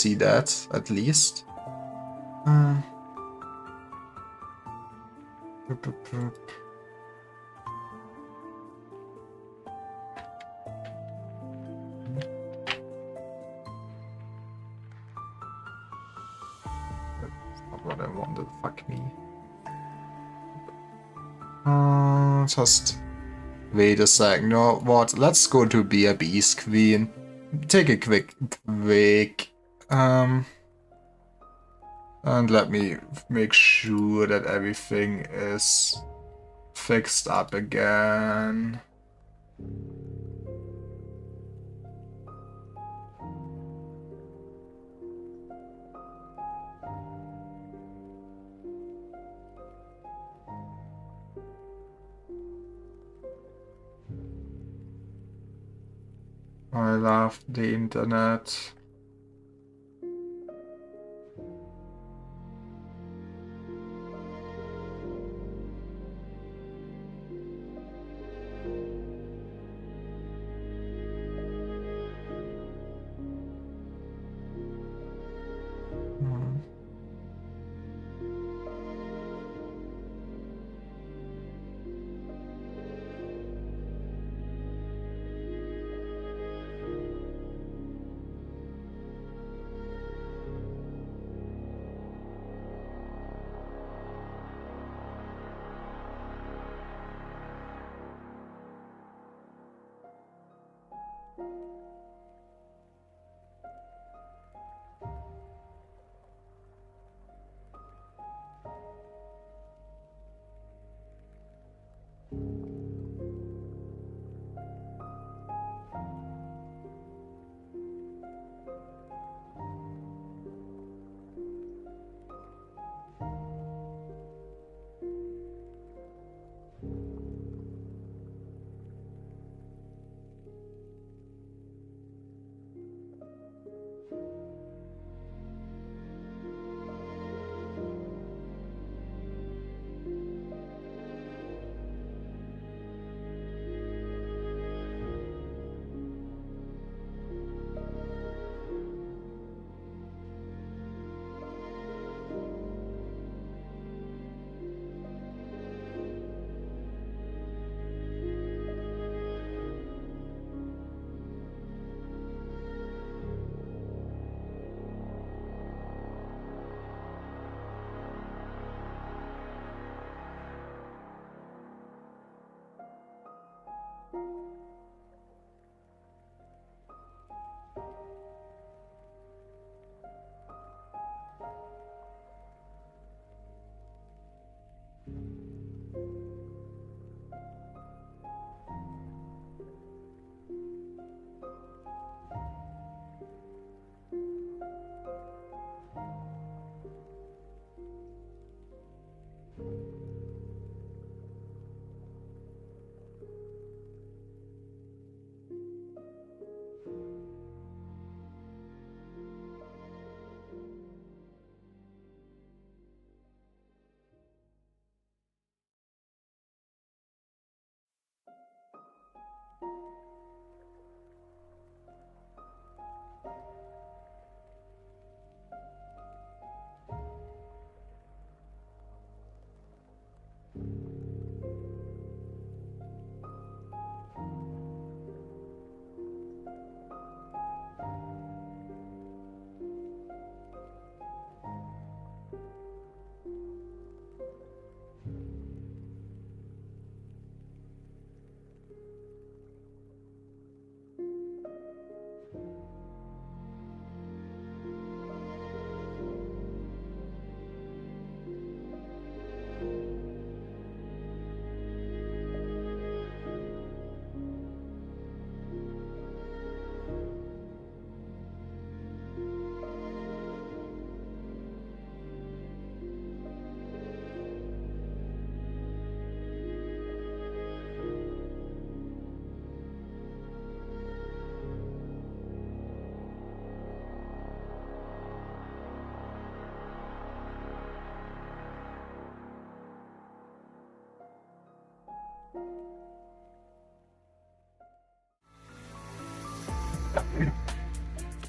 see that, at least. That's not what I wanted, fuck me. Just wait a second. No, what? Let's go to BRB's Queen. Take a quick break. And let me make sure that everything is fixed up again. I love the internet.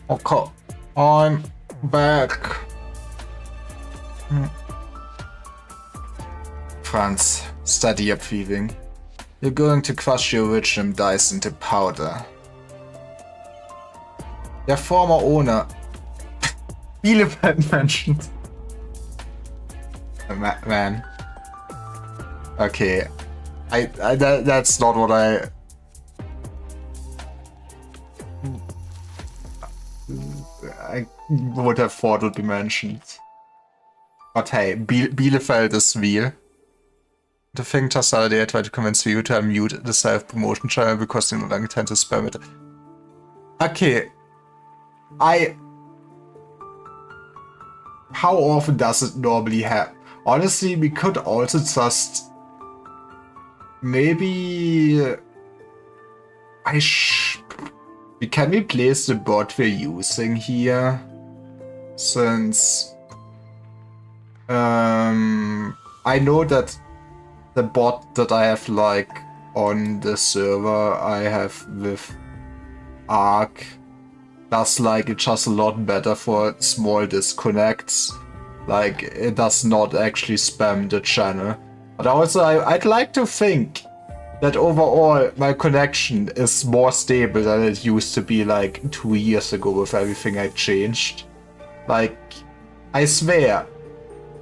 Okay, I'm back. Franz, study up weaving. You're going to crush your original dice into powder. Their former owner, Bielefeld mentioned. Man. Okay. That's not what I would have thought would be mentioned. But hey, Bielefeld is real. The thing just the other day I tried to convince you to unmute the self-promotion channel because you no longer tend to spam it. Okay. How often does it normally happen? Honestly, we could also just... Maybe... Can we place the bot we're using here? Since... I know that the bot that I have like on the server I have with Arc does like it just a lot better for small disconnects. Like it does not actually spam the channel. But also I'd like to think that overall my connection is more stable than it used to be like 2 years ago with everything I changed. Like, I swear,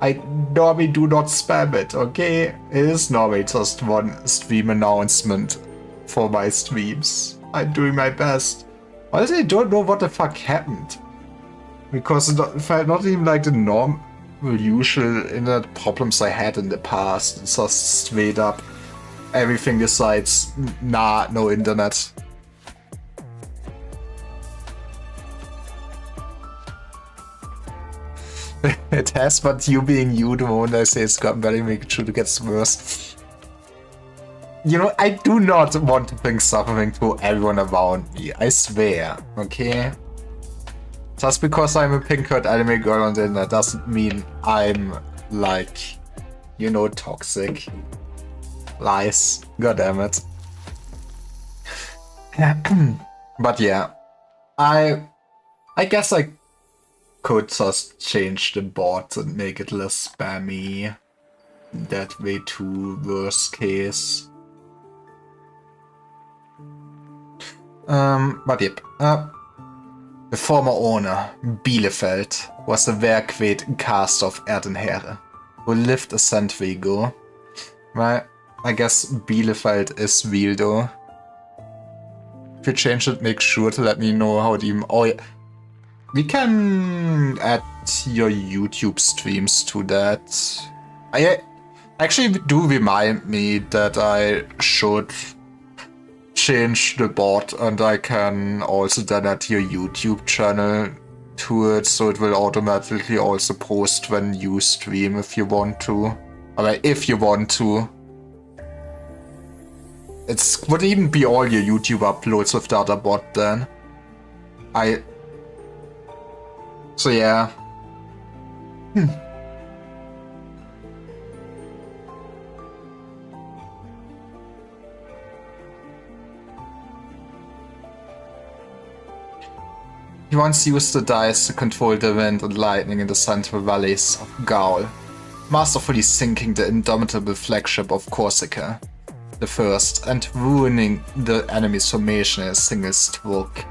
I normally do not spam it, okay? It is normally just one stream announcement for my streams. I'm doing my best. Honestly, I don't know what the fuck happened. Because it felt not even like the normal usual internet problems I had in the past. It's just straight up everything besides no internet. It has, but you being you, the moment I say it's gotten better, making sure it gets worse. You know, I do not want to bring suffering to everyone around me, I swear, okay? Just because I'm a pink-haired anime girl on the internet doesn't mean I'm, like, you know, toxic. Lies. God damn it. But yeah, I guess I could just change the bot and make it less spammy. That way too, worst case. But yep. The former owner, Bielefeld, was a Werkved cast of Erdenheere, who lived a century ago. Well, I guess Bielefeld is real though. If you change it, make sure to let me know how the... Oh, yeah. We can add your YouTube streams to that. I actually do remind me that I should change the bot, and I can also then add your YouTube channel to it, so it will automatically also post when you stream if you want to. Or if you want to. It would even be all your YouTube uploads with the other bot then. So yeah. He once used the dice to control the wind and lightning in the central valleys of Gaul, masterfully sinking the indomitable flagship of Corsica, the first, and ruining the enemy's formation in a single stroke.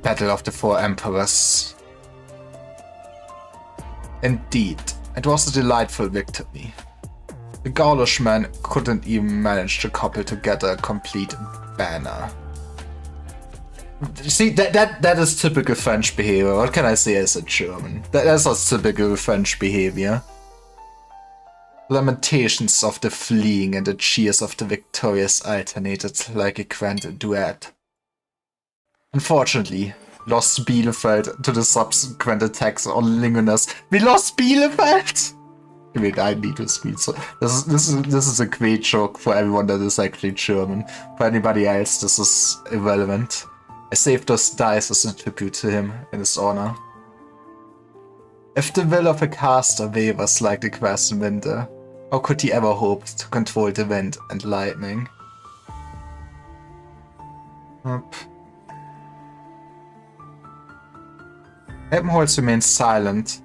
Battle of the Four Emperors. Indeed, it was a delightful victory. The Gaulish man couldn't even manage to couple together a complete banner. See, that is typical French behavior. What can I say as a German? That's just typical French behavior. Lamentations of the fleeing and the cheers of the victorious alternated like a grand duet. Unfortunately, lost Bielefeld to the subsequent attacks on Lingonus. We lost Bielefeld! Wait, I need to speak. So this is a great joke for everyone that is actually German. For anybody else, this is irrelevant. I saved those dice as a tribute to him in his honor. If the will of a caster wavers like the grass in winter, how could he ever hope to control the wind and lightning? Helmholtz remains silent.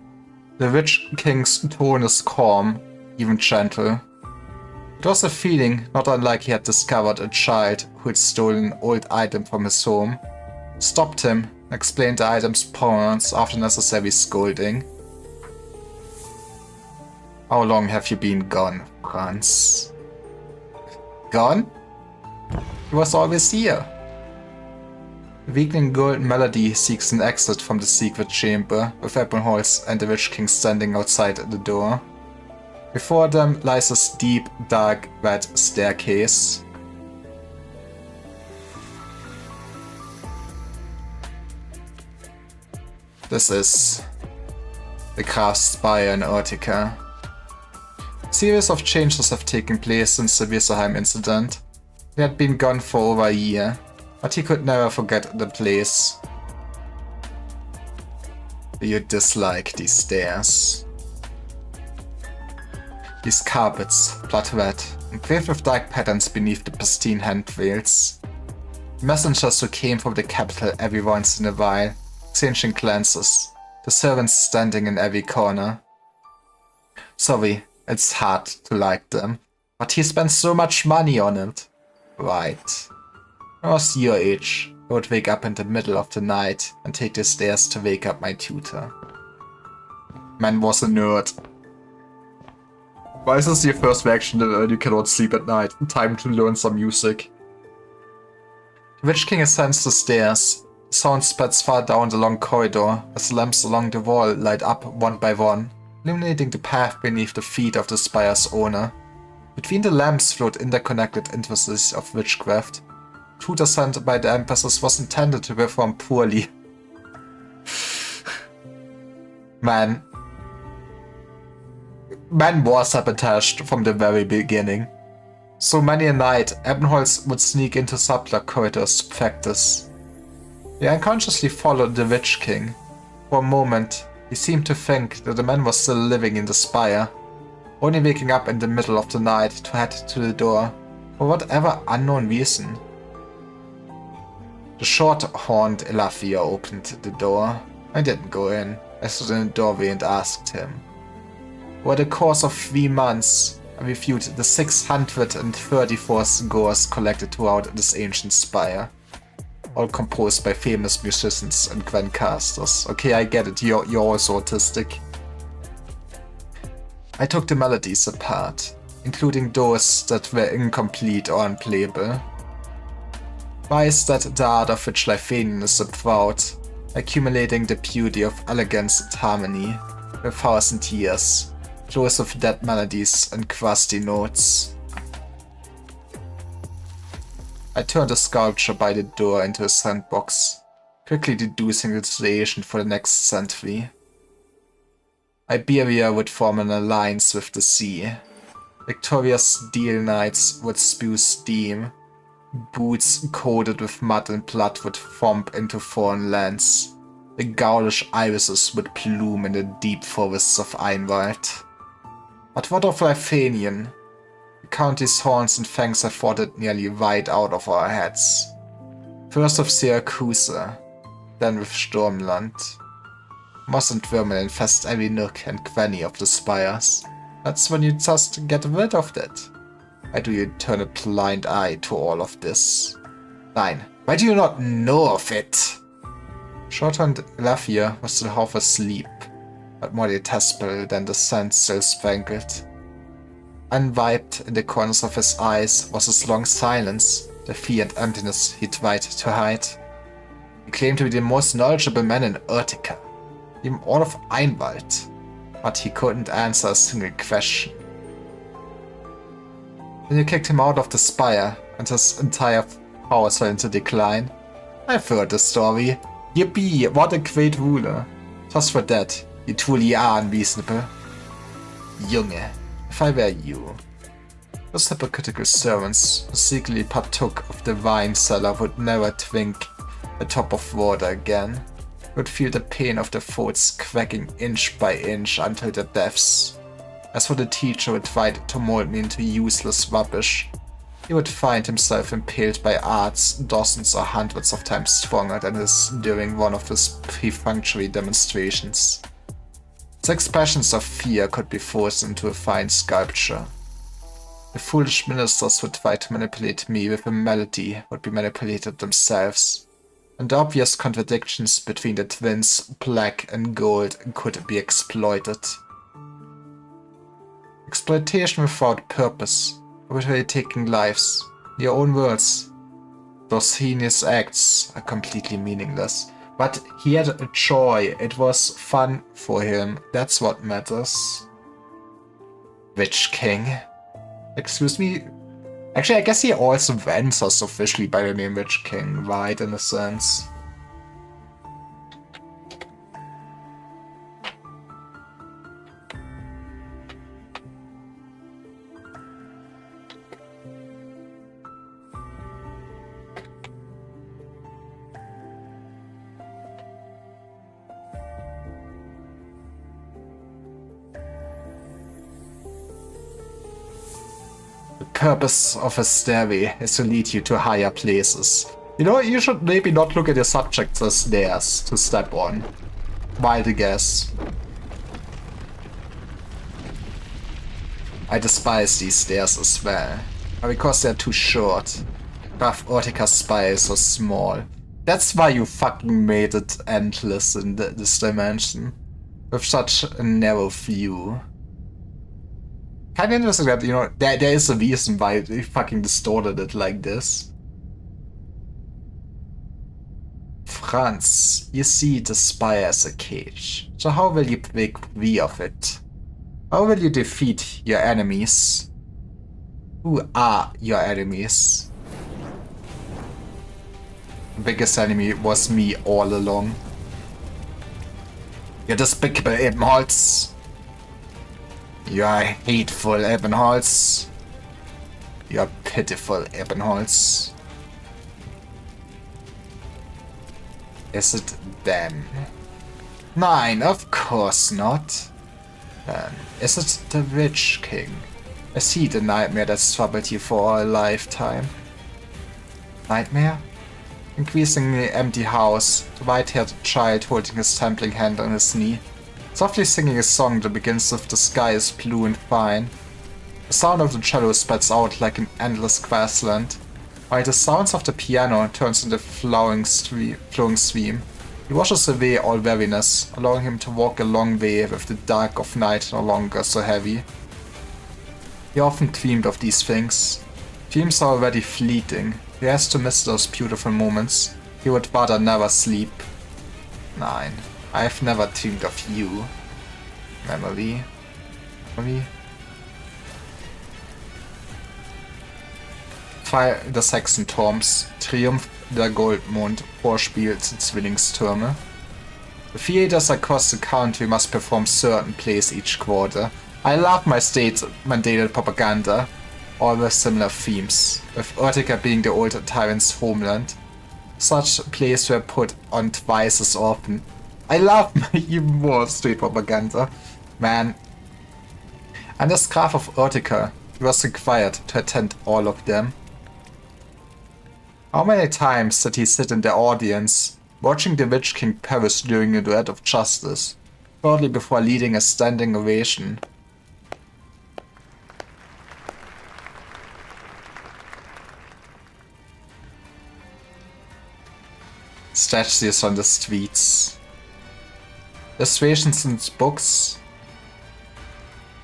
The Witch King's tone is calm, even gentle. It was a feeling not unlike he had discovered a child who had stolen an old item from his home, stopped him, explained the item's provenance after necessary scolding. How long have you been gone, Franz? Gone? He was always here. The weakening golden melody seeks an exit from the secret chamber, with Helmholtz and the Witch King standing outside the door. Before them lies a steep, dark, red staircase. This is the Craft Spire in Urtica. A series of changes have taken place since the Weserheim incident. He had been gone for over a year, but he could never forget the place. Do you dislike these stairs? These carpets, blood red, and paved with dark patterns beneath the pristine handrails. Messengers who came from the capital every once in a while, exchanging glances, the servants standing in every corner. Sorry, it's hard to like them, but he spent so much money on it. Right. When I was your age, I would wake up in the middle of the night and take the stairs to wake up my tutor. Man was a nerd. Why is this your first reaction that you cannot sleep at night? Time to learn some music. The Witch King ascends the stairs. The sound spreads far down the long corridor as lamps along the wall light up one by one, illuminating the path beneath the feet of the spire's owner. Between the lamps float interconnected intricacies of witchcraft. Tutor sent by the Empresses was intended to perform poorly. Man was sabotaged from the very beginning. So many a night, Helmholtz would sneak into subtler corridors to practice. He unconsciously followed the Witch King. For a moment, he seemed to think that the man was still living in the spire, only waking up in the middle of the night to head to the door, for whatever unknown reason. The short-horned Elafia opened the door. I didn't go in. I stood in the doorway and asked him. Over the course of 3 months, I reviewed the 634 scores collected throughout this ancient spire. All composed by famous musicians and grandcasters. Okay, I get it, you're also autistic. I took the melodies apart, including those that were incomplete or unplayable. Why is that the art of which Lifanian is so proud, accumulating the beauty of elegance and harmony, for 1,000 years, close with dead melodies and crusty notes? I turned the sculpture by the door into a sandbox, quickly deducing the situation for the next century. Iberia would form an alliance with the sea. Victoria's steel knights would spew steam. Boots coated with mud and blood would thump into foreign lands. The gaulish irises would bloom in the deep forests of Einwald. But what of Lifanian? The county's horns and fangs have fought it nearly right out of our heads. First with Syracuse, then with Sturmland. Moss and vermin infest every nook and cranny of the spires. That's when you just get rid of that. Why do you turn a blind eye to all of this? 9. Why do you not know of it? Shorthand Elafia was still half asleep, but more detestable than the sand still sprinkled. Unwiped in the corners of his eyes was his long silence, the fear and emptiness he tried to hide. He claimed to be the most knowledgeable man in Urtica, even all of Einwald, but he couldn't answer a single question. Then you kicked him out of the spire, and his entire powers fell into decline. I've heard the story. Yippee, what a great ruler. Just for that, you truly are unreasonable. Junge, if I were you. Those hypocritical servants who secretly partook of the wine cellar would never drink a drop of water again. Would feel the pain of the throats cracking inch by inch until their deaths. As for the teacher who tried to mold me into useless rubbish, he would find himself impaled by odds dozens or hundreds of times stronger than his during one of his perfunctory demonstrations. His expressions of fear could be forced into a fine sculpture. The foolish ministers who tried to manipulate me with a melody would be manipulated themselves, and the obvious contradictions between the twins, black and gold, could be exploited. Exploitation without purpose, arbitrarily taking lives. In your own words, those heinous acts are completely meaningless. But he had a joy, it was fun for him, that's what matters. Witch King? Excuse me? Actually, I guess he also answers officially by the name Witch King, right, in a sense. The purpose of a stairway is to lead you to higher places. You know, you should maybe not look at your subjects as stairs to step on. Wild guess. I despise these stairs as well, because they're too short. Buff Ortica's spire is so small. That's why you fucking made it endless in this dimension. With such a narrow view. Kind of interesting that, you know, there is a reason why they fucking distorted it like this. Franz, you see the spire as a cage. So how will you break free of it? How will you defeat your enemies? Who are your enemies? The biggest enemy was me all along. You're despicable Ebenholz. You are hateful Ebenholz. You are pitiful Ebenholz. Is it them? Nein, of course not. Then is it the Witch King? Is he the nightmare that's troubled you for a lifetime? Nightmare? Increasingly empty house, the white-haired child holding his trembling hand on his knee. Softly singing a song that begins with "The sky is blue and fine." The sound of the cello spreads out like an endless grassland, while the sounds of the piano turns into a flowing stream. He washes away all weariness, allowing him to walk a long way with the dark of night no longer so heavy. He often dreamed of these things. Dreams are already fleeting. He has to miss those beautiful moments. He would rather never sleep. Nein. I've never dreamed of you. Memory. Pfeil des Hexenturms. Triumph der Goldmond. Vorspiel zu Zwillingstürme. The theaters across the country must perform certain plays each quarter. I love my state-mandated propaganda. All with similar themes, with Ortica being the old tyrant's homeland. Such plays were put on twice as often. I love my even more state propaganda, man. And as Graf of Ortica, he was required to attend all of them. How many times did he sit in the audience, watching the Witch King perish during a duet of justice, shortly before leading a standing ovation? Statues on the streets. Illustrations in books.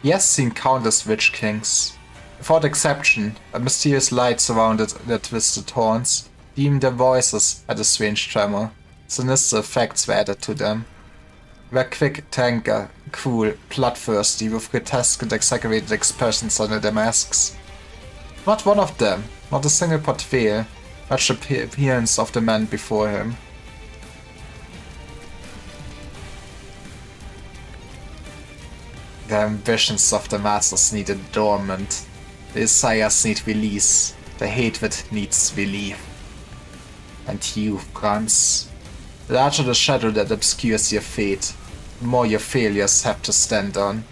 He has seen countless Witch Kings. Without exception, a mysterious light surrounded their twisted horns. Even their voices had a strange tremor. Sinister effects were added to them. They were quick to anger, cruel, bloodthirsty, with grotesque and exaggerated expressions under their masks. Not one of them, not a single portrayal, matched the appearance of the man before him. The ambitions of the masters need adornment. The desires need release. The hatred needs relief. And you, Franz, the larger the shadow that obscures your fate, the more your failures have to stand on.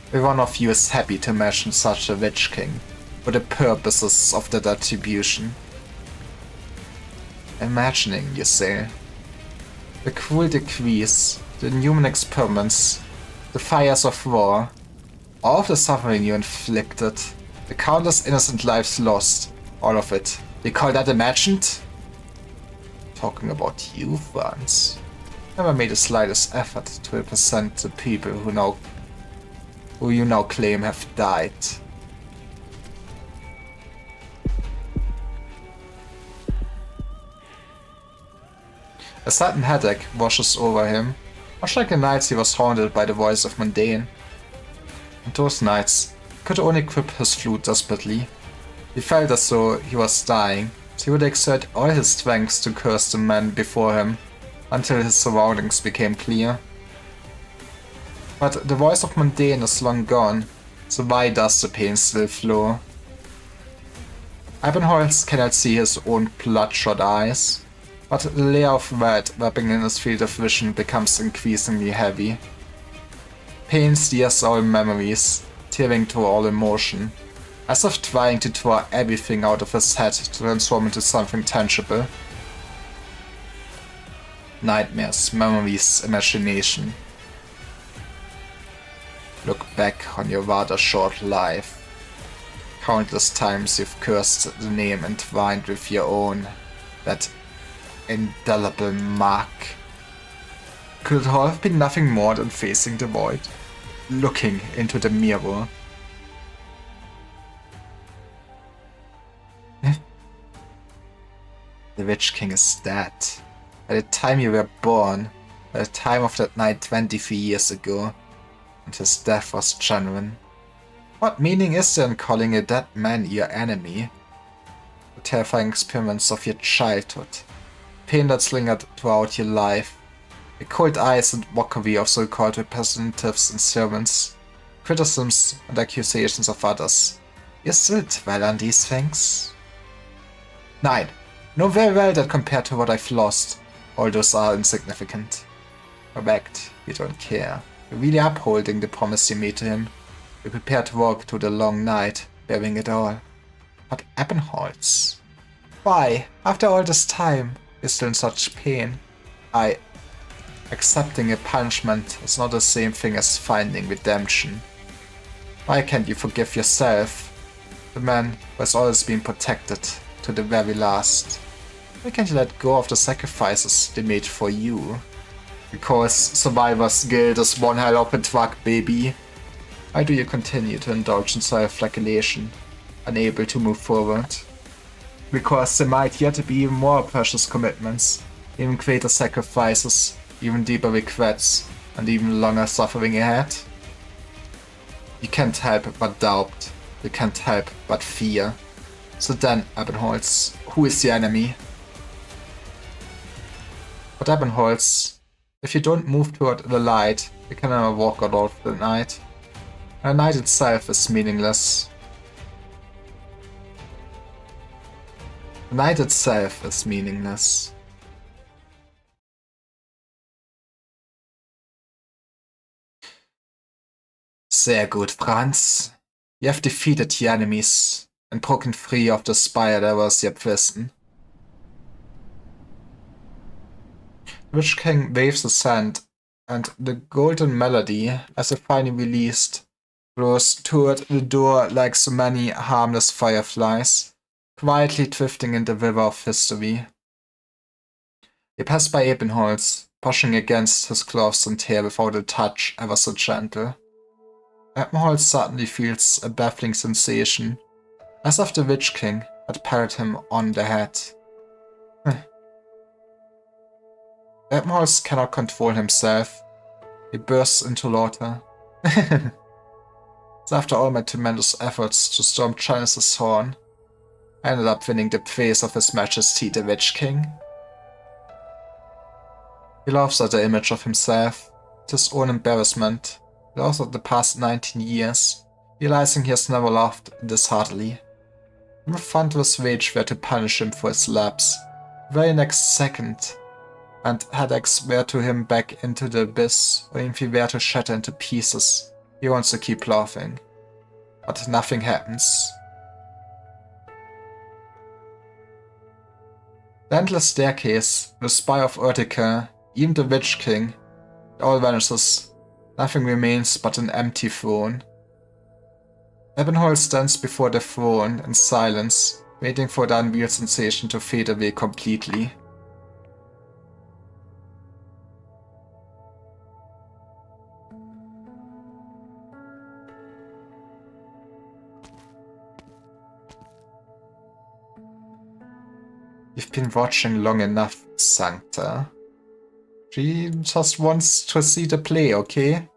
Every one of you is happy to imagine such a Witch King. for the purposes of that attribution. Imagining, you say. The cruel decrees, the inhuman experiments, the fires of war, all of the suffering you inflicted, the countless innocent lives lost, all of it. You call that imagined? Talking about you, Franz. Never made the slightest effort to represent the people who you now claim have died. A sudden headache washes over him. Much like the nights he was haunted by the voice of Mundane. On those nights, he could only grip his flute desperately. He felt as though he was dying, so he would exert all his strength to curse the men before him, until his surroundings became clear. But the voice of Mundane is long gone, so why does the pain still flow? Ebenholz cannot see his own bloodshot eyes, but the layer of red wrapping in his field of vision becomes increasingly heavy. Pain steers all memories, tearing through all emotion, as if trying to draw everything out of his head to transform into something tangible. Nightmares, memories, imagination. Look back on your rather short life. Countless times you've cursed the name entwined with your own, that indelible mark. Could it all have been nothing more than facing the void, looking into the mirror? The Witch King is dead. By the time you were born, by the time of that night 23 years ago, and his death was genuine. What meaning is there in calling a dead man your enemy? The terrifying experiments of your childhood, pain that's lingered throughout your life, the cold eyes and mockery of so-called representatives and servants, criticisms and accusations of others. You still dwell on these things? Nein, know very well that compared to what I've lost, all those are insignificant. Correct, you don't care. You're really upholding the promise you made to him. You're prepared to walk through the long night, bearing it all. But Ebenholz? Why, after all this time, you're still in such pain? Accepting a punishment is not the same thing as finding redemption. Why can't you forgive yourself? The man who has always been protected to the very last. Why can't you let go of the sacrifices they made for you? Because survivor's guilt is one hell of a truck, baby. Why do you continue to indulge in self-flagellation, unable to move forward? Because there might yet be even more precious commitments, even greater sacrifices, even deeper regrets, and even longer suffering ahead? You can't help but doubt, you can't help but fear. So then, Ebenholz, who is the enemy? But Ebenholz, if you don't move toward the light, you can never walk out of the night. And the night itself is meaningless. The night itself is meaningless. Sehr gut, Franz. You have defeated your enemies and broken free of the spire that was your prison. The Witch King waves his hand, and the golden melody, as if finally released, flows toward the door like so many harmless fireflies, quietly drifting in the river of history. They pass by Ebenholz, pushing against his clothes and hair without a touch ever so gentle. Ebenholz suddenly feels a baffling sensation, as if the Witch King had patted him on the head. Ebenholz cannot control himself. He bursts into laughter. So after all my tremendous efforts to storm Chalice's horn, I ended up winning the praise of His Majesty the Witch King. He laughs at the image of himself, at his own embarrassment. He laughs at the past 19 years, realizing he has never laughed this heartily. If thunderous rage were to punish him for his lapse, the very next second, and headaches were to him back into the abyss, or if he were to shatter into pieces, he wants to keep laughing. But nothing happens. The endless staircase, the spire of Utica, even the Witch King, it all vanishes. Nothing remains but an empty throne. Ebonhall stands before the throne in silence, waiting for the unreal sensation to fade away completely. You've been watching long enough, Sancta. She just wants to see the play, okay?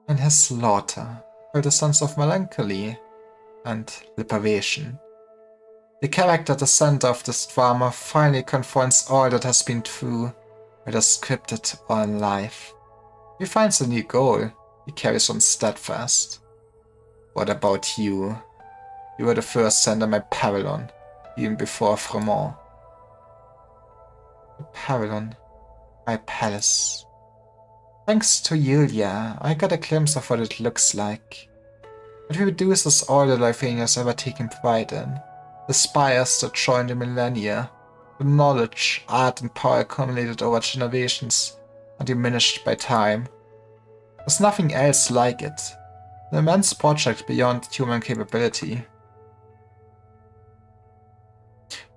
In his slaughter, for the sons of melancholy and liberation. The character at the center of this drama finally confronts all that has been true, whether scripted or in life. He finds a new goal. He carries on steadfast. What about you? You were the first to enter my pavilion, even before Fremont. The pavilion, my palace. Thanks to Yulia, I got a glimpse of what it looks like. It reduces all the Lifanians ever taken pride in. The spires that join the millennia, the knowledge, art and power accumulated over generations and diminished by time. There's nothing else like it. An immense project beyond human capability.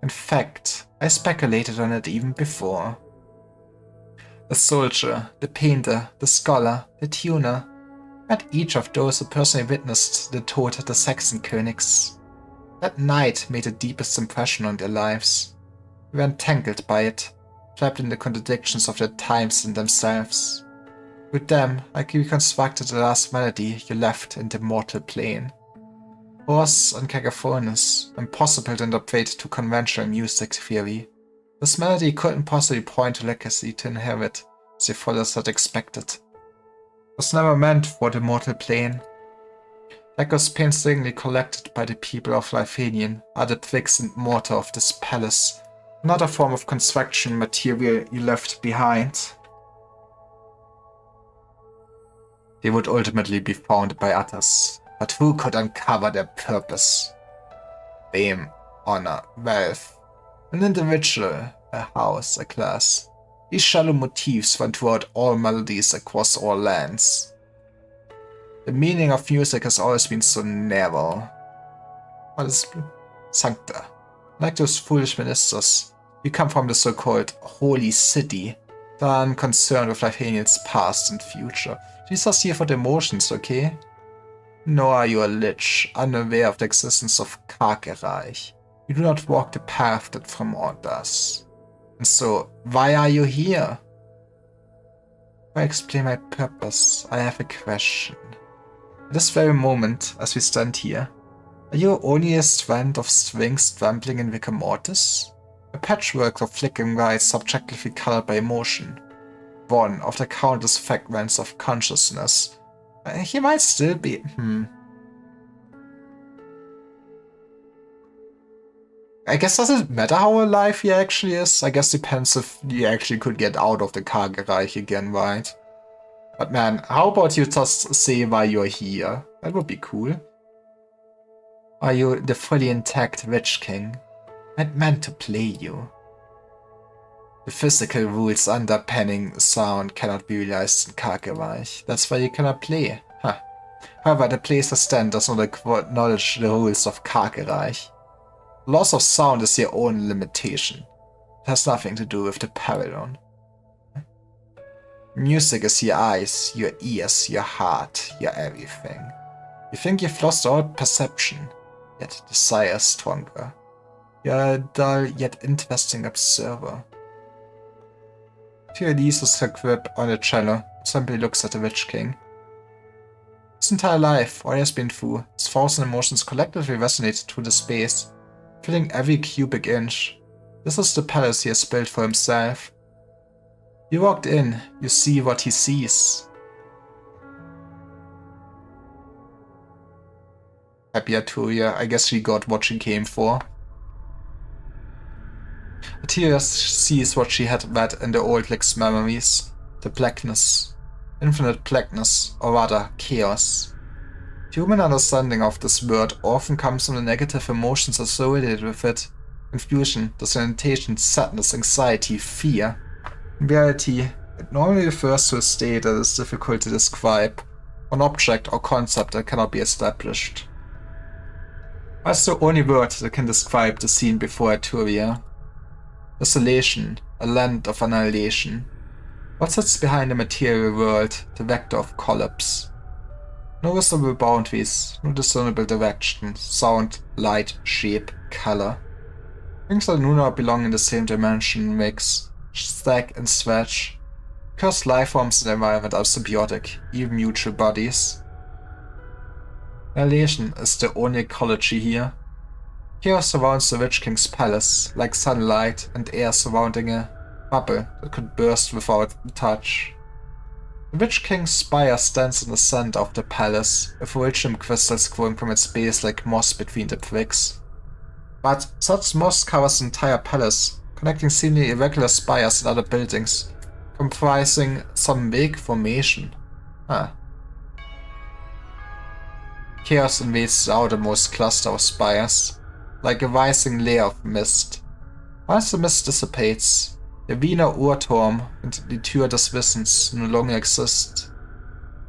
In fact, I speculated on it even before. The soldier, the painter, the scholar, the tuner, and each of those who personally witnessed the Tod of the Saxon-Königs. That night made the deepest impression on their lives. We were entangled by it, trapped in the contradictions of their times and themselves. With them, I reconstructed the last melody you left in the mortal plane. Hoarse and cacophonous, impossible to interpret to conventional music theory. This melody couldn't possibly point to legacy to inherit, as the followers had expected. It was never meant for the mortal plane. Echoes painstakingly collected by the people of Lifanian are the bricks and mortar of this palace, another form of construction material you left behind. They would ultimately be found by others, but who could uncover their purpose? Fame, honor, wealth, an individual, a house, a class. These shallow motifs run throughout all melodies across all lands. The meaning of music has always been so narrow. Honestly, Sancta, like those foolish ministers, you come from the so-called Holy City, that are unconcerned with Lifanian's past and future. These are here for the emotions, okay? Nor are you a lich, unaware of the existence of Kargereich. You do not walk the path that Fremont does. And so, why are you here? If I explain my purpose, I have a question. At this very moment, as we stand here, are you only a strand of strings trembling in rigor mortis? A patchwork of flickering lights subjectively colored by emotion. One of the countless fragments of consciousness. He might still be... I guess doesn't matter how alive he actually is. I guess depends if he actually could get out of the Kargereich again, right? But man, how about you just say why you're here? That would be cool. Are you the fully intact Witch King? I meant to play you. The physical rules underpinning sound cannot be realized in Kargereich. That's why you cannot play. Huh. However, the place I stand does not acknowledge the rules of Kargereich. Loss of sound is your own limitation. It has nothing to do with the pavilion. Music is your eyes, your ears, your heart, your everything. You think you've lost all perception, yet desire is stronger. You're a dull yet interesting observer. She releases her grip on the cello and simply looks at the Witch King. His entire life, all he has been through, his thoughts and emotions collectively resonate through the space, filling every cubic inch. This is the palace he has built for himself. You walked in, you see what he sees. Happy Arturia, I guess she got what she came for. Arturia sees what she had read in the old Lick's memories. The blackness. Infinite blackness, or rather, chaos. The human understanding of this word often comes from the negative emotions associated with it. confusion, disorientation, sadness, anxiety, fear. In reality, it normally refers to a state that is difficult to describe, an object or concept that cannot be established. That's the only word that can describe the scene before Arturia. Desolation, a land of annihilation. What sits behind the material world, the vector of collapse? No visible boundaries, no discernible direction, sound, light, shape, color. Things that do not belong in the same dimension mix, stack and stretch. Because life forms in the environment are symbiotic, even mutual bodies. Annihilation is the only ecology here. Chaos surrounds the Witch King's palace, like sunlight and air surrounding a bubble that could burst without touch. The Witch King's spire stands in the center of the palace, with iridium crystals growing from its base like moss between the bricks. But such moss covers the entire palace, connecting seemingly irregular spires and other buildings, comprising some vague formation. Chaos invades the outermost cluster of spires, like a rising layer of mist. Once the mist dissipates, der Wiener Uhrturm and die Tür des Wissens no longer exist.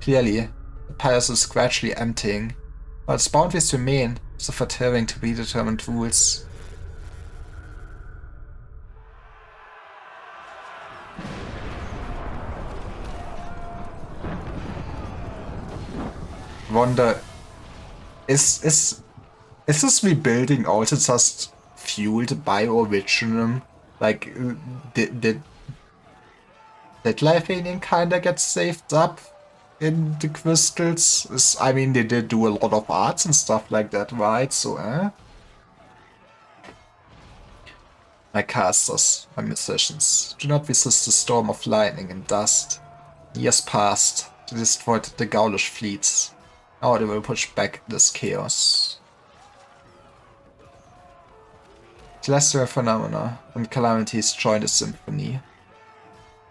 Clearly, the palace is gradually emptying, but its boundaries remain, as if adhering to predetermined rules. Wonder, is this rebuilding also just fueled by original? Like, did Lifeanian kinda get saved up in the crystals? I mean, they did do a lot of arts and stuff like that, right? So, My casters, my musicians, do not resist the storm of lightning and dust. Years passed, they destroyed the Gaulish fleets. Now they will push back this chaos. Celestial phenomena and calamities join the symphony.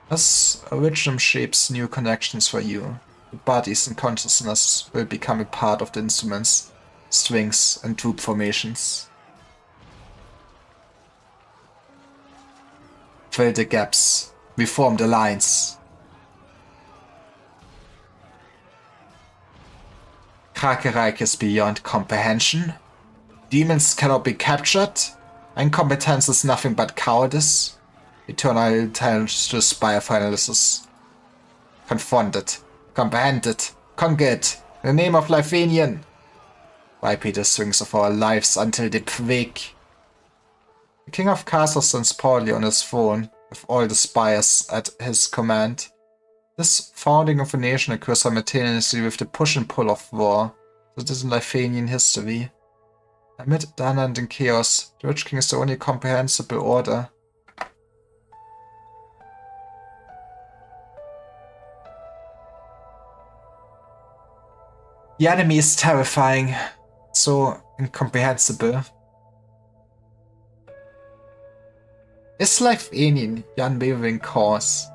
As originum shapes new connections for you, the bodies and consciousness will become a part of the instruments, strings, and troop formations. Fill the gaps, reform the lines. Krakereich is beyond comprehension. Demons cannot be captured. Incompetence is nothing but cowardice. Eternal intelligence to aspire finalists. Confront it. Comprehend it. Conquer it. In the name of Lifeanian. Vibrate the strings of our lives until they break. The King of Castles stands proudly on his throne, with all the spires at his command. This founding of a nation occurs simultaneously with the push and pull of war, that is in Lifeanian history. Amid the unending chaos, the Witch King is the only comprehensible order. The enemy is terrifying, so incomprehensible. Is Lifeanian the unwavering cause?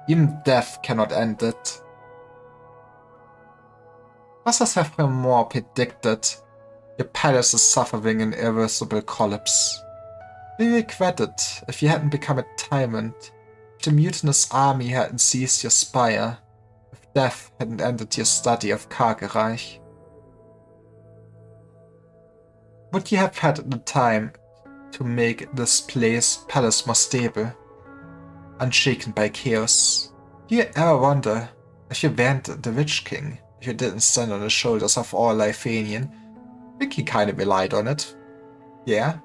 Even death cannot end it. Was has More predicted? Your palace is suffering an irreversible collapse. You regret it if you hadn't become a tyrant, if the mutinous army hadn't seized your spire, if death hadn't ended your study of Krakereich. Would you have had the time to make this palace more stable, unshaken by chaos? Do you ever wonder if you weren't the Witch King, if you didn't stand on the shoulders of all Lifeanian? Vicky kinda relied on it. Yeah,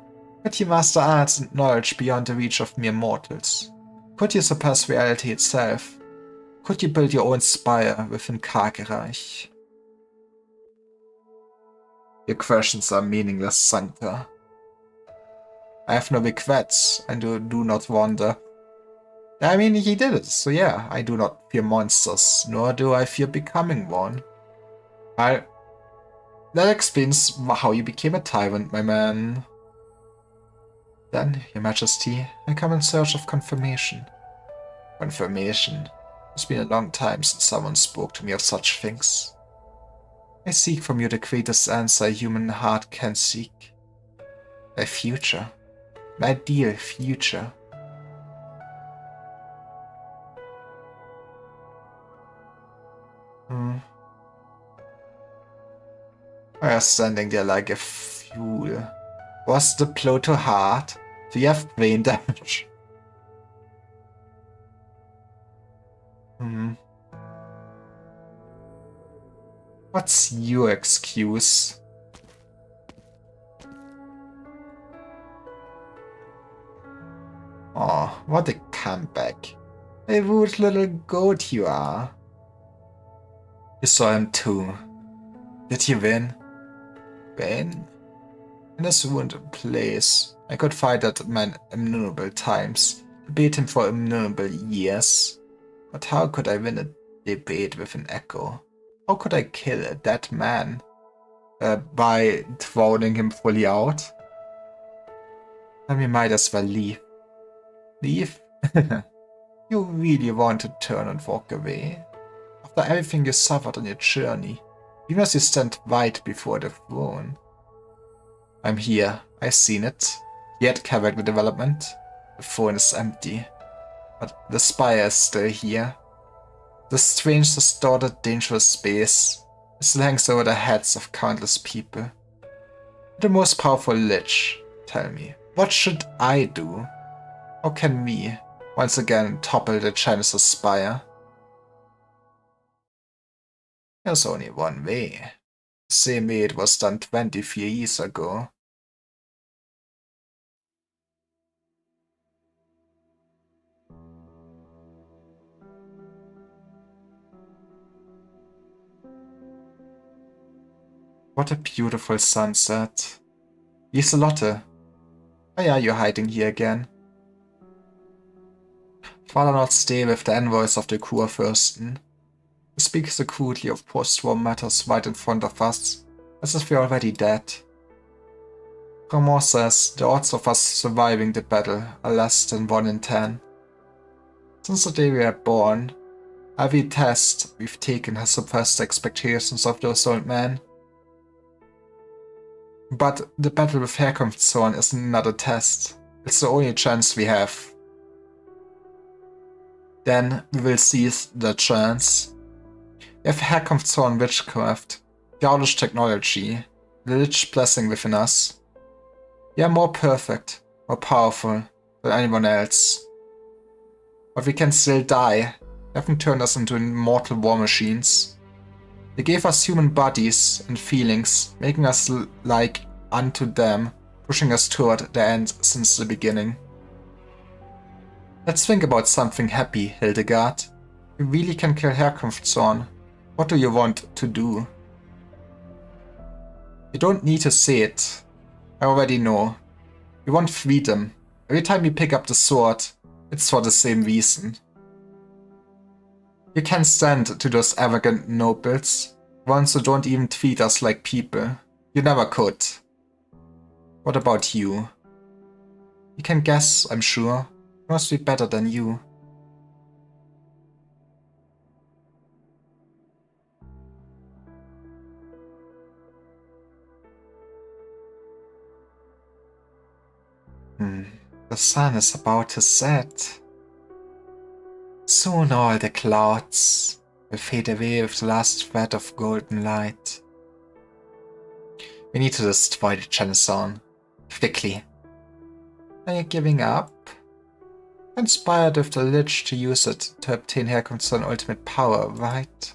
but you master arts and knowledge beyond the reach of mere mortals. Could you surpass reality itself? Could you build your own spire within Krakereich? Your questions are meaningless, Sancta. I have no regrets, and do not wonder. I mean, he did it, so yeah, I do not fear monsters, nor do I fear becoming one. That explains how you became a tyrant, my man. Then, Your Majesty, I come in search of confirmation. Confirmation? It's been a long time since someone spoke to me of such things. I seek from you the greatest answer a human heart can seek. A future. ideal future. I was standing there like a fool. Was the blow too hard? Do you have brain damage? What's your excuse? Oh, what a comeback. A rude little goat you are. You saw him too. Did he win? Win? In this ruined place, I could fight that man innumerable times, debate him for innumerable years. But how could I win a debate with an echo? How could I kill a dead man? By drowning him fully out? Then we might as well leave. Leave? You really want to turn and walk away? After everything you suffered on your journey, even as you stand right before the throne. I'm here. I've seen it. Yet character development. The throne is empty. But the spire is still here. The strange, distorted, dangerous space. It still hangs over the heads of countless people. The most powerful lich, tell me, what should I do? How can we, once again, topple the Genesis spire? There's only one way. The same way it was done 24 years ago. What a beautiful sunset. Lieselotte, why are you hiding here again? Rather not stay with the envoys of the Kurfürsten. He speaks so crudely of post-war matters right in front of us, as if we're already dead. Ramon says the odds of us surviving the battle are less than 1 in 10. Since the day we were born, every test we've taken has suppressed the expectations of those old men. But the battle with Herkunftszorn is another test. It's the only chance we have. Then we will seize the chance. We have Herkunftszorn witchcraft, Gaulish technology, the Lich blessing within us. We are more perfect, more powerful than anyone else. But we can still die. They haven't turned us into immortal war machines. They gave us human bodies and feelings, making us like unto them, pushing us toward the end since the beginning. Let's think about something happy, Hildegard. You really can kill Herkunftszorn. What do you want to do? You don't need to say it. I already know. We want freedom. Every time we pick up the sword, it's for the same reason. You can't stand to those arrogant nobles, ones who don't even treat us like people. You never could. What about you? You can guess, I'm sure. It must be better than you. The sun is about to set. Soon all the clouds will fade away with the last thread of golden light. We need to destroy the Genesis quickly. Are you giving up? Inspired with the Lich to use it to obtain Herkunftszorn ultimate power, right?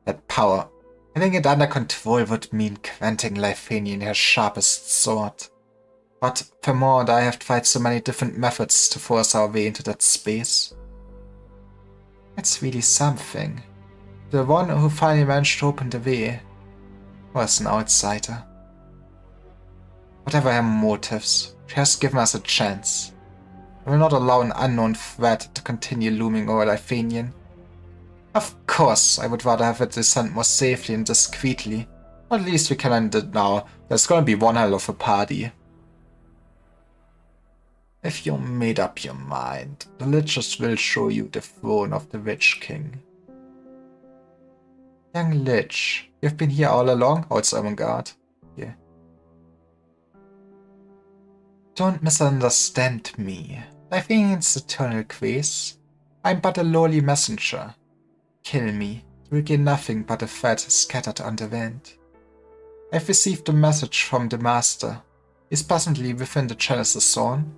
That power, having it under control would mean granting Lifanian her sharpest sword. But Fermor and I have tried so many different methods to force our way into that space. It's really something. The one who finally managed to open the way was an outsider. Whatever her motives, she has given us a chance. I will not allow an unknown threat to continue looming over Lifanian. Of course, I would rather have it descend more safely and discreetly. At least we can end it now. There's gonna be one hell of a party. If you made up your mind, the Liches will show you the throne of the Witch King. Young Lich, you've been here all along? Oh, it's avant-garde. Yeah. Don't misunderstand me. Life's eternal quiz. I'm but a lowly messenger. Kill me, you will gain nothing but a fat scattered on the wind. I've received a message from the Master. He's presently within the Genesis Zone.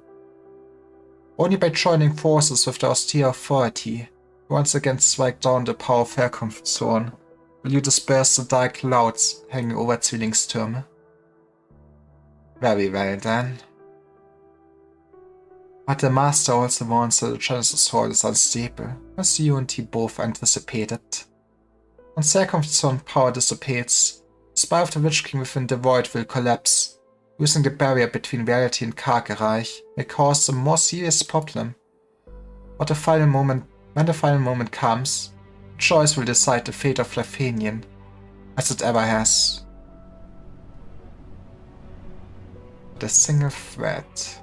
Only by joining forces with the austere authority, who once again strike down the power of Herkunft Zone, will you disperse the dark clouds hanging over Zwillingstürme. Very well then. But the Master also warns that the Genesis Hall is unstable, as you and he both anticipated. Once Herkunft Zone power dissipates, the spire of the Witch King within the Void will collapse. Losing the barrier between reality and Kargerreich may cause a more serious problem. But when the final moment comes, choice will decide the fate of Lifanian, as it ever has. But a single threat.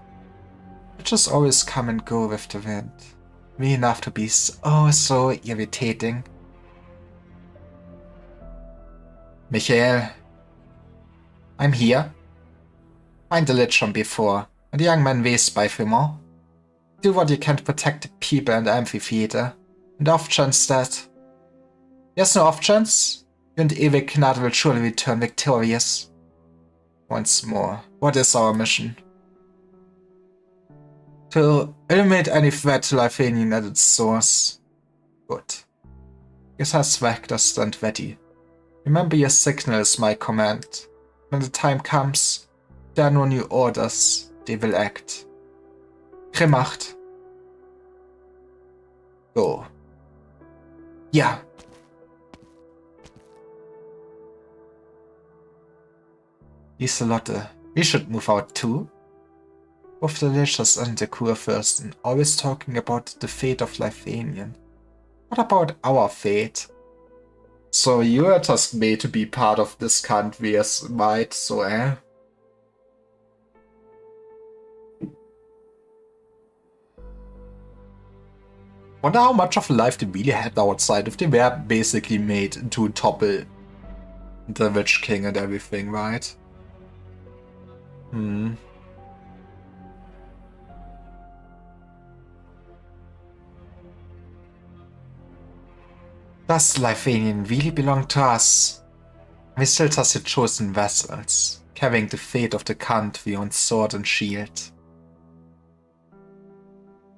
Witches always come and go with the wind. Me enough to be so irritating. Michael. I'm here. Find the lich from before, and the young man weighs by Fremont. Do what you can to protect the people and the amphitheater, and off chance that... Yes, no off chance? You and Ewig Gnade will surely return victorious. Once more, what is our mission? To eliminate any threat to Lifanian at its source. Good. It has vectors and ready. Remember your signal is my command. When the time comes, there are no new orders, they will act. Gemacht. Go. Ja. Lieselotte, we should move out too? Both Delicious and the Kurfürsten always talking about the fate of Lifanian. What about our fate? So you are tasked me to be part of this country as might, so Wonder how much of a life they really had outside if they were basically made to topple the Witch King and everything, right? Does Lifanian really belong to us? We still just the chosen vessels, carrying the fate of the country on sword and shield.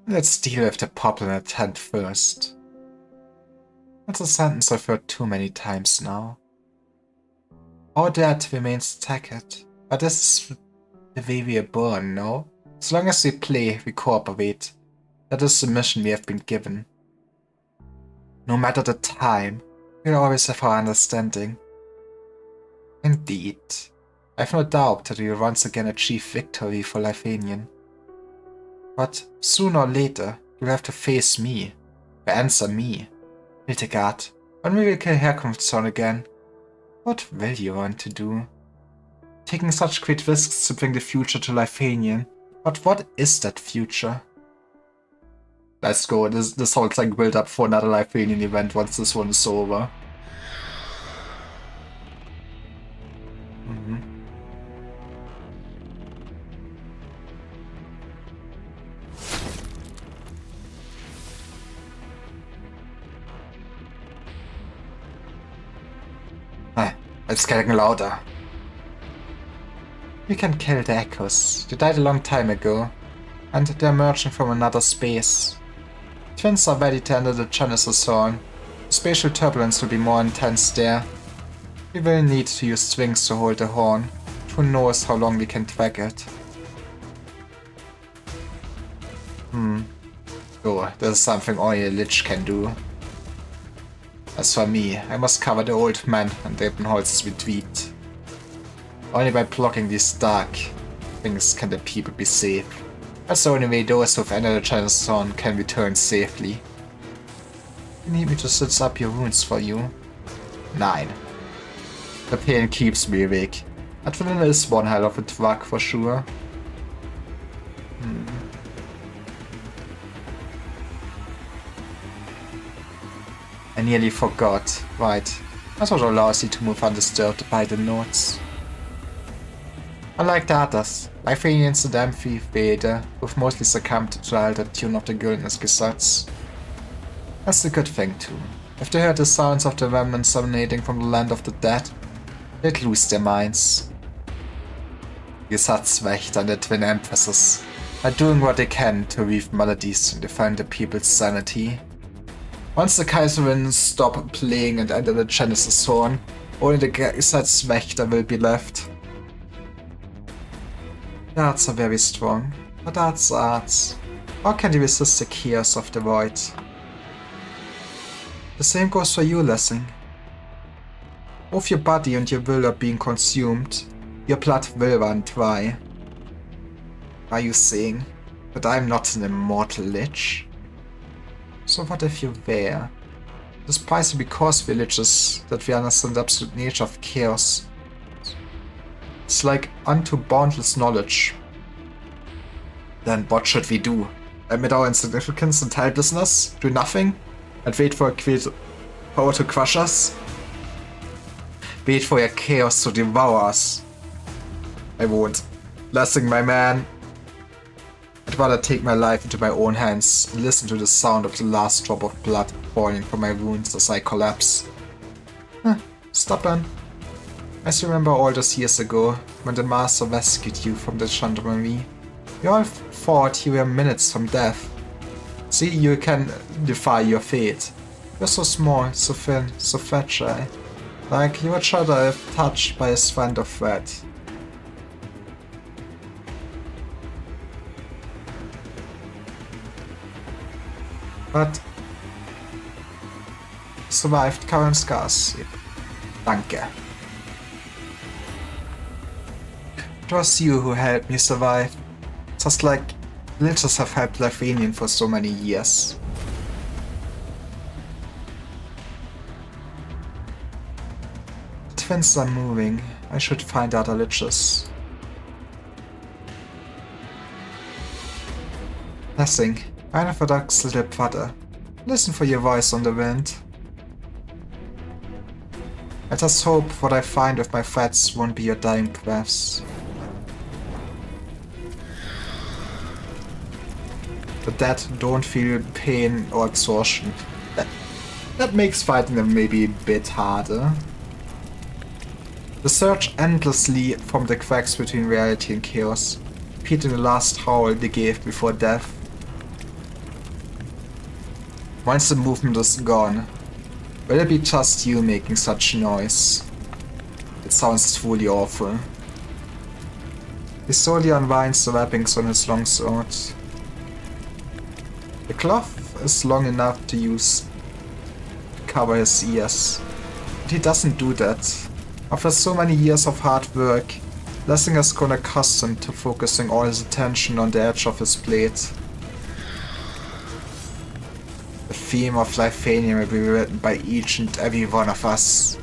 Let's deal with the problem at hand first. That's a sentence I've heard too many times now. Our debt remains tagged, but this is the way we are born, no? As long as we play, we cooperate. That is the mission we have been given. No matter the time, we'll always have our understanding. Indeed, I have no doubt that we will once again achieve victory for Lifanian. But sooner or later, you'll have to face me, or answer me, Hildegard, when we will kill Herkunft Zone again. What will you want to do? Taking such great risks to bring the future to Lifanian, but what is that future? Let's go, this sounds like build up for another Lifanian event once this one is over. It's getting louder. We can kill the echoes. They died a long time ago, and they're emerging from another space. Twins are ready to enter the Genesis Zone. Spatial turbulence will be more intense there. We will need to use strings to hold the horn. Who knows how long we can drag it. Oh, this is something only a Lich can do. As for me, I must cover the old man and Rippenholz's retreat. Only by blocking these dark things can the people be safe. That's the only way those who've entered the Genesis Zone can return safely. You need me to stitch up your wounds for you? 9. The pain keeps me awake. Adrenaline is one hell of a drug for sure. I nearly forgot. Right. That's what allows you to move undisturbed by the notes. Unlike the others, Lithuanians and amphitheater, who've mostly succumbed to the altered tune of the Güldenes Gesetz. That's a good thing too. If they heard the sounds of the remnants emanating from the land of the dead, they'd lose their minds. Gesetzwächter and the Twin Empresses are doing what they can to weave melodies and defend the people's sanity. Once the Kaiserin stop playing and enter the Genesis horn, only the Gesetzwächter will be left. The arts are very strong, but arts are arts. How can they resist the chaos of the void? The same goes for you, Lessing. Both your body and your will are being consumed. Your blood will run dry. Are you saying that I'm not an immortal lich? So what if you were? It is precisely because we're liches that we understand the absolute nature of chaos. It's like unto boundless knowledge. Then what should we do? Admit our insignificance and helplessness? Do nothing? And wait for a great power to crush us? Wait for your chaos to devour us? I won't. Lessing, my man. I'd rather take my life into my own hands and listen to the sound of the last drop of blood falling from my wounds as I collapse. Stubborn. I still remember all those years ago, when the Master rescued you from the gendarmerie. We all thought you were minutes from death. See, you can defy your fate. You're so small, so thin, so fragile. Like you would shudder if touched by a strand of thread. But survived current scars. Danke. It was you who helped me survive. Just like liches have helped Lithuanian for so many years. The twins are moving. I should find other liches. Lessing, ein orthodox little brother. Listen for your voice on the wind. I just hope what I find with my threats won't be your dying breaths. The dead don't feel pain or exhaustion. That makes fighting them maybe a bit harder. They search endlessly from the cracks between reality and chaos, repeating the last howl they gave before death. Once the movement is gone, will it be just you making such noise? It sounds truly awful. He slowly unwinds the wrappings on his long sword. The cloth is long enough to use to cover his ears, but he doesn't do that. After so many years of hard work, Lessing has grown accustomed to focusing all his attention on the edge of his blade. The theme of Lithuania will be written by each and every one of us.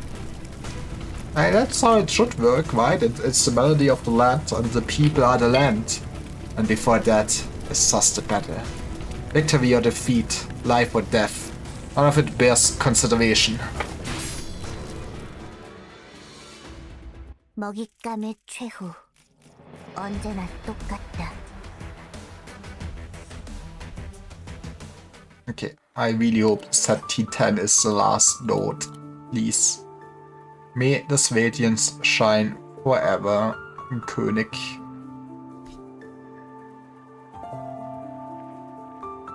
And that's how it should work, right? It's the melody of the land and the people are the land. And before that, it's just a battle. Victory or defeat, life or death, none of it bears consideration. 먹잇감의 최후. 언제나 똑같다. Okay, I really hope that T10 is the last note, please. May the radiance shine forever, König.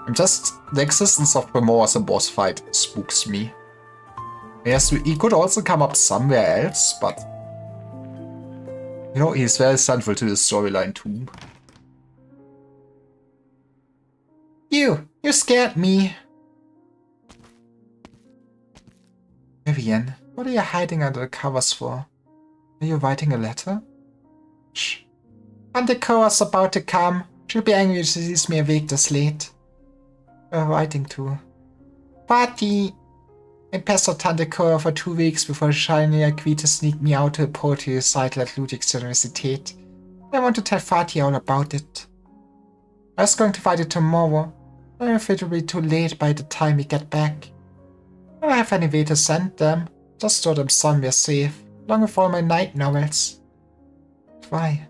And just the existence of Remor as a boss fight spooks me. Yes, he could also come up somewhere else, but you know, he's very central to the storyline too. You scared me. Vivian, what are you hiding under the covers for? Are you writing a letter? Shh. Tante Cora's about to come. She'll be angry if she sees me awake this late. We're writing to Party! I pestered Tante Cora for 2 weeks before Shiny agreed to sneak me out to a poetry recital at Ludwig's Universität. I want to tell Fatih all about it. I was going to fight it tomorrow, but I'm afraid it'll be too late by the time we get back. I don't have any way to send them, just store them somewhere safe, along with all my night novels. Why?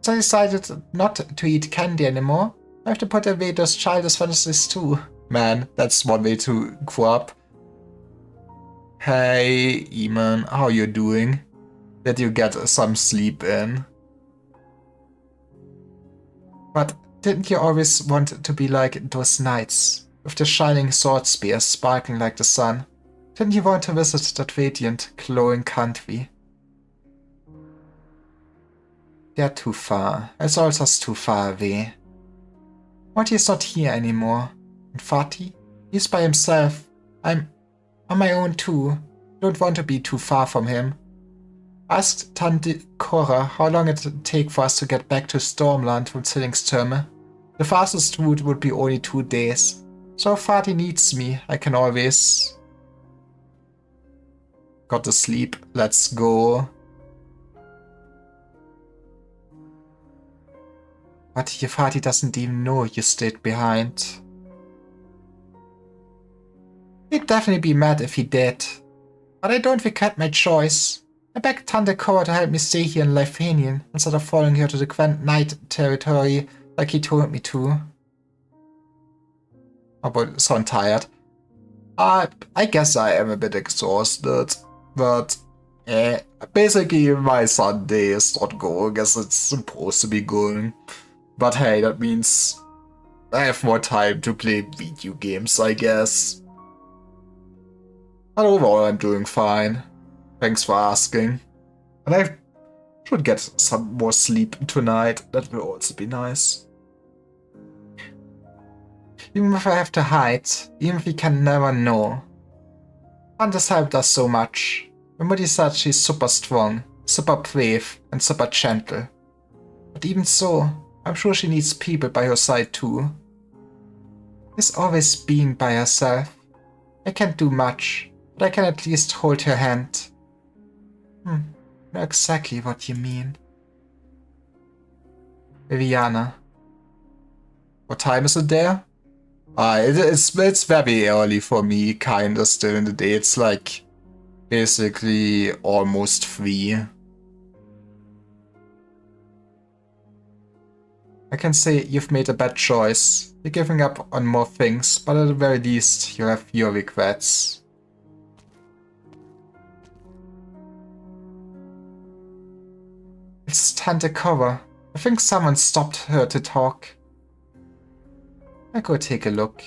So I decided not to eat candy anymore. I have to put away those childish fantasies too. Man, that's one way to grow up. Hey, Eamon, how you doing? Did you get some sleep in? But didn't you always want to be like those knights, with the shining sword spears sparkling like the sun? Didn't you want to visit that radiant, glowing country? They're too far. It's all just too far away. Morty is not here anymore. And Fatih? He's by himself. I'm on my own too. Don't want to be too far from him. Asked Tante Cora how long it would take for us to get back to Stormland from Zwillingstürme. The fastest route would be only 2 days. So if Fatih needs me, I can always... Got to sleep. Let's go. But your Fatih doesn't even know you stayed behind. He'd definitely be mad if he did. But I don't regret my choice. I begged Tante Cora to help me stay here in Lifanian instead of following her to the Grand Knight territory like he told me to. Oh boy, so I'm tired. I guess I am a bit exhausted, but basically my Sunday is not going as it's supposed to be going. But hey, that means I have more time to play video games, I guess. But overall, I'm doing fine. Thanks for asking. And I should get some more sleep tonight. That will also be nice. Even if I have to hide, even if we can never know. Tante's helped us so much. Remember said she's super strong, super brave, and super gentle. But even so, I'm sure she needs people by her side too. She's always been by herself. I can't do much, but I can at least hold her hand. I know exactly what you mean. Viviana. What time is it there? It's very early for me, kinda still in the day. It's like basically almost 3. I can say you've made a bad choice. You're giving up on more things, but at the very least, you have fewer regrets. It's Tante Cora. I think someone stopped her to talk. I'll go take a look.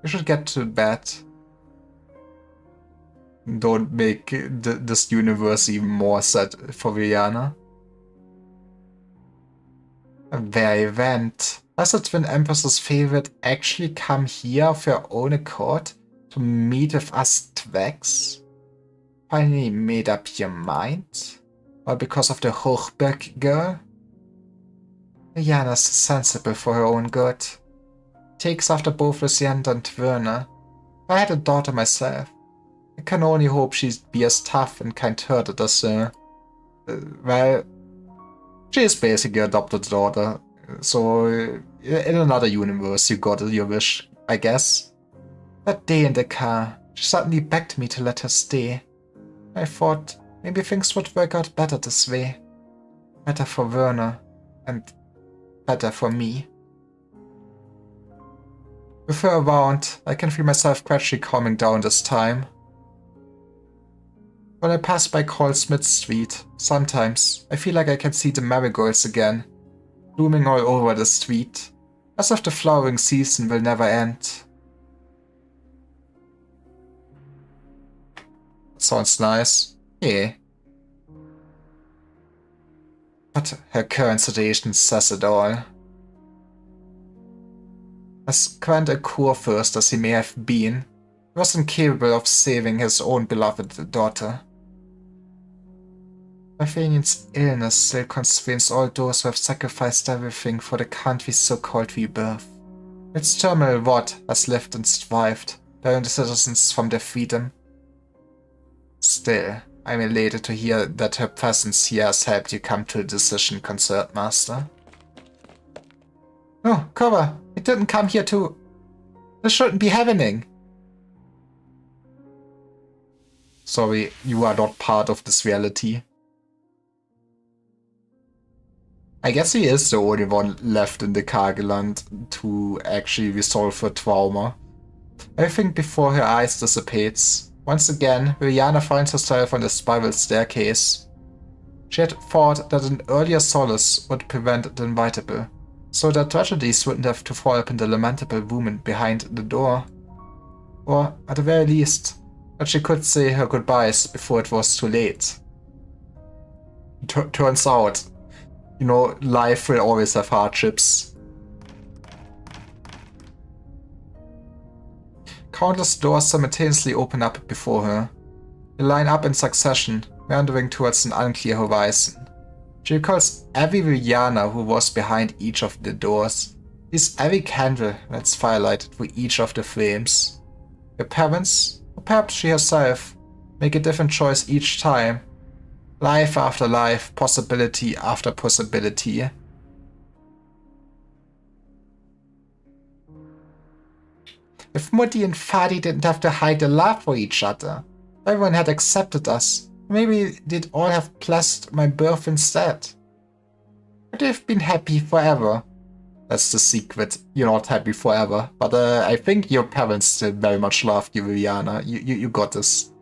You should get to bed. Don't make this universe even more sad for Rihanna. Their event. Does the Twin Empress's favorite actually come here of her own accord to meet with us Twags? Finally made up your mind? Or because of the Hochberg girl? Rihanna's sensible for her own good. Takes after both Lucienda and Werner. If I had a daughter myself, I can only hope she'd be as tough and kind-hearted as well, she is basically your adopted daughter. So, in another universe, you got your wish, I guess. That day in the car, she suddenly begged me to let her stay. I thought maybe things would work out better this way. Better for Werner, and better for me. With her around, I can feel myself gradually calming down this time. When I pass by Carl Smith Street, sometimes I feel like I can see the marigolds again, blooming all over the street, as if the flowering season will never end. Sounds nice. Yeah. But her current situation says it all. As grand a kurfürst as he may have been, he was incapable of saving his own beloved daughter. Nathaniel's illness still constrains all those who have sacrificed everything for the country's so-called rebirth. Its terminal rot has lived and thrived, bearing the citizens from their freedom. Still, I'm elated to hear that her presence here has helped you come to a decision, Concert Master. No, Cora, it didn't come here to... This shouldn't be happening. Sorry, you are not part of this reality. I guess he is the only one left in the Kargeland to actually resolve her trauma. Everything before her eyes dissipates. Once again, Viviana finds herself on the spiral staircase. She had thought that an earlier solace would prevent the inevitable, so that tragedies wouldn't have to fall upon the lamentable woman behind the door. Or, at the very least, that she could say her goodbyes before it was too late. Turns out, life will always have hardships. Countless doors simultaneously open up before her. They line up in succession, meandering towards an unclear horizon. She recalls every Viviana who was behind each of the doors, sees every candle that's firelight through each of the flames. Her parents, or perhaps she herself, make a different choice each time. Life after life, possibility after possibility. If Mutti and Fadi didn't have to hide their love for each other, everyone had accepted us. Maybe they'd all have blessed my birth instead. But they've been happy forever. That's the secret. You're not happy forever. But I think your parents still very much love you, Viviana. You got this.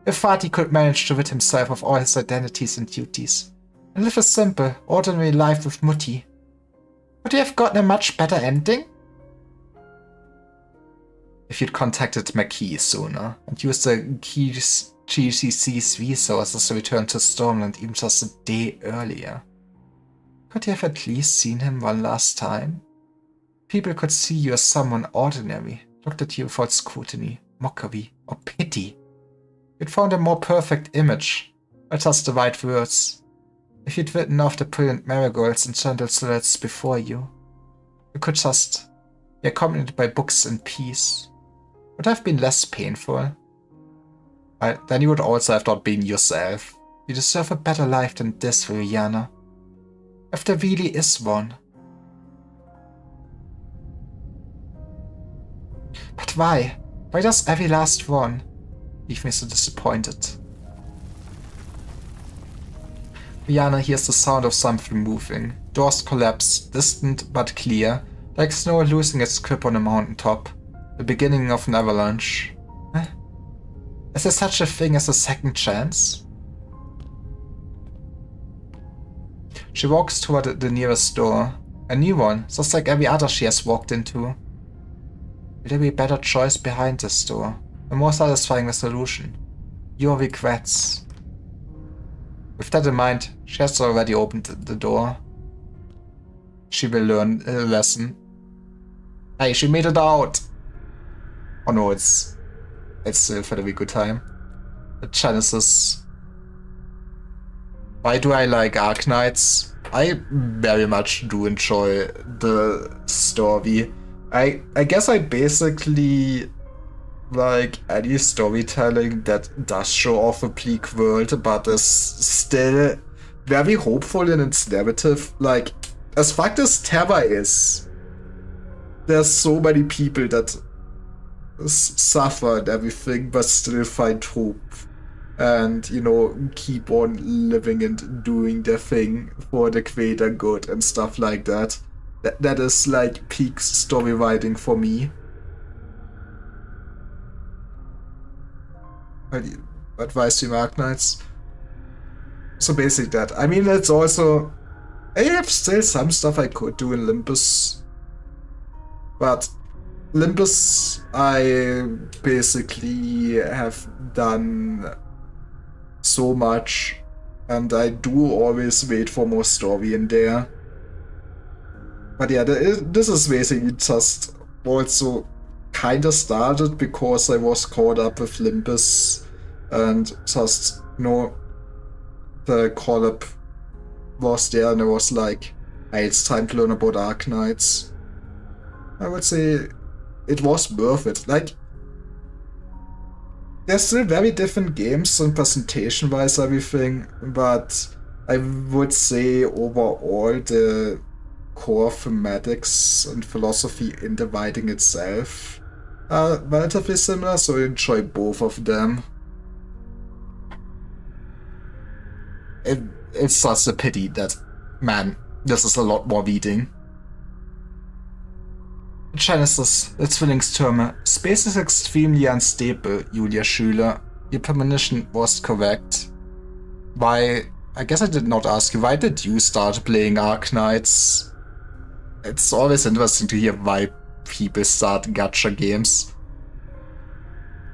If Fadi could manage to rid himself of all his identities and duties, and live a simple, ordinary life with Mutti, would he have gotten a much better ending? If you'd contacted Marquis sooner, and used the GCC's resources to return to Stormland even just a day earlier, could you have at least seen him one last time? People could see you as someone ordinary, looked at you without scrutiny, mockery, or pity. You'd found a more perfect image, or just the right words. If you'd written off the brilliant marigolds and gentle silhouettes before you, you could just be accompanied by books and peace. Would have been less painful. Then you would also have not been yourself. You deserve a better life than this, Viviana. If there really is one. But why? Why does every last one leave me so disappointed? Viviana hears the sound of something moving. Doors collapse, distant but clear, like snow losing its grip on a mountaintop. The beginning of an avalanche. Is there such a thing as a second chance? She walks toward the nearest door. A new one, just like every other she has walked into. Will there be a better choice behind this door? A more satisfying resolution? Your regrets. With that in mind, she has already opened the door. She will learn a lesson. Hey, she made it out! Oh no, it's still for a very good time. The Genesis. Why do I like Arknights? I very much do enjoy the story. I guess I basically like any storytelling that does show off a bleak world, but is still very hopeful in its narrative. Like, as fucked as Terra is, there's so many people that suffer and everything, but still find hope. And, keep on living and doing their thing for the greater good and stuff like that. That is like peak story writing for me. Advice to Arknights. So basically that. I mean, it's also... I have still some stuff I could do in Limbus. But Limbus, I basically have done so much. And I do always wait for more story in there. But yeah, this is basically just also kinda started because I was caught up with Limbus and just, the call-up was there and I was like, hey, it's time to learn about Arknights. I would say it was worth it. Like, they're still very different games and presentation-wise everything, but I would say overall the core thematics and philosophy in the writing itself are relatively similar, so I enjoy both of them. It's such a pity that, man, This is a lot more reading. Genesis, the Zwillingstürme. Space is extremely unstable, Julia Schüler. Your premonition was correct. Why? I guess I did not ask you, why did you start playing Arknights? It's always interesting to hear why people start gacha games.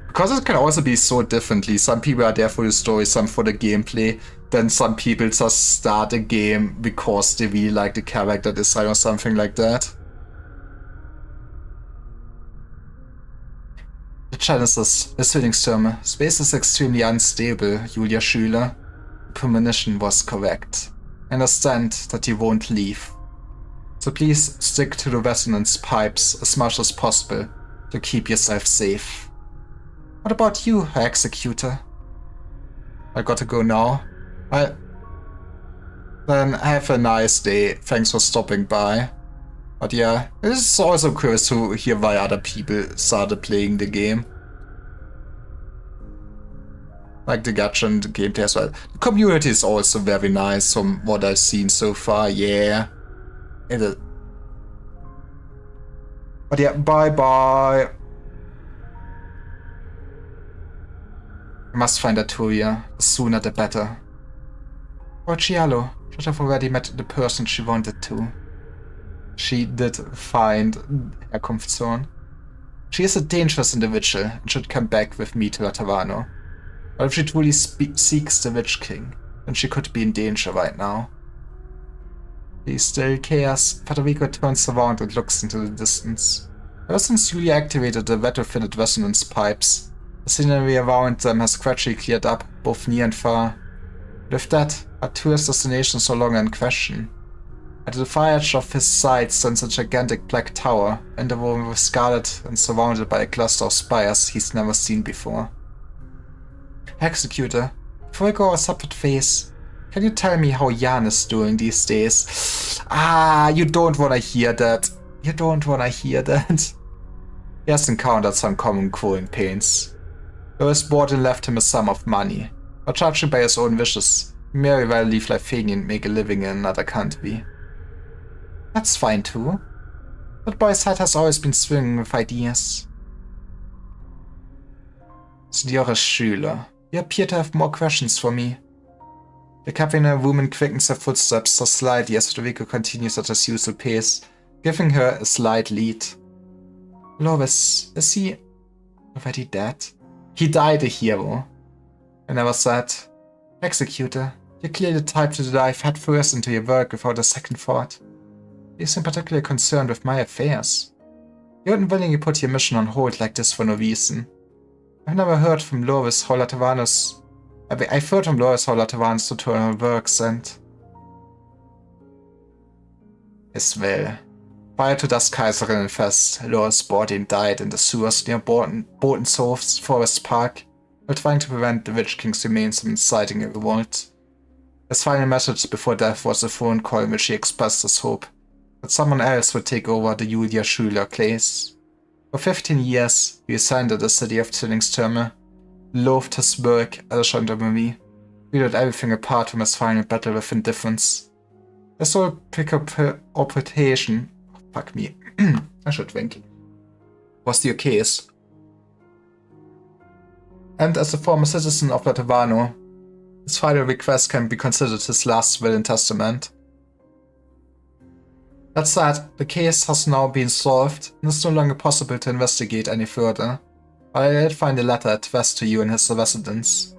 Because it can also be so differently. Some people are there for the story, some for the gameplay. Then some people just start a game because they really like the character design or something like that. The Genesis, the Zwillingstürme. Space is extremely unstable, Julia Schüler. The premonition was correct. I understand that you won't leave. So please stick to the resonance pipes as much as possible to keep yourself safe. What about you, Executor? I gotta go now. Then have a nice day. Thanks for stopping by. But yeah, it is also curious to hear why other people started playing the game. Like the gacha and the gameplay as well. The community is also very nice from what I've seen so far, yeah. It is. But yeah, bye-bye. I must find Arturia. The sooner the better. Oh, Cialo should have already met the person she wanted to. She did find Herkunftszorn. She is a dangerous individual and should come back with me to Latavano. But if she truly seeks the Witch King, then she could be in danger right now. He still cares. Federico turns around and looks into the distance. Ever since Julia activated the retrofitted resonance pipes, the scenery around them has gradually cleared up, both near and far. With that, Arturia's destination is no longer in question. At the far edge of his sight stands a gigantic black tower, interwoven with scarlet and surrounded by a cluster of spires he's never seen before. Executor, before I go our separate ways, can you tell me how Jan is doing these days? You don't wanna hear that. You don't wanna hear that. He has encountered some common growing pains. Though his warden left him a sum of money, but judging by his own wishes, he may very well leave Lifania and make a living in another country. That's fine too. That boy's head has always been swimming with ideas. Signora Schüler, you appear to have more questions for me. The cabinet woman quickens her footsteps so slightly as Federico continues at his usual pace, giving her a slight lead. Lovis, is he already dead? He died a hero. I never said. Executor, you clearly the type to dive headfirst into your work without a second thought. You seem particularly concerned with my affairs. You wouldn't willingly put your mission on hold like this for no reason. I've never heard from Lovis how Latavanos... I've heard from Lovis how Latavanos tutorial works and... His will. Prior to Das Kaiserinnenfest, Loris Bordin died in the sewers near Botenshof's Forest Park while trying to prevent the Witch King's remains from inciting a revolt. His final message before death was a phone call in which he expressed his hope that someone else would take over the Julia Schüler place. For 15 years, he ascended the city of Zwillingstürme, loathed his work as a gendarmerie, treated everything apart from his final battle with indifference. His sole preoccupation, fuck me, I should drink, was the case. And as a former citizen of Latavano, his final request can be considered his last will and testament. That said, the case has now been solved and it's no longer possible to investigate any further, but I did find a letter addressed to you in his residence.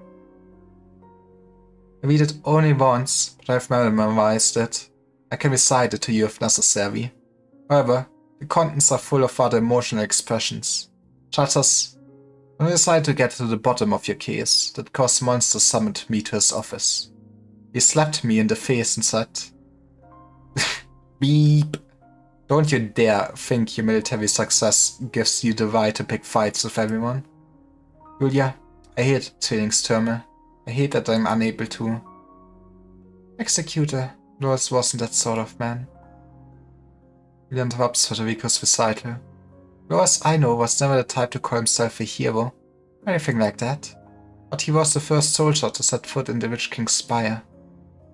I read it only once, but I've memorized it. I can recite it to you if necessary. However, the contents are full of other emotional expressions, such as, when I decided to get to the bottom of your case, that caused Monster summoned me to his office. He slapped me in the face and said, Beep. Don't you dare think your military success gives you the right to pick fights with everyone. Julia, I hate Zwillingstürme. I hate that I'm unable to. Executor, Loris wasn't that sort of man. He interrupts Federico's recital. Loris, I know, was never the type to call himself a hero, or anything like that. But he was the first soldier to set foot in the Witch King's spire.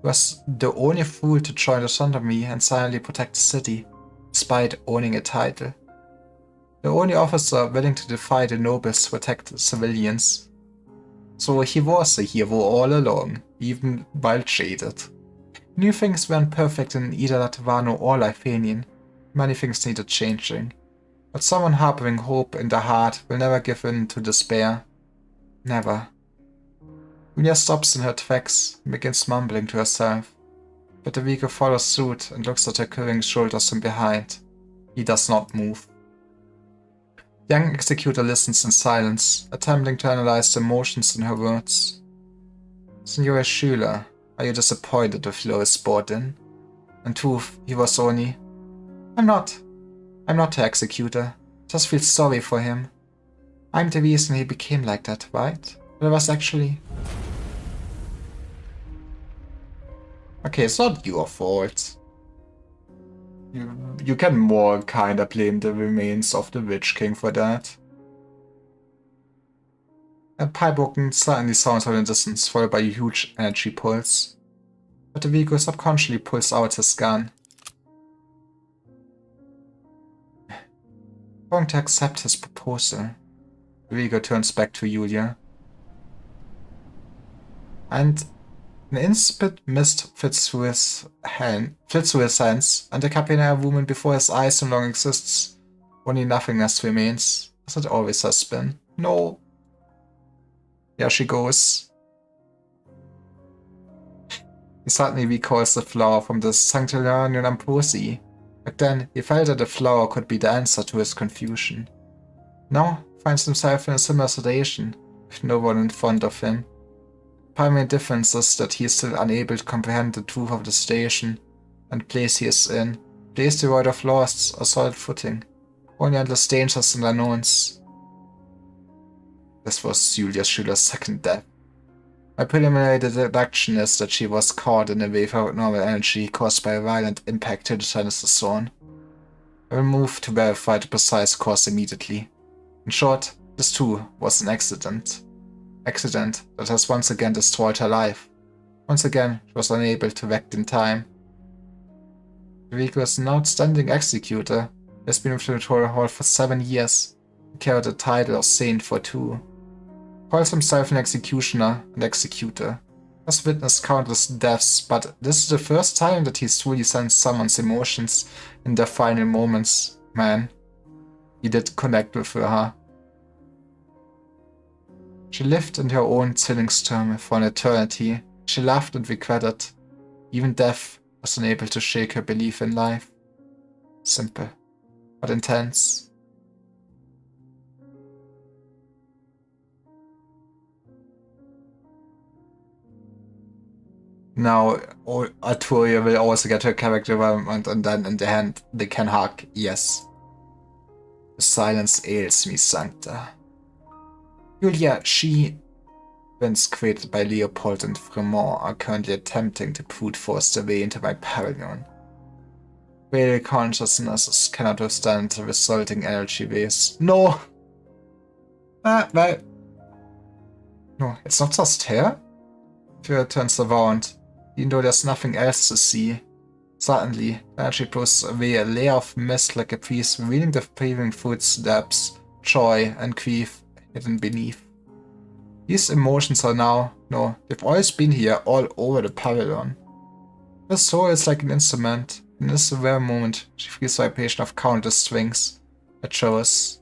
He was the only fool to join the Gendarmerie and silently protect the city, despite owning a title. The only officer willing to defy the nobles to protect the civilians. So he was a hero all along, even while jaded. He knew things weren't perfect in either Latavano or Lifanian. Many things needed changing. But someone harboring hope in their heart will never give in to despair. Never. Julia stops in her tracks and begins mumbling to herself. But the Vigo follows suit and looks at her quivering shoulders from behind. He does not move. The young executor listens in silence, attempting to analyze the emotions in her words. Signora Schüler, are you disappointed with Lois Borden? In truth, he was only... I'm not the executor. Just feel sorry for him. I'm the reason he became like that, right? But it was actually... Okay, it's not your fault. You can more kinda blame the remains of the Witch King for that. A pipe organ suddenly sounds from the distance, followed by a huge energy pulse. But the Vigo subconsciously pulls out his gun. Going to accept his proposal. The Vigo turns back to Julia. And an instant mist fits through his hands, and the Capinaire woman before his eyes no longer exists. Only nothingness remains, as it always has been. No. There she goes. He suddenly recalls the flower from the Sanctillarian Ambrosi. Back then, he felt that the flower could be the answer to his confusion. Now, he finds himself in a similar situation, with no one in front of him. The primary difference is that he is still unable to comprehend the truth of the situation and place he is in. A place devoid of laws or solid footing. Only endless dangers and unknowns. This was Julia Schüler's second death. My preliminary deduction is that she was caught in a wave of normal energy caused by a violent impact to the Genesis zone. I will move to verify the precise cause immediately. In short, this too was an accident. Accident that has once again destroyed her life. Once again, she was unable to act in time. Vigo is an outstanding executor. He has been with the Victoria Hall for 7 years. He carried the title of Saint for 2. Calls himself an executioner and executor. Has witnessed countless deaths, but this is the first time that he's truly sensed someone's emotions in their final moments. Man, he did connect with her, huh? She lived in her own Zwillingstürme for an eternity. She laughed and regretted. Even death was unable to shake her belief in life. Simple, but intense. Now, Arturia will also get her character development, and then in the end, they can hug. Yes. The silence ails me, Sancta. Julia, events created by Leopold and Fremont are currently attempting to brute force their way into my pavilion. Real consciousnesses cannot withstand the resulting energy waves. No! Well... No, it's not just her? Fury turns around. Even though there's nothing else to see. Suddenly, the energy blows away a layer of mist like a breeze, revealing the breathing footsteps, joy, and grief hidden beneath. These emotions are now, no, they've always been here all over the pavilion. Her soul is like an instrument. In this very moment, she feels the vibration of countless strings. It shows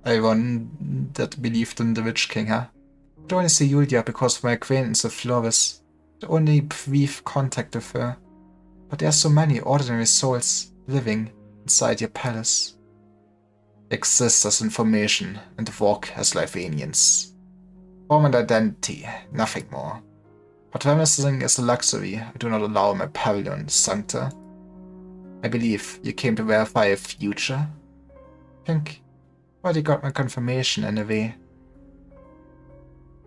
everyone that believed in the Witch King, huh? I could only see Julia because of my acquaintance with Floris. Only brief contact with her. But there are so many ordinary souls living inside your palace. They exist as information and walk as Lifanians. Form and identity, nothing more. But reminiscing is a luxury I do not allow in my pavilion, Sancta. I believe you came to verify a future? I think I already got my confirmation in a way.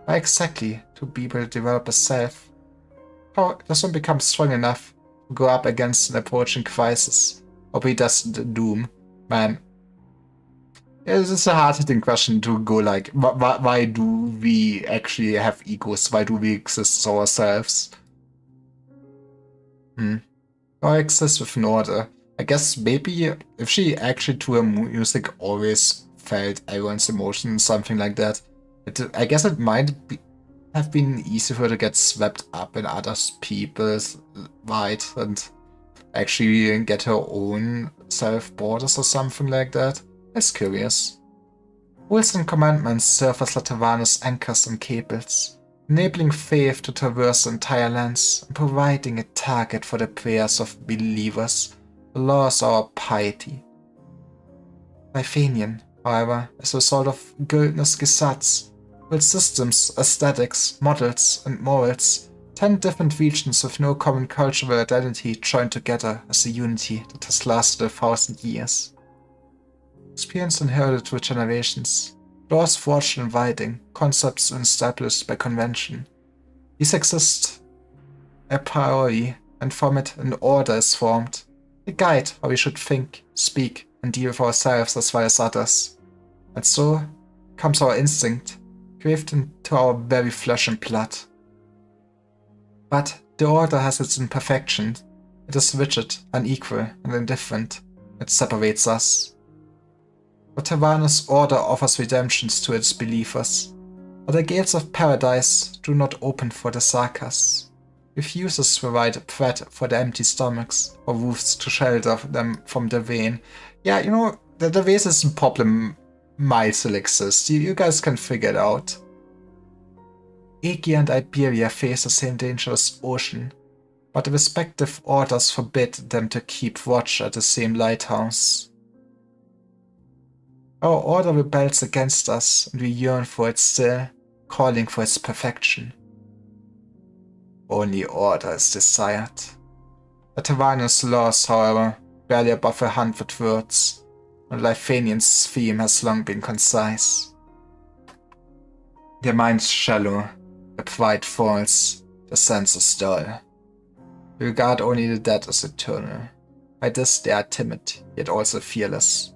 Why exactly to be able to develop a self? How does one become strong enough to go up against an approaching crisis? Or be destined doom? Man. It's a hard-hitting question to go like, why do we actually have egos? Why do we exist as ourselves? Coexist with an order. I guess maybe if she actually to her music always felt everyone's emotions, something like that. I guess it might have been easy for her to get swept up in other people's light and actually get her own self-borders or something like that. That's curious. Rules and commandments serve as Latavana's anchors and cables, enabling faith to traverse the entire lands and providing a target for the prayers of believers who lost our piety. Lifanian, however, as a result of Gildner's Gesetz, built systems, aesthetics, models, and morals, 10 different regions with no common cultural identity joined together as a unity that has lasted 1,000 years. Experience inherited through generations, laws forged in writing, concepts established by convention. These exist a priori, and from it an order is formed, a guide how we should think, speak, and deal with ourselves as well as others. And so comes our instinct, graved into our very flesh and blood. But the order has its imperfections. It is rigid, unequal, and indifferent. It separates us. But Taverna's order offers redemptions to its believers. But the gates of paradise do not open for the Sarkas. Refuses to provide bread for the empty stomachs, or roofs to shelter them from the rain. Yeah, you know, the racism problem might still exist. You guys can figure it out. Aegea and Iberia face the same dangerous ocean, but the respective orders forbid them to keep watch at the same lighthouse. Our order rebels against us, and we yearn for it still, calling for its perfection. Only order is desired. The Tavanian's laws, however, barely above 100 words, and Lifanian's theme has long been concise. Their minds shallow, the pride false, the senses dull. They regard only the dead as eternal. By this they are timid, yet also fearless.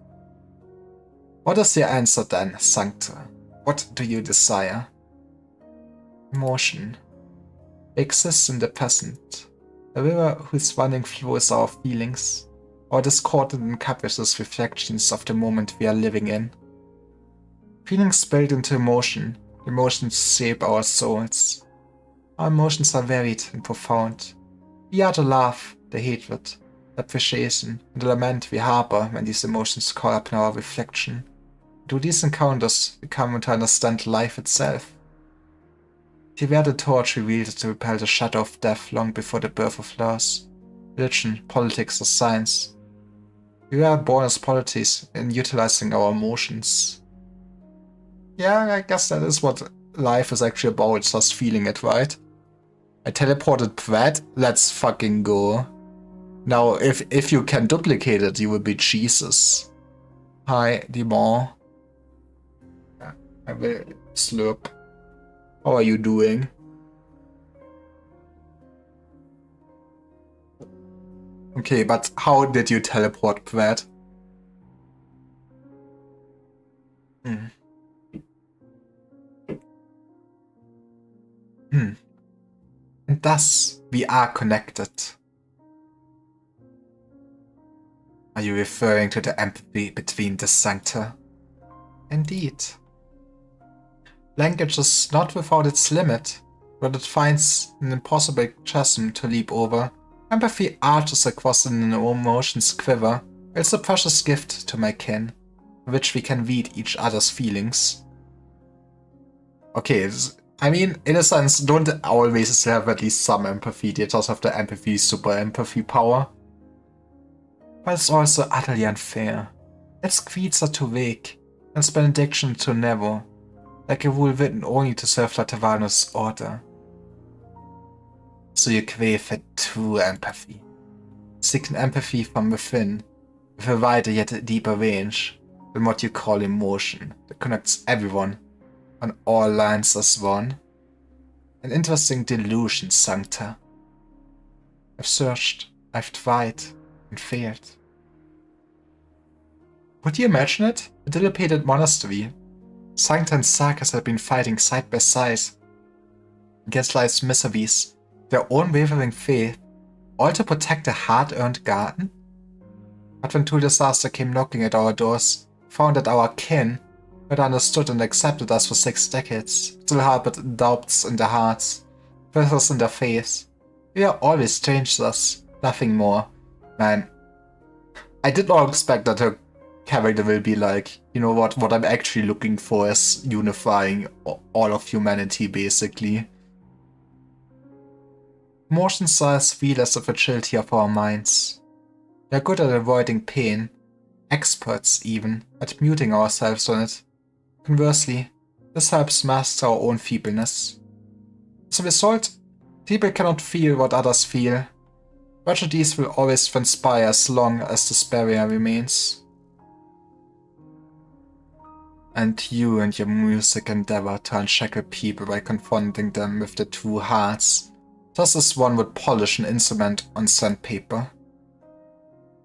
What is your answer then, Sancta? What do you desire? Emotion. Exists in the present, a river whose running flows our feelings, or discordant and capricious reflections of the moment we are living in. Feelings build into emotion, emotions shape our souls. Our emotions are varied and profound. We are the love, the hatred, the appreciation, and the lament we harbor when these emotions call upon our reflection. Do these encounters become to understand life itself? The Verde torch revealed to repel the shadow of death long before the birth of laws, religion, politics, or science. We were born as polities in utilizing our emotions. Yeah, I guess that is what life is actually about, just feeling it, right? I teleported Brad, let's fucking go. Now, if you can duplicate it, you will be Jesus. Hi, Demon. Yeah, I will slurp. How are you doing? Okay, but how did you teleport Brad? And thus, we are connected. Are you referring to the empathy between the Sancta? Indeed. Language is not without its limit, but it finds an impossible chasm to leap over. Empathy arches across an emotion's quiver. It's a precious gift to my kin, which we can read each other's feelings. Okay, I mean, in a sense, don't always have at least some empathy, they just have the empathy, super empathy power. But it's also utterly unfair. Its creeds are too vague, and its benediction too narrow, like a rule written only to serve Latavano's order. So you crave a true empathy, seeking empathy from within, with a wider yet deeper range than what you call emotion that connects everyone on all lines as one. An interesting delusion, Sancta. I've searched, I've tried, and failed. Would you imagine it? A dilapidated monastery. Sancta and Sarkas have been fighting side by side against life's miseries, their own wavering faith, all to protect a hard-earned garden? But when two disaster came knocking at our doors, found that our kin, who had understood and accepted us for 6 decades, still harbored doubts in their hearts, feathers in their face. We are always strangers, nothing more. Man, I did not expect that her character will be like, you know what I'm actually looking for is unifying all of humanity, basically. Emotions are as real as the fragility of our minds. We are good at avoiding pain, experts even, at muting ourselves on it. Conversely, this helps master our own feebleness. As a result, people cannot feel what others feel. Tragedies will always transpire as long as this barrier remains. And you and your music endeavor to unshackle people by confronting them with their true hearts, just as one would polish an instrument on sandpaper.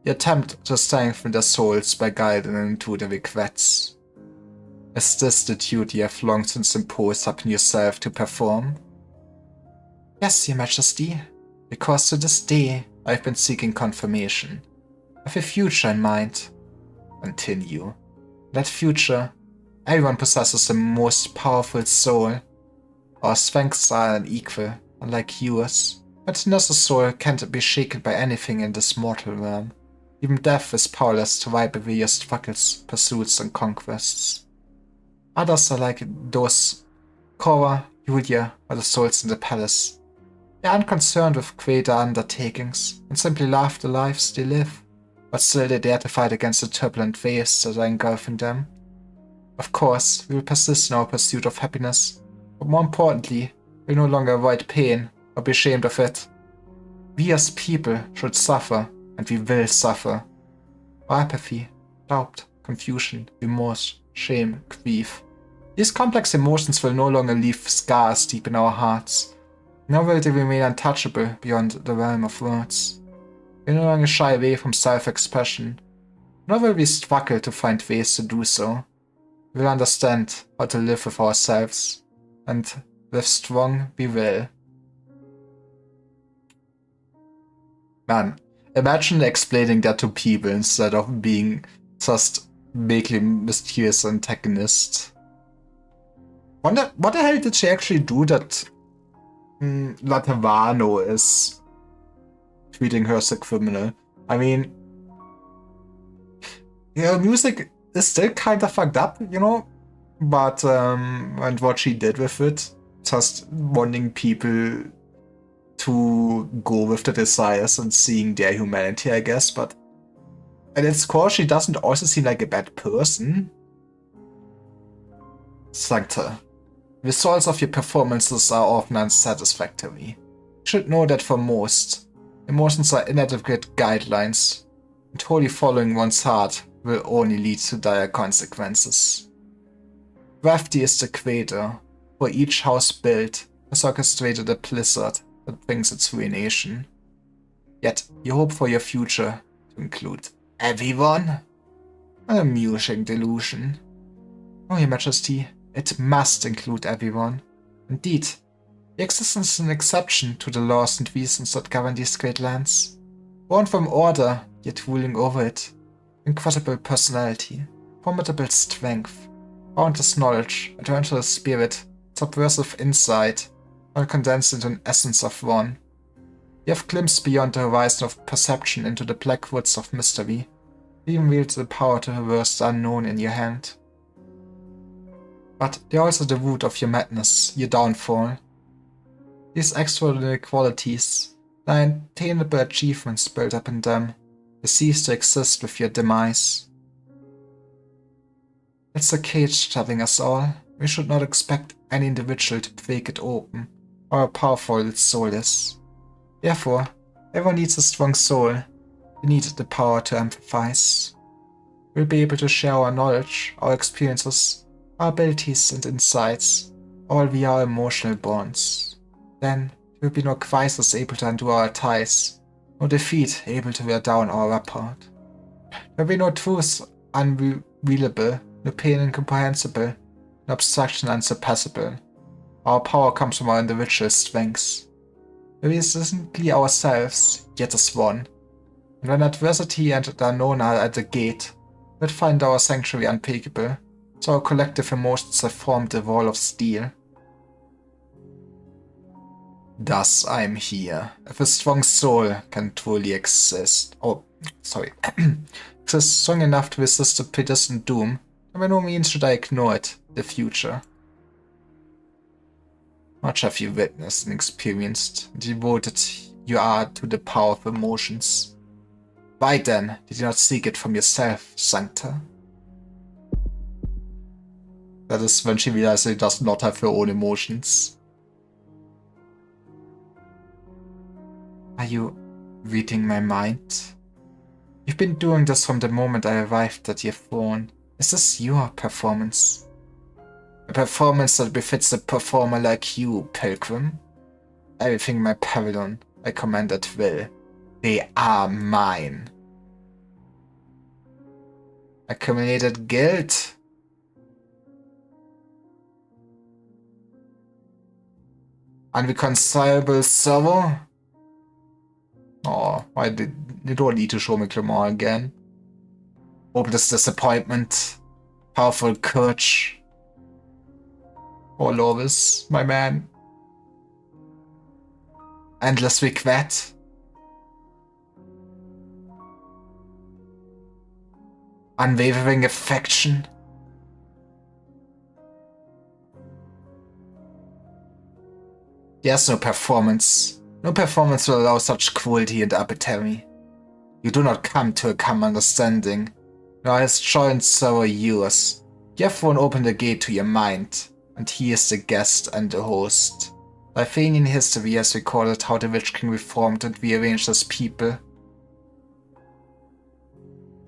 You attempt to strengthen their souls by guiding them into their regrets. Is this the duty you have long since imposed upon yourself to perform? Yes, Your Majesty, because to this day I have been seeking confirmation. I have a future in mind. Continue. That future, everyone possesses the most powerful soul. Our strengths are unequal, unlike yours, but Nurse's soul can't be shaken by anything in this mortal realm. Even death is powerless to wipe away your struggles, pursuits, and conquests. Others are like those Cora, Julia, or the souls in the palace. They are unconcerned with greater undertakings, and simply love the lives they live, but still they dare to fight against the turbulent waves that are engulfing them. Of course, we will persist in our pursuit of happiness, but more importantly, we will no longer avoid pain or be ashamed of it. We as people should suffer, and we will suffer. Our apathy, doubt, confusion, remorse, shame, grief. These complex emotions will no longer leave scars deep in our hearts, nor will they remain untouchable beyond the realm of words. We no longer shy away from self-expression, nor will we struggle to find ways to do so. We will understand how to live with ourselves, and live strong we will. Man, imagine explaining that to people instead of being just vaguely mysterious antagonist. Wonder what the hell did she actually do that Latavano is treating her as a criminal? I mean, her music is still kind of fucked up, you know? But, and what she did with it, just wanting people to go with the desires and seeing their humanity, I guess, but at its core, she doesn't also seem like a bad person. Sancta, results of your performances are often unsatisfactory. You should know that for most, emotions are inadequate guidelines, and wholly following one's heart will only lead to dire consequences. Gravity is the creator, for each house built has orchestrated a blizzard that brings its ruination. Yet you hope for your future to include everyone? An amusing delusion. Oh, Your Majesty, it must include everyone. Indeed, the existence is an exception to the laws and reasons that govern these great lands. Born from order, yet ruling over it. Incredible personality, formidable strength, boundless knowledge, adventurous spirit, subversive insight, all condensed into an essence of one. You have glimpsed beyond the horizon of perception into the black woods of mystery. You even wield the power to reverse the unknown in your hand. But they are also the root of your madness, your downfall. These extraordinary qualities, the unattainable achievements built up in them, they cease to exist with your demise. It's a cage trapping us all. We should not expect any individual to break it open, or how powerful its soul is. Therefore, everyone needs a strong soul. We need the power to empathize. We'll be able to share our knowledge, our experiences, our abilities and insights, all via our emotional bonds. Then, there will be no crisis able to undo our ties, no defeat able to wear down our rapport. There will be no truth unrevealable, no pain incomprehensible, no obstruction unsurpassable. Our power comes from our individual strengths. We recently ourselves, yet as one. And when adversity and the unknown are at the gate, we'll find our sanctuary unpeakable, so our collective emotions have formed a wall of steel. Thus I am here. If a strong soul can truly exist, exist strong enough to resist the predestined doom, then by no means should I ignore it, the future. Much have you witnessed and experienced, and devoted you are to the power of emotions. Why then did you not seek it from yourself, Sancta? That is when she realizes she does not have her own emotions. Are you reading my mind? You've been doing this from the moment I arrived at your throne. Is this your performance? A performance that befits a performer like you, Pilgrim? Everything in my pavilion I command at will. They are mine. Accumulated guilt? Unreconcilable sorrow? Oh, why did you don't need to show me Clement again? Hopeless disappointment. Powerful courage. Oh, Lovis, my man. Endless regret. Unwavering affection. There's no performance. No performance will allow such cruelty and arbitrary. You do not come to a common understanding, nor has joy and sorrow yours. You have thrown open the gate to your mind, and he is the guest and the host. Athenian history has recorded how the Witch King reformed and rearranged his people.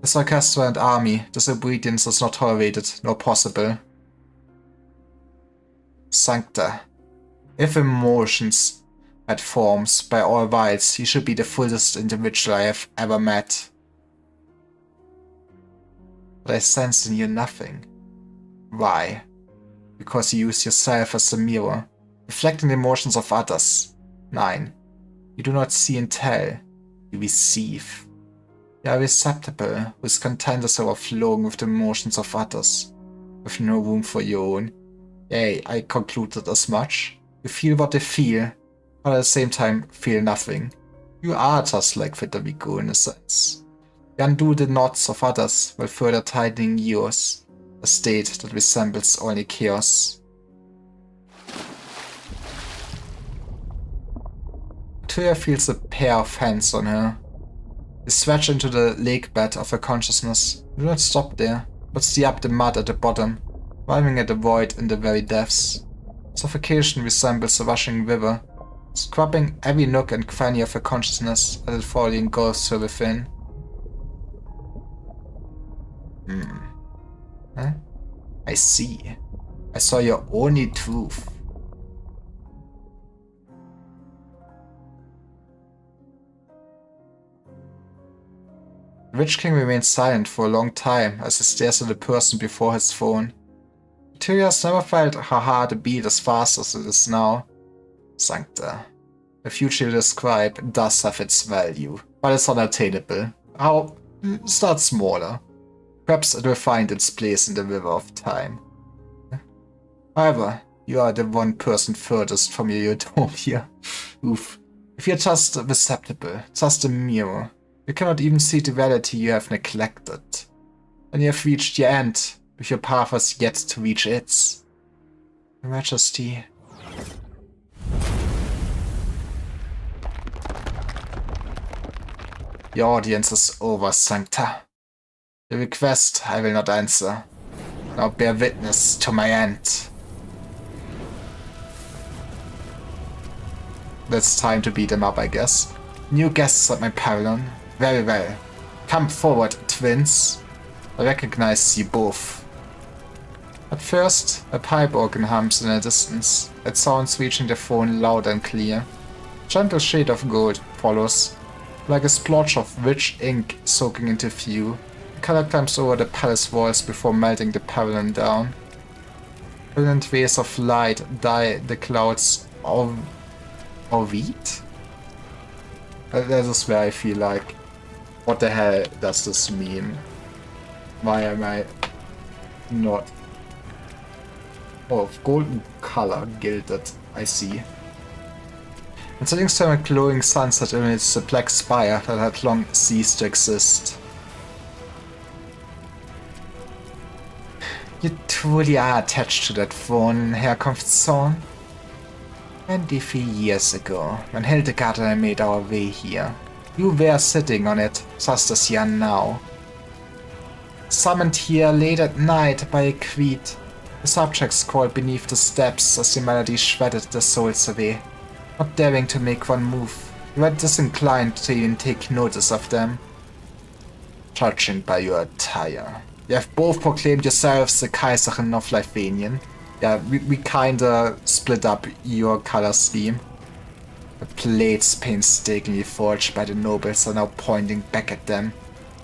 His orchestra and army, disobedience is not tolerated, nor possible. Sancta. If emotions had forms, by all rights, he should be the fullest individual I have ever met. But I sense in you nothing. Why? Because you use yourself as a mirror, reflecting the emotions of others. 9. You do not see and tell, you receive. You are receptacle, whose content is overflowing with the emotions of others, with no room for your own. Yea, I concluded as much. You feel what they feel, but at the same time feel nothing. You are just like Federico in a sense. You undo the knots of others while further tightening yours, a state that resembles only chaos. Tuya feels a pair of hands on her. You stretch into the lake bed of her consciousness. Do not stop there, but steer up the mud at the bottom, arriving at the void in the very depths. Suffocation resembles a rushing river, scrubbing every nook and cranny of her consciousness as it fully engulfs her within. Huh? I see. I saw your only truth. The Witch King remains silent for a long time as he stares at the person before his throne. Tyria has never felt her heart beat as fast as it is now. Sancta. The future you describe does have its value, but it's unattainable. How? Start smaller. Perhaps it will find its place in the river of time. However, you are the one person furthest from your utopia. Oof. If you're just a receptacle, just a mirror, you cannot even see the reality you have neglected. When you have reached your end, if your path has yet to reach its. Your Majesty. Your audience is over, Sancta. The request I will not answer. Now bear witness to my end. It's time to beat them up, I guess. New guests at my pavilion. Very well. Come forward, twins. I recognize you both. At first, a pipe organ hums in the distance, its sounds reaching the phone loud and clear. A gentle shade of gold follows, like a splotch of rich ink soaking into view. The color climbs over the palace walls before melting the pavilion down. Brilliant rays of light dye the clouds of wheat? That is where I feel like, what the hell does this mean? Why am I not... Oh, golden color, gilded, I see. And Zwillingstürme glowing sunset emits a black spire that had long ceased to exist. You truly are attached to that phone, Herkunftszone. 23 years ago, when Hildegard and I made our way here, you were sitting on it, just as you are now. Summoned here late at night by a creed, the subjects crawled beneath the steps as the melody shredded their souls away. Not daring to make one move, you were disinclined to even take notice of them. Judging by your attire, you have both proclaimed yourselves the Kaiserin of Lithuanian. Yeah, we kinda split up your color scheme. The blades painstakingly forged by the nobles are now pointing back at them,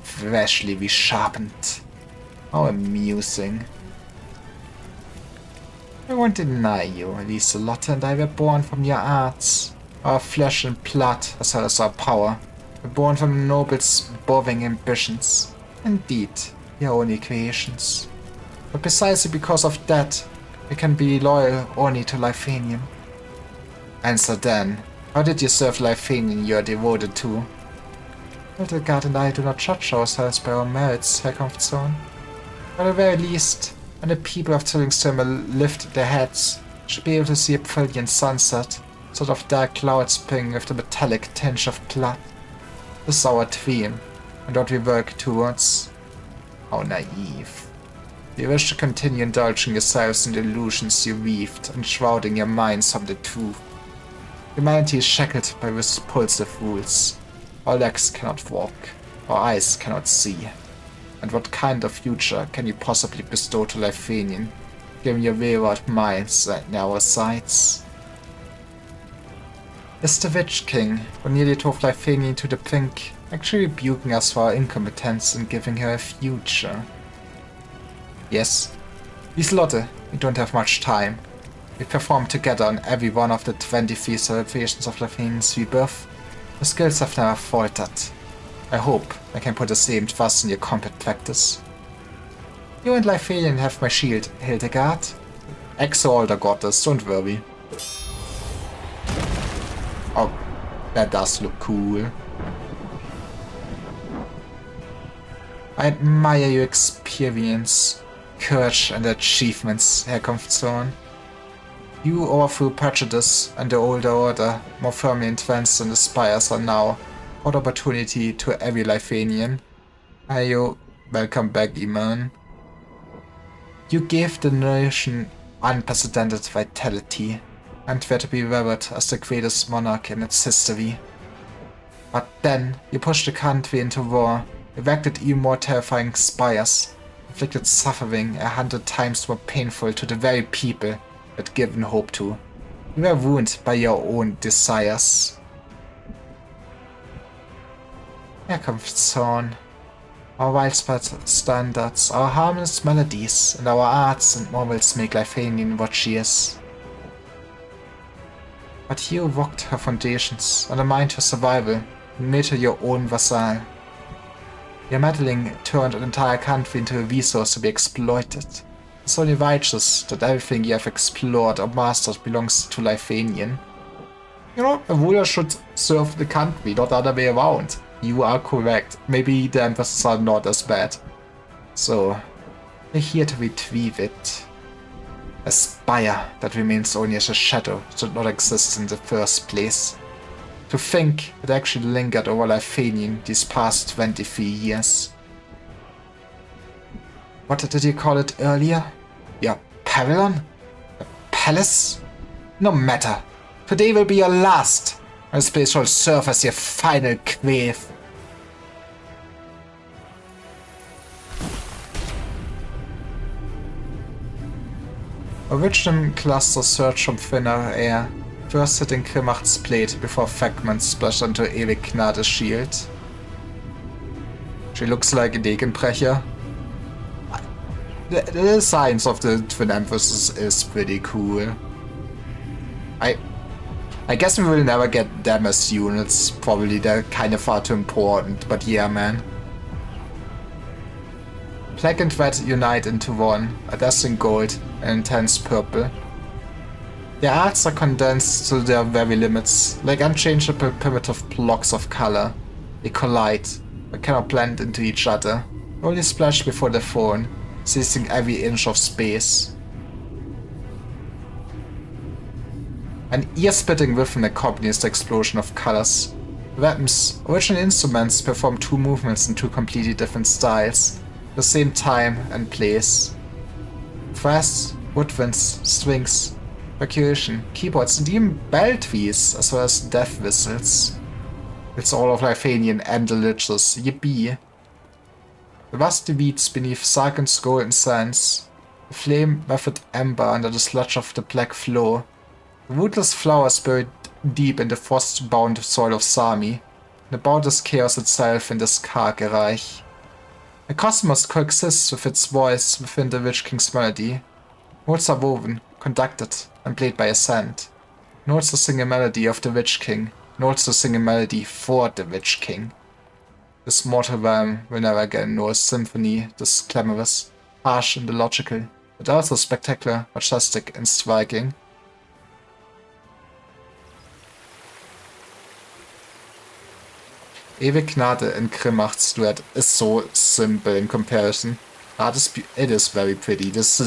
freshly resharpened. How amusing. I won't deny you, Lieselotte and I were born from your arts. Our flesh and blood, as well as our power, were born from the nobles' boring ambitions. Indeed, your only creations. But precisely because of that, we can be loyal only to Lithuanian. Answer then, how did you serve Lithuanian you are devoted to? Hildegard and I do not judge ourselves by our merits, Herkunftszone. At the very least, when the people of Zwillingstürme lift their heads, should be able to see a brilliant sunset, sort of dark clouds ping with the metallic tinge of blood. This is our dream, and what we work towards. How naive. You wish to continue indulging yourselves in the illusions you weaved and shrouding your minds from the truth. Humanity is shackled by repulsive rules. Our legs cannot walk, our eyes cannot see. And what kind of future can you possibly bestow to Lithuanian, given your wayward minds and narrow sights? Is the Witch King, who nearly drove Lithuanian to the brink, actually rebuking us for our incompetence in giving her a future? Yes. Lieselotte, we don't have much time. We performed together on every one of the 23 celebrations of Lithuanian's rebirth. Your skills have never faltered. I hope I can put the same trust in your combat practice. You and Lithuanian have my shield, Hildegard. Exo-Older Goddess, don't worry. Oh, that does look cool. I admire your experience, courage and achievements, Herkunftszone. You overthrew prejudice and the older order, more firmly entrenched in the spires, are now brought opportunity to every Lithuanian. Ayo, welcome back, Iman. You gave the nation unprecedented vitality, and were to be revered as the greatest monarch in its history. But then, you pushed the country into war, erected even more terrifying spires, inflicted suffering 100 times more painful to the very people you'd given hope to. You were wounded by your own desires. Herkunftszone. Our widespread standards, our harmless melodies, and our arts and morals make Lithuanian what she is. But you rocked her foundations, undermined her survival, and made her your own vassal. Your meddling turned an entire country into a resource to be exploited. It's only righteous that everything you have explored or mastered belongs to Lithuanian. You know, a ruler should serve the country, not the other way around. You are correct. Maybe the empresses are not as bad. So, we're here to retrieve it. A spire that remains only as a shadow should not exist in the first place. To think it actually lingered over Lithuanian these past 23 years. What did you call it earlier? Your pavilion? A palace? No matter. Today will be your last. This place shall serve as your final grave. A witching cluster surged from thinner air, first hitting Grimacht's blade before fragments splashed onto Ewig Gnade's shield. She looks like a Degenbrecher. The signs of the Twin Empresses is pretty cool. I guess we will never get them as units. Probably they're kind of far too important. But yeah, man. Black and red unite into one, a dazzling gold, and intense purple. Their arts are condensed to their very limits, like unchangeable primitive blocks of color. They collide, but cannot blend into each other, only splash before they're thrown, seizing every inch of space. An ear-splitting rhythm accompanies the explosion of colors. Weapons, original instruments, perform two movements in two completely different styles, at the same time and place. Brass, woodwinds, strings, percussion, keyboards, and even bell tweeds, as well as death whistles. It's all of Lifanian and delicious, yippee. The rust beats beneath Sargon's golden sands, the flame-wreathed ember under the sludge of the black floor, the rootless flowers buried deep in the frost-bound soil of Sami, and about is chaos itself in this karge Reich. The cosmos coexists with its voice within the Witch King's melody. Notes are woven, conducted, and played by a sand. Notes to sing a melody of the Witch King, notes to sing a melody for the Witch King. This mortal realm will never again know a symphony this clamorous, harsh and illogical, but also spectacular, majestic and striking. Ewig Gnade in Grimmacht's duet is so simple in comparison. It is very pretty. This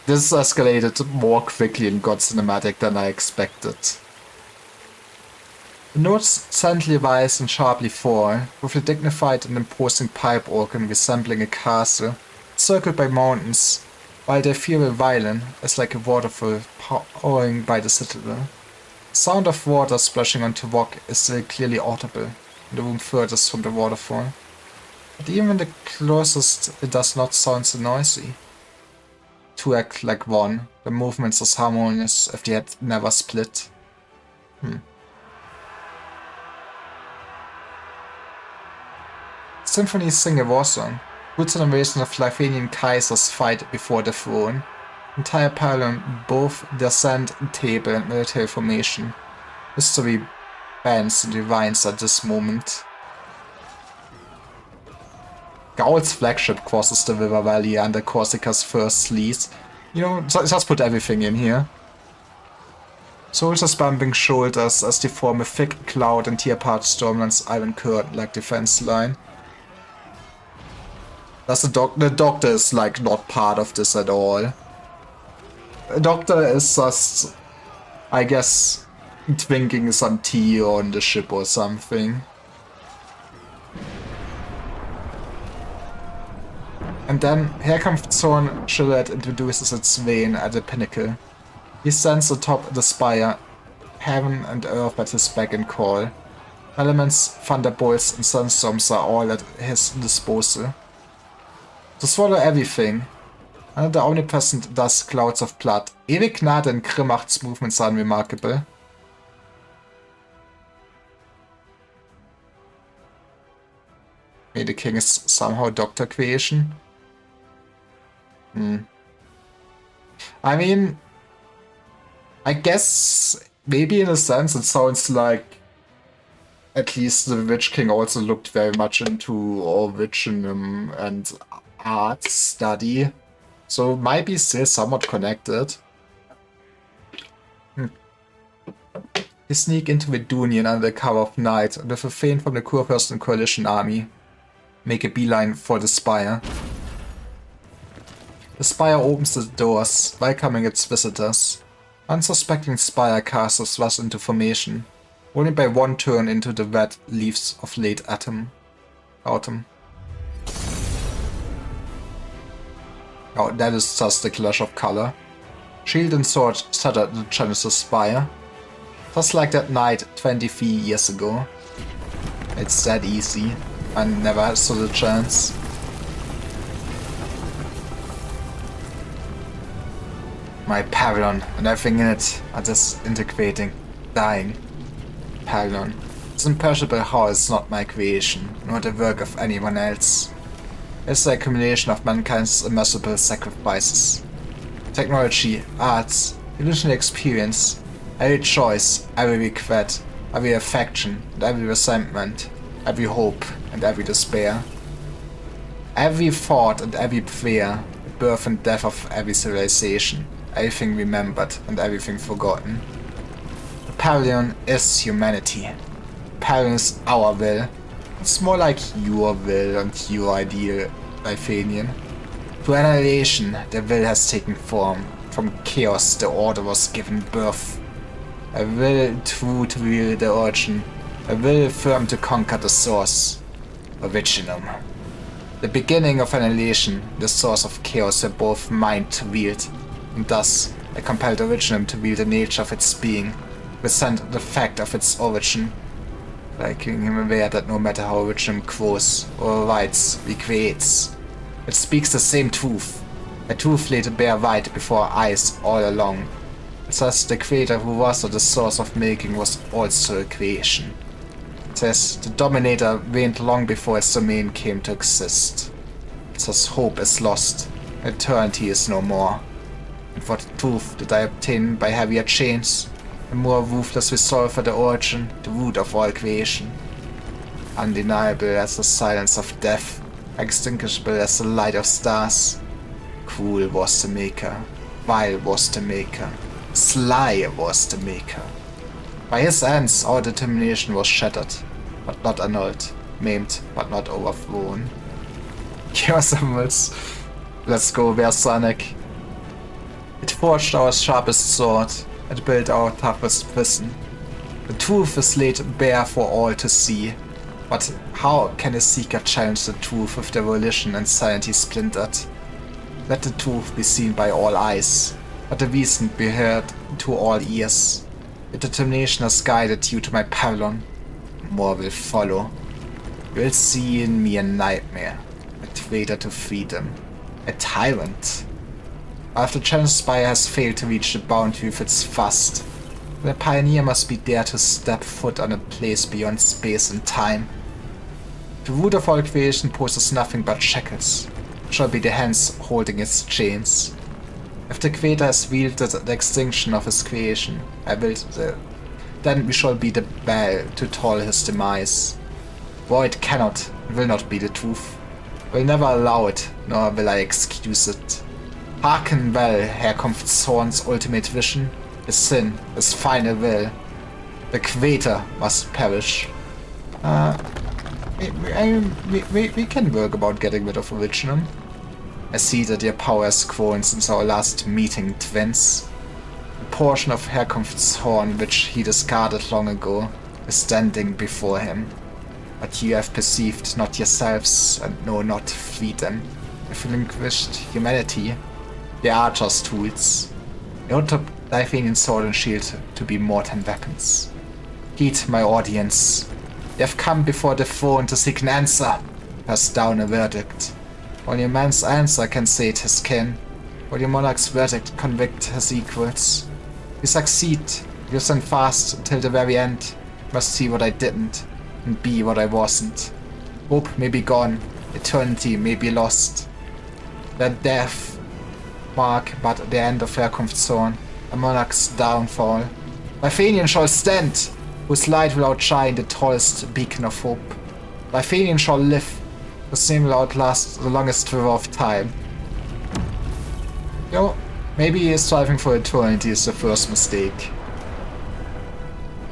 escalated more quickly in God Cinematic than I expected. The notes gently rise and sharply fall, with a dignified and imposing pipe organ resembling a castle, circled by mountains, while the ethereal violin is like a waterfall pouring by the citadel. The sound of water splashing onto rock is still clearly audible in the room furthest from the waterfall, but even the closest it does not sound so noisy. Two act like one, the movements as harmonious if they had never split. Symphonies sing a war song. Good generations of Lifanian Kaisers fight before the throne. Entire parallel both their sand table and military formation. History bends and rewinds at this moment. Gaul's flagship crosses the river valley under Corsica's first fleet. You know, just put everything in here. Soldiers bumping shoulders as they form a thick cloud and tear apart Stormland's iron curtain-like defense line. The doctor is like not part of this at all. The doctor is just, I guess, drinking some tea on the ship or something. And then here comes Zorn Chillet introduces its vein at the pinnacle. He stands atop the spire, heaven and earth at his beck and call. Elements, thunderbolts and sunstorms are all at his disposal. To swallow everything, under the omnipresent dust clouds of blood, Ewig Gnade and Grimmacht's movements are unremarkable. May the king is somehow Doctor creation. I mean, I guess maybe in a sense it sounds like at least the Witch King also looked very much into Witchinum and art study, so might be still somewhat connected. They sneak into Vedunian under the cover of night and with a feint from the Kurfürst and Coalition army, make a beeline for the spire. The spire opens the doors, welcoming its visitors. Unsuspecting spire casters rush into formation, only by one turn into the red leaves of late autumn. Oh, that is just a clash of color. Shield and sword shattered the Genesis spire. Just like that night 23 years ago. It's that easy. I never stood a chance. My pavilion and everything in it are disintegrating, dying. Pavilion. It's imperishable how it's not my creation, nor the work of anyone else. It's the accumulation of mankind's immeasurable sacrifices. Technology, arts, illusionary experience, Every choice, every regret, every affection and every resentment, every hope and every despair. Every thought and every prayer, the birth and death of every civilization, everything remembered and everything forgotten. The Pavilion is humanity. The Pavilion is our will. It's more like your will and your ideal, Lifanian. Through annihilation, the will has taken form. From chaos, the order was given birth. A will true to reveal the origin. A will firm to conquer the source. Originum. The beginning of annihilation, the source of chaos, were both mine to wield, and thus I compelled Originum to wield the nature of its being, resent the fact of its origin, making him aware that no matter how Originum grows or writes, recreates, it speaks the same truth, a truth laid bare wide before our eyes all along. Thus the creator who was at the source of making was also a creation. Says the Dominator reigned long before its domain came to exist. Thus hope is lost, eternity is no more. And for the truth that I obtain by heavier chains, a more ruthless resolve for the origin, the root of all creation. Undeniable as the silence of death, extinguishable as the light of stars. Cruel was the maker, vile was the maker, sly was the maker. By his hands our determination was shattered, but not annulled, maimed, but not overthrown. Chaos Emeralds. Let's go, Versanic. It forged our sharpest sword, it built our toughest prison. The truth is laid bare for all to see, but how can a seeker challenge the truth with their volition and sanity splintered? Let the truth be seen by all eyes, but the reason be heard to all ears. The determination has guided you to my Pavilion. More will follow. You will see in me a nightmare, a traitor to freedom, a tyrant. After the challenged spire has failed to reach the boundary with its thrust, the pioneer must be there to step foot on a place beyond space and time. The root of all creation poses nothing but shackles. It shall be the hands holding its chains. If the Creator has wielded the extinction of his creation, then we shall be the bell to toll his demise. Void cannot and will not be the truth. I will never allow it, nor will I excuse it. Hearken well, Herkunftshorn's ultimate vision, his sin, his final will. The Creator must perish. We can work about getting rid of Originum. I see that your power has grown since our last meeting, twins. The portion of Herkunftshorn which he discarded long ago is standing before him. But you have perceived not yourselves and know not freedom. You've relinquished humanity. They are just tools. You took Lifanian sword and shield to be more than weapons. Heed my audience. They have come before the throne to seek an answer. Pass down a verdict. Only a man's answer can sate his kin. Only a monarch's verdict convict his equals. You succeed. You stand fast until the very end. Must see what I didn't and be what I wasn't. Hope may be gone. Eternity may be lost. Let death mark but the end of Herkunftshorn, a monarch's downfall. Lifanian shall stand, whose light will outshine the tallest beacon of hope. Lifanian shall live, whose name will outlast the longest river of time. You know, maybe striving for eternity is the first mistake.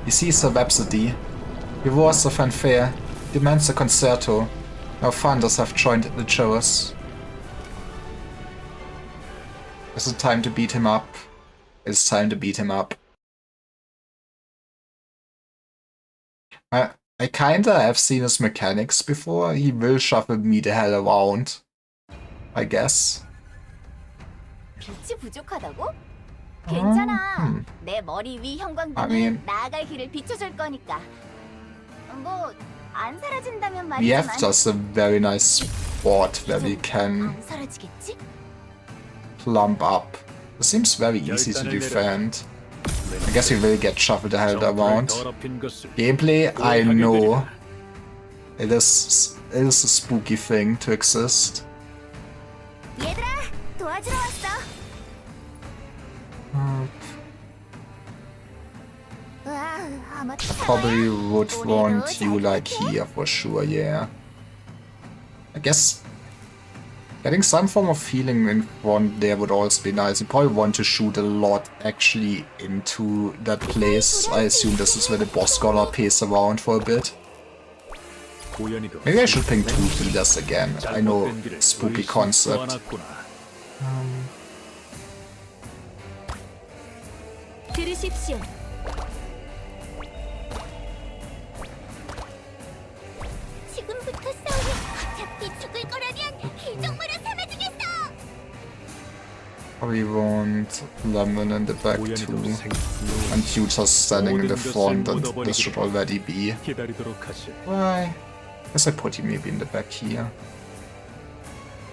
He sees a rhapsody. He roars a fanfare, demands a concerto. Now thunders have joined the chorus. Is it time to beat him up? It's time to beat him up. I kinda have seen his mechanics before. He will shuffle me the hell around, I guess. 빛이 부족하다고? 괜찮아. 내 머리 위 형광등은 나아갈 길을 비춰줄 거니까. 뭐 안 사라진다면 말이지만. We have just a very nice spot where we can plump up. It seems very easy to defend. I guess we will get shuffled the hell around. Gameplay, I know. It is a spooky thing to exist. 얘들아, 도와주러 왔어. 아마 Probably would want you like here for sure, yeah. I guess getting some form of healing in front there would also be nice. You probably want to shoot a lot actually into that place. I assume this is where the boss gonna pace around for a bit. Maybe I should ping 2 healers again. I know, spooky concept. 들으십시오. 지금부터 싸우면 어차피 죽을 거라면 기적으로 삼아주겠어. Probably want Lemon in the back too. And Future's standing in the front, and this should already be. Why? Guess I put him maybe in the back here.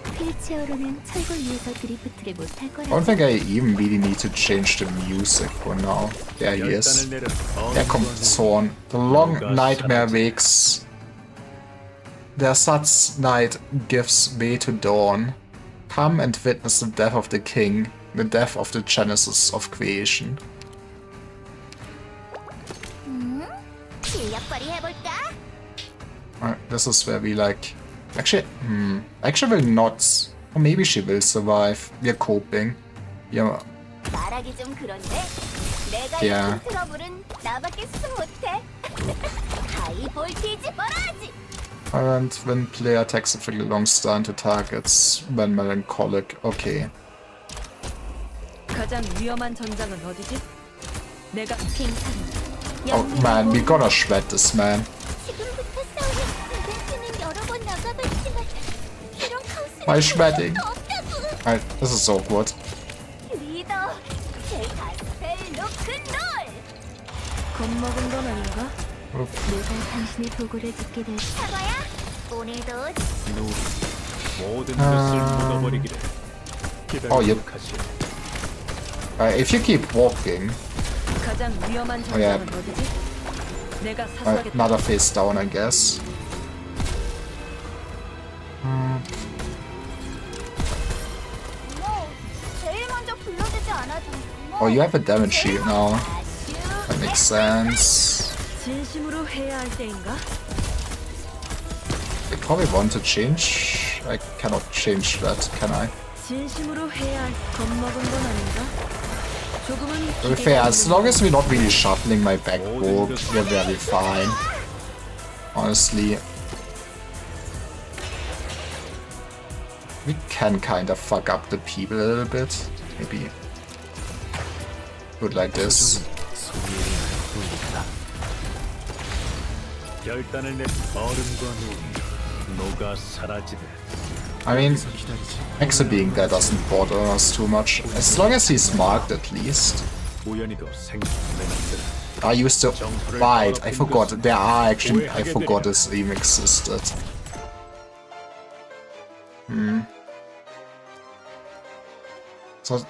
I don't think I even really need to change the music for now. There he is. There comes Thorn. The long nightmare wakes. Their such night gives way to dawn. Come and witness the death of the king, the death of the genesis of creation. This is where we like... Actually, actually will not... Or maybe she will survive. We're coping. Yeah. Yeah. And when player attacks a fairly long stun to targets when melancholic. Okay. Oh man, we gotta shred this man. Why shredding? Alright, this is awkward. Oh, yep. If you keep walking... Oh yeah. Another face down, I guess. Oh, you have a damage shield now. That makes sense. I probably want to change. I cannot change that, can I? To be fair, as long as we're not really shuffling my back row, we're very fine. Honestly. We can kind of fuck up the people a little bit. Maybe. Good like this. I mean, Exa being there doesn't bother us too much. As long as he's marked at least. I used to... Right, I forgot. There are actually... I forgot this even existed. So...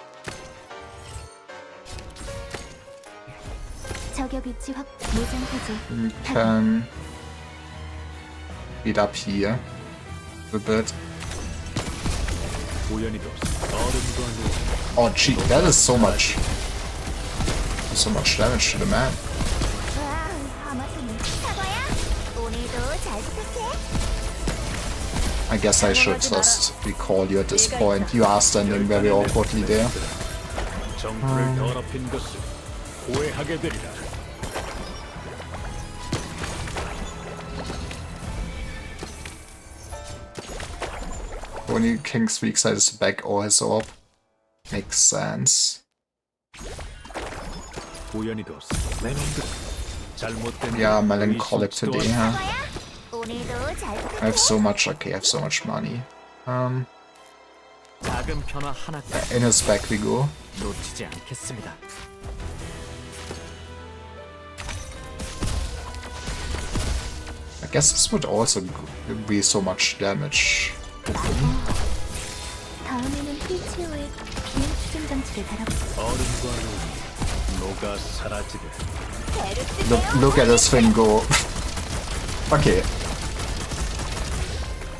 Can... beat up here a bit. Oh gee, that is so much. So much damage to the man. I guess I should just recall you at this point. You are standing very awkwardly there. Only King's weak side is back or his orb. Makes sense. Yeah, melancholic today, huh? I have so much, okay, I have so much money. In his back we go. I guess this would also be so much damage. Look at this thing go. Okay.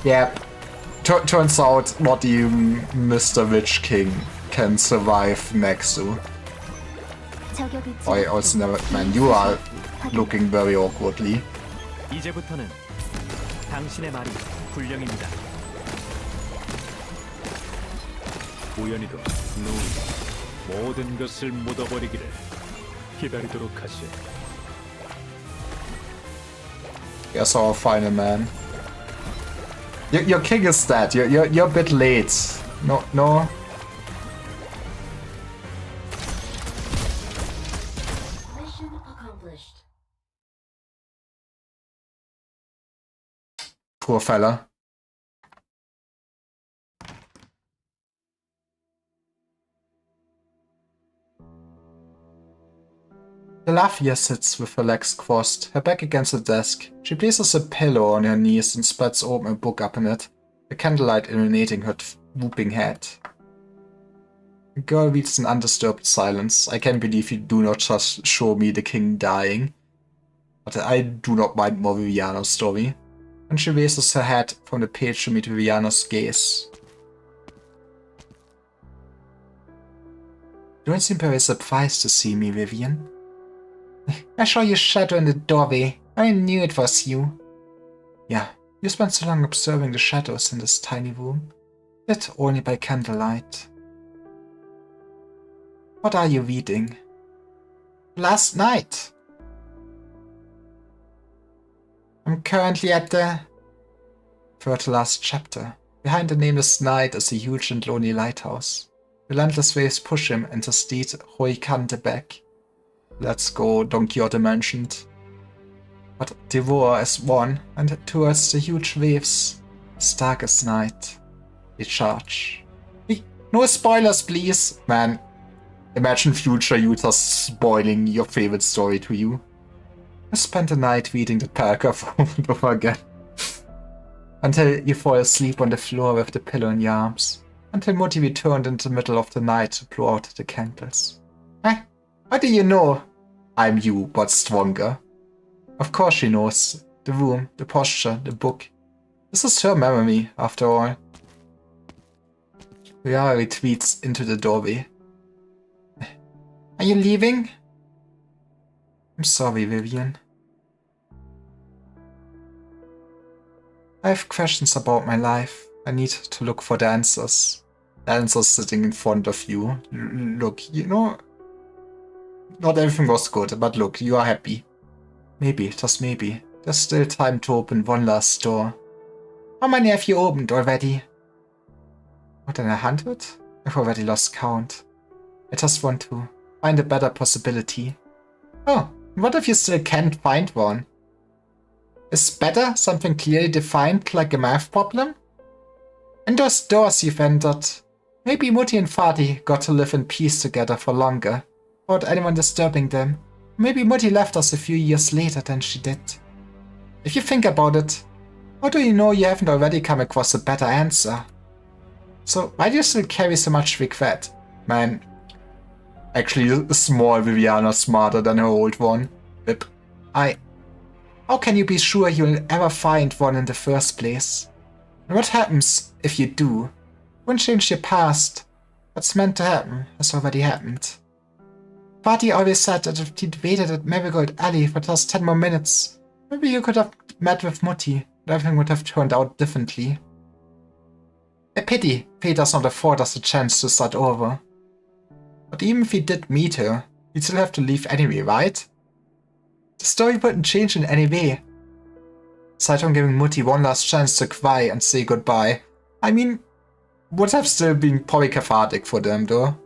Yeah. Turns out not even Mr. Witch King can survive next to. 저격을 I also never... Man, you are looking very awkwardly. 이제부터는 당신의 말이 군령입니다. 우연히도 눈이 모든 것을 묻어버리기를 기다리도록 하시. Yes, our final man. Your king is dead. You're a bit late. No. Mission accomplished. Poor fella. Delafia sits with her legs crossed, her back against the desk. She places a pillow on her knees and spreads open a book upon it, the candlelight illuminating her whooping head. The girl reads in undisturbed silence. I can't believe you do not just show me the king dying. But I do not mind more Viviana's story. And she raises her head from the page to meet Viviana's gaze. You don't seem very surprised to see me, Vivian. I saw your shadow in the doorway. I knew it was you. Yeah, you spent so long observing the shadows in this tiny room. Lit only by candlelight. What are you reading? Last night. I'm currently at the third to last chapter. Behind the nameless night is a huge and lonely lighthouse. Relentless waves push him and his steed Roikante back. Let's go, Don Quixote mentioned. But Devourer is one, and towards the huge waves, as dark as night, they charge. No spoilers, please! Man, imagine future Utah spoiling your favorite story to you. I spent the night reading the paragraph over and over again. Until you fall asleep on the floor with the pillow in your arms. Until Mutti returned in the middle of the night to blow out the candles. How do you know? I'm you, but stronger. Of course she knows. The room, the posture, the book. This is her memory, after all. Riara retreats into the doorway. Are you leaving? I'm sorry, Vivian. I have questions about my life. I need to look for the answers. The answers sitting in front of you. Look, you know... Not everything was good, but look, you are happy. Maybe, just maybe, there's still time to open one last door. How many have you opened already? More than 100? I've already lost count. I just want to find a better possibility. Oh, what if you still can't find one? Is better something clearly defined like a math problem? And those doors you've entered. Maybe Mutti and Fadi got to live in peace together for longer. Without anyone disturbing them. Maybe Mutti left us a few years later than she did. If you think about it, how do you know you haven't already come across a better answer? So why do you still carry so much regret? Man, actually a small Viviana smarter than her old one. But how can you be sure you'll ever find one in the first place? And what happens if you do? Won't change your past. What's meant to happen has already happened. Fadi always said that if he'd waited at Marigold Alley for just 10 more minutes, maybe you could have met with Mutti, and everything would have turned out differently. A pity fate does not afford us a chance to start over. But even if we did meet her, we'd still have to leave anyway, right? The story wouldn't change in any way. Aside from giving Mutti one last chance to cry and say goodbye, I mean, would have still been probably cathartic for them though.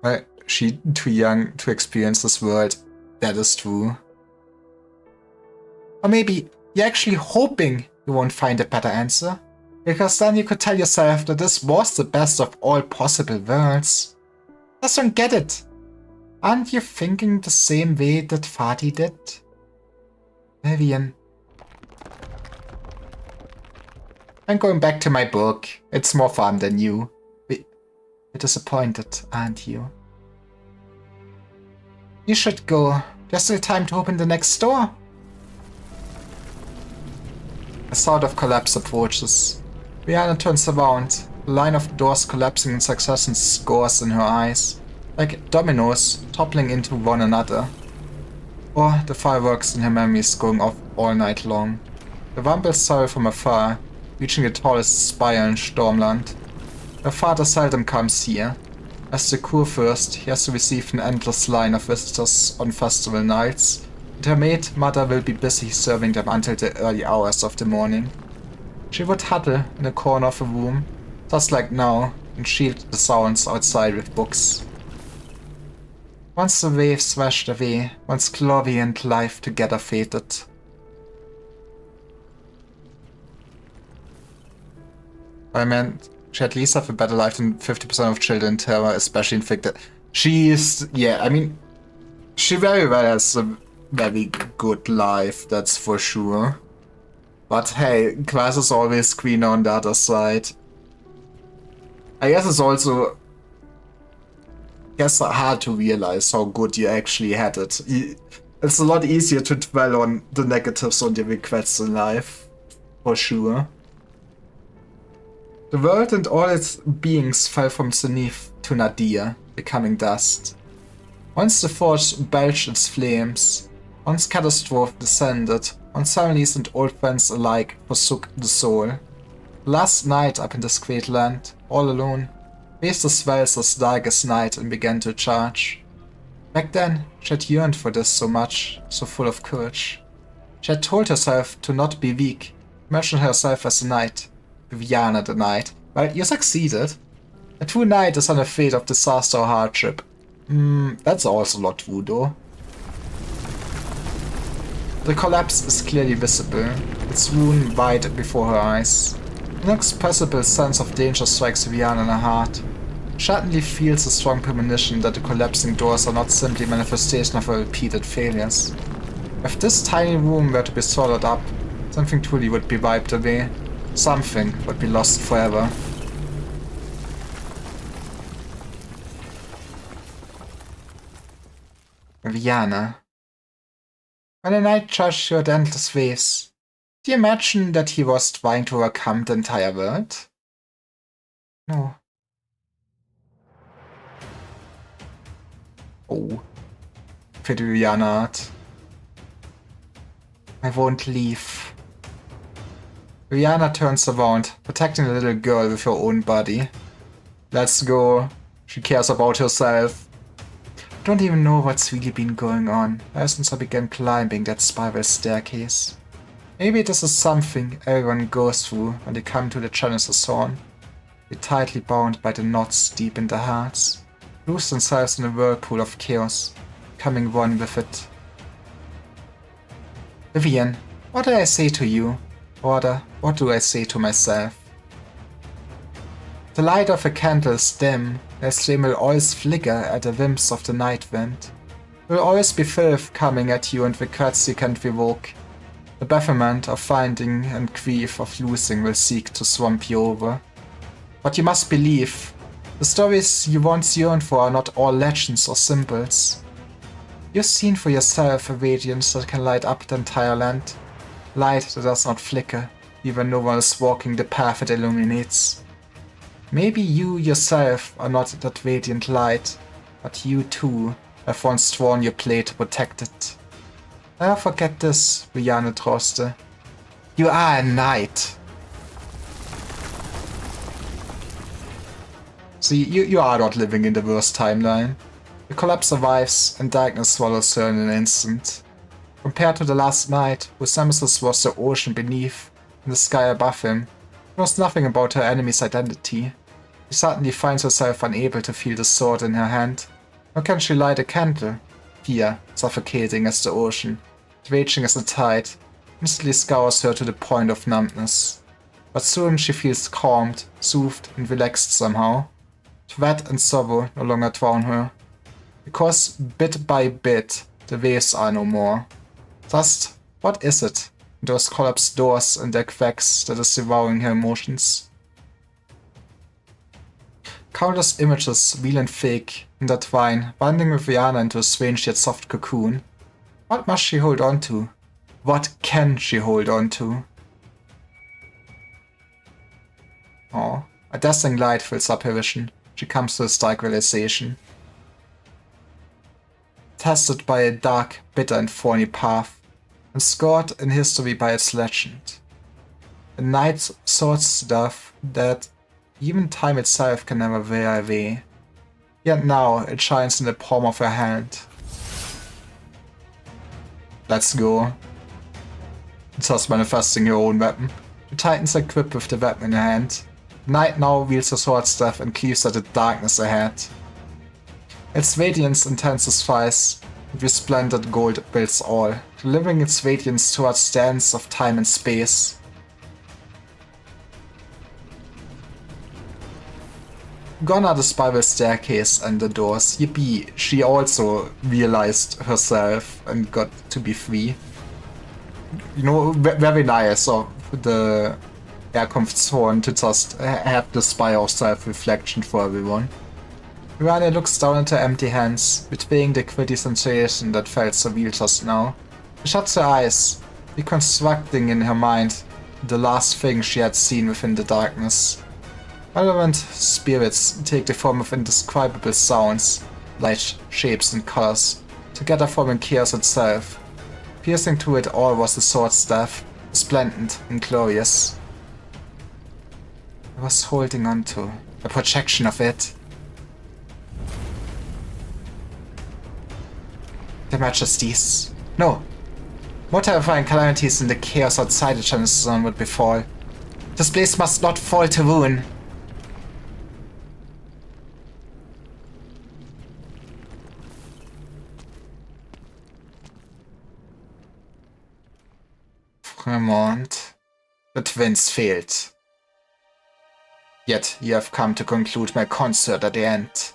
Well, she's too young to experience this world, that is true. Or maybe you're actually hoping you won't find a better answer, because then you could tell yourself that this was the best of all possible worlds. Just don't get it. Aren't you thinking the same way that Fadi did? Vivian. I'm going back to my book. It's more fun than you. You're disappointed, aren't you? You should go. There's still time to open the next door. A sound of collapse approaches. Rihanna turns around, the line of doors collapsing in succession scores in her eyes. like dominoes toppling into one another. Or the fireworks in her memories going off all night long. The rumbles soar from afar, reaching the tallest spire in Stormland. Her father seldom comes here. As the kurfürst, he has to receive an endless line of visitors on festival nights, and her maid mother will be busy serving them until the early hours of the morning. She would huddle in a corner of a room, just like now, and shield the sounds outside with books. Once the waves smashed away, once glory and life together faded. I meant, she at least have a better life than 50% of children in Terra, especially infected. She is, yeah, I mean, she very well has a very good life, that's for sure. But hey, Quas is always queen on the other side. I guess it's also hard to realize how good you actually had it. It's a lot easier to dwell on the negatives on your regrets in life, for sure. The world and all its beings fell from Zenith to Nadir, becoming dust. Once the forge belched its flames, once catastrophe descended, once families and old friends alike forsook the soul. Last night up in this great land, all alone, faced the swells as dark as night and began to charge. Back then, she had yearned for this so much, so full of courage. She had told herself to not be weak, imagine herself as a knight. Viviana the knight. Well, you succeeded. A true knight is unafraid of disaster or hardship. That's also not true though. The collapse is clearly visible, its ruin wide before her eyes. An inexpressible sense of danger strikes Viviana in her heart. She suddenly feels a strong premonition that the collapsing doors are not simply manifestation of her repeated failures. If this tiny room were to be swallowed up, something truly would be wiped away. Something would be lost forever. Viviana. When a knight charged your endless waves, do you imagine that he was trying to overcome the entire world? No. Oh. Pretty Viviana art. I won't leave. Viviana turns around, protecting the little girl with her own body. Let's go. She cares about herself. I don't even know what's really been going on ever since I began climbing that spiral staircase. Maybe this is something everyone goes through when they come to the Genesis Horn. Be tightly bound by the knots deep in their hearts, lose themselves in a whirlpool of chaos, becoming one with it. Vivian, what did I say to you? Or what do I say to myself? The light of a candle is dim, as flame will always flicker at the whims of the night wind. There will always be filth coming at you and regrets you can't revoke. The bafflement of finding and grief of losing will seek to swamp you over. But you must believe, the stories you once yearned for are not all legends or symbols. You've seen for yourself a radiance that can light up the entire land. Light that does not flicker, even when no one is walking the path it illuminates. Maybe you yourself are not that radiant light, but you too have once sworn your blade to protect it. Never forget this, Viviana Troste. You are a knight. See, you are not living in the worst timeline. The collapse survives and darkness swallows her in an instant. Compared to the last night, whose nemesis was the ocean beneath and the sky above him, he knows nothing about her enemy's identity. She suddenly finds herself unable to feel the sword in her hand. Nor can she light a candle. Fear, suffocating as the ocean, raging as a tide, instantly scours her to the point of numbness. But soon she feels calmed, soothed and relaxed somehow. Dread and sorrow no longer drown her. Because bit by bit, the waves are no more. Just, what is it in those collapsed doors and their cracks that is devouring her emotions? Countless images, real and fake, intertwine, binding with Viviana into a strange yet soft cocoon. What must she hold on to? What can she hold on to? Oh, a dazzling light fills up her vision. She comes to a stark realization. tested by a dark, bitter and thorny path, and scored in history by its legend. A knight's sword staff that even time itself can never wear away. Yet now it shines in the palm of her hand. Let's go. Just manifesting her own weapon. The Titan's equipped with the weapon in her hand. The knight now wields her sword staff and cleaves at the darkness ahead. Its radiance intensifies, and resplendent gold builds all, delivering its radiance towards the ends of time and space. Gone are the spiral staircase and the doors. Yippee, she also realized herself and got to be free. You know, very nice of the Herkunftshorn to just have the spire of self-reflection for everyone. Rania looks down into empty hands, betraying the gritty sensation that felt so real just now. She shuts her eyes, reconstructing in her mind the last thing she had seen within the darkness. Relevant spirits take the form of indescribable sounds, light, shapes and colors, together forming chaos itself. Piercing through it all was the sword staff, splendid and glorious. I was holding on to a projection of it. The majesties. No. More terrifying calamities than the chaos outside the Genesis Zone would befall. This place must not fall to ruin. Fremont. The twins failed. Yet you have come to conclude my concert at the end.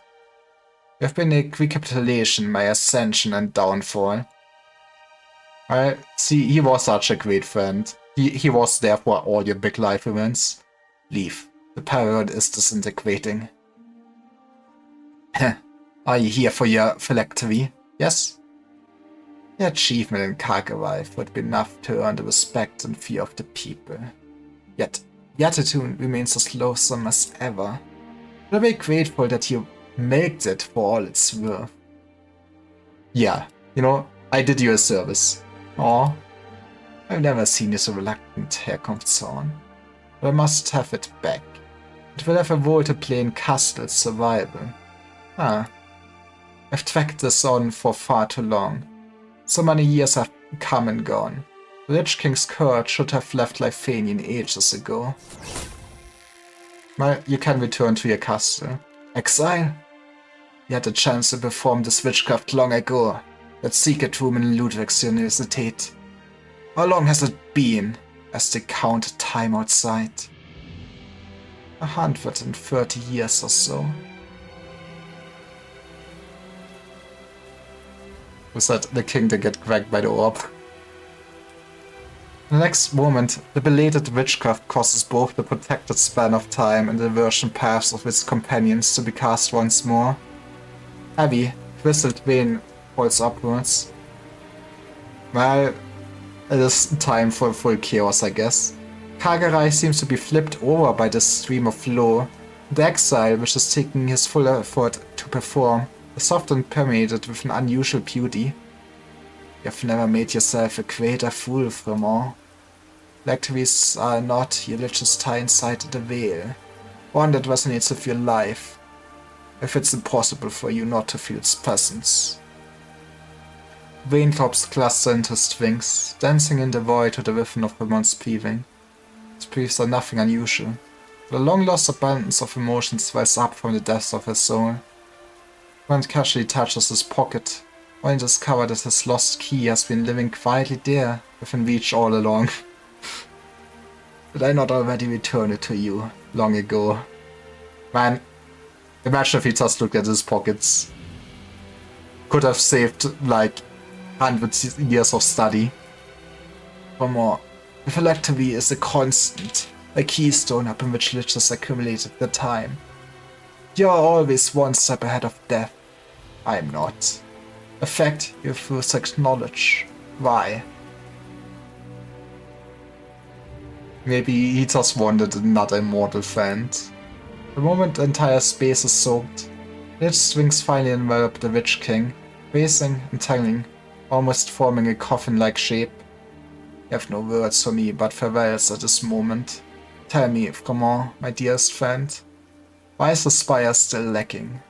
You have been a recapitulation, my ascension and downfall. I see, he was such a great friend. He was there for all your big life events. Leave. The parrot is disintegrating. Are you here for your phylactery? Yes? Your achievement in Kharkiv would be enough to earn the respect and fear of the people. Yet, your attitude remains as loathsome as ever. But I'm very grateful that you milked it for all it's worth. Yeah, you know, I did you a service. Aw. I've never seen you so reluctant, Herkunftshorn. But I must have it back. It will have a role to play in Castle's survival. Ah. I've tracked this on for far too long. So many years have come and gone. The Lich King's courage should have left Lifanian ages ago. Well, you can return to your castle. Exile? You had the chance to perform this witchcraft long ago. That secret room in Ludwig's Universität. How long has it been, as they count time outside? 130 years or so. Was that the king to get cracked by the orb? In the next moment, the belated witchcraft causes both the protected span of time and the version paths of its companions to be cast once more. Heavy, twisted vein falls upwards. Well, it is time for full chaos, I guess. Kagarai seems to be flipped over by this stream of flow. The exile, which is taking his full effort to perform, is soft and permeated with an unusual beauty. You've never made yourself a greater fool, Fremont. Phylacteries are not your lich's tie inside the veil, one that resonates with your life, if it's impossible for you not to feel its presence. Raindrops cluster into strings, dancing in the void to the rhythm of Fremont's breathing. His breaths are nothing unusual, but a long-lost abundance of emotions wells up from the depths of his soul. Fremont casually touches his pocket, only to discover that his lost key has been living quietly there, within reach all along. Did I not already return it to you, long ago? Man, imagine if he just looked at his pockets. Could have saved, like, hundreds of years of study. One more. The phylactery is a constant, a keystone upon which liches accumulated the time. You are always one step ahead of death. I am not. A fact you first acknowledge. Why? Maybe he just wanted another immortal friend. The moment the entire space is soaked, Lich strings finally envelop the Witch King, Racing, entangling, almost forming a coffin-like shape. You have no words for me but farewells at this moment. Tell me, Froment, my dearest friend, why is the spire still lacking?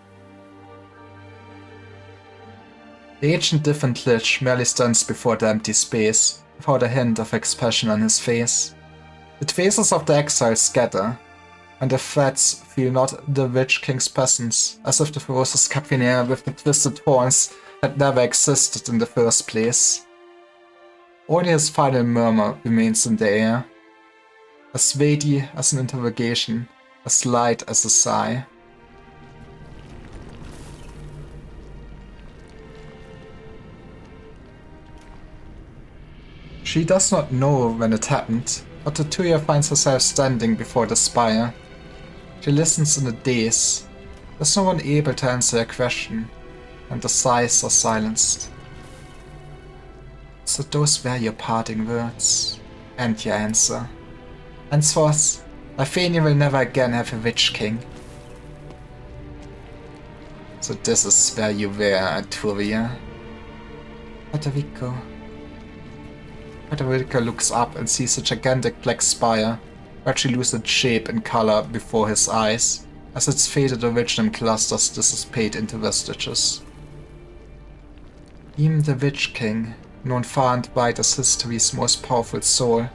The ancient different lich merely stands before the empty space, without a hint of expression on his face. The faces of the exiles scatter, and the threats feel not the Witch King's presence, as if the ferocious Capinaire with the twisted horns had never existed in the first place. Only his final murmur remains in the air, as weighty as an interrogation, as light as a sigh. She does not know when it happened, but Tuya finds herself standing before the spire. She listens in a daze. There's no one able to answer her question, and the sighs are silenced. So those were your parting words, and your answer. Henceforth, Alphania will never again have a Witch King. So this is where you were, Arturia. Federico. Federico looks up and sees a gigantic black spire, gradually lose its shape and color before his eyes, as its faded originum clusters dissipate into vestiges. Even the Witch King, known far and wide as history's most powerful soul,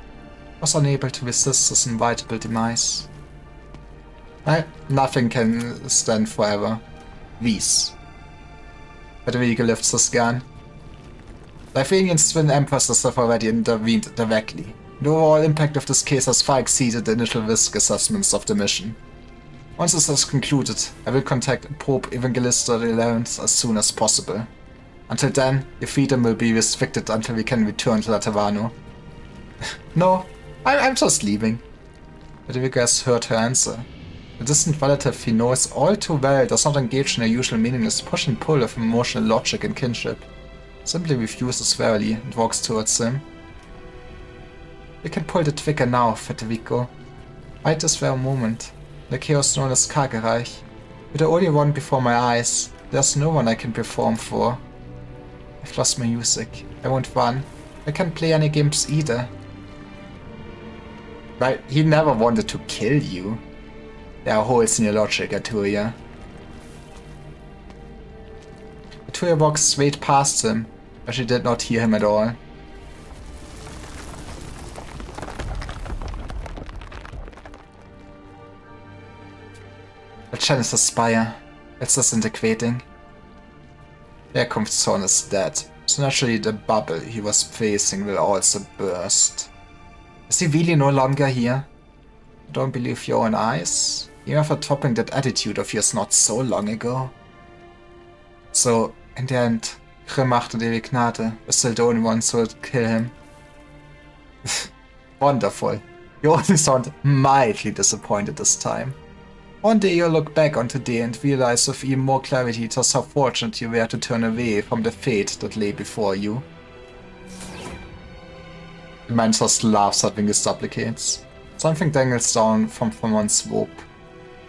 was unable to resist his inevitable demise. Nothing can stand forever. These. Federico lifts his gun. The Athenian's twin empresses have already intervened directly. The overall impact of this case has far exceeded the initial risk assessments of the mission. Once this is concluded, I will contact Pope Evangelista XI as soon as possible. Until then, your freedom will be restricted until we can return to Laterano. No, I'm just leaving. Federico has heard her answer. The distant relative he knows all too well does not engage in a usual meaningless push and pull of emotional logic and kinship. Simply refuses warily and walks towards him. You can pull the trigger now, Federico. Right this very moment. The chaos known as Kagereich. You're the only one before my eyes. There's no one I can perform for. I've lost my music. I won't run. I can't play any games either. Right, he never wanted to kill you. There are holes in your logic, Arturia. Arturia walks straight past him, but she did not hear him at all. The Genesis Spire. It's disintegrating. The Herkunftszone is dead, so naturally the bubble he was facing will also burst. Is he really no longer here? You don't believe your own eyes? Even after dropping that attitude of yours not so long ago. So, in the end, Grimmacht and Evignate were still the only ones who would kill him. Wonderful. You only sound mildly disappointed this time. One day you'll look back on today and realize with even more clarity just how fortunate you were to turn away from the fate that lay before you. The man just laughs at when he supplicates. Something dangles down from Fremont's rope.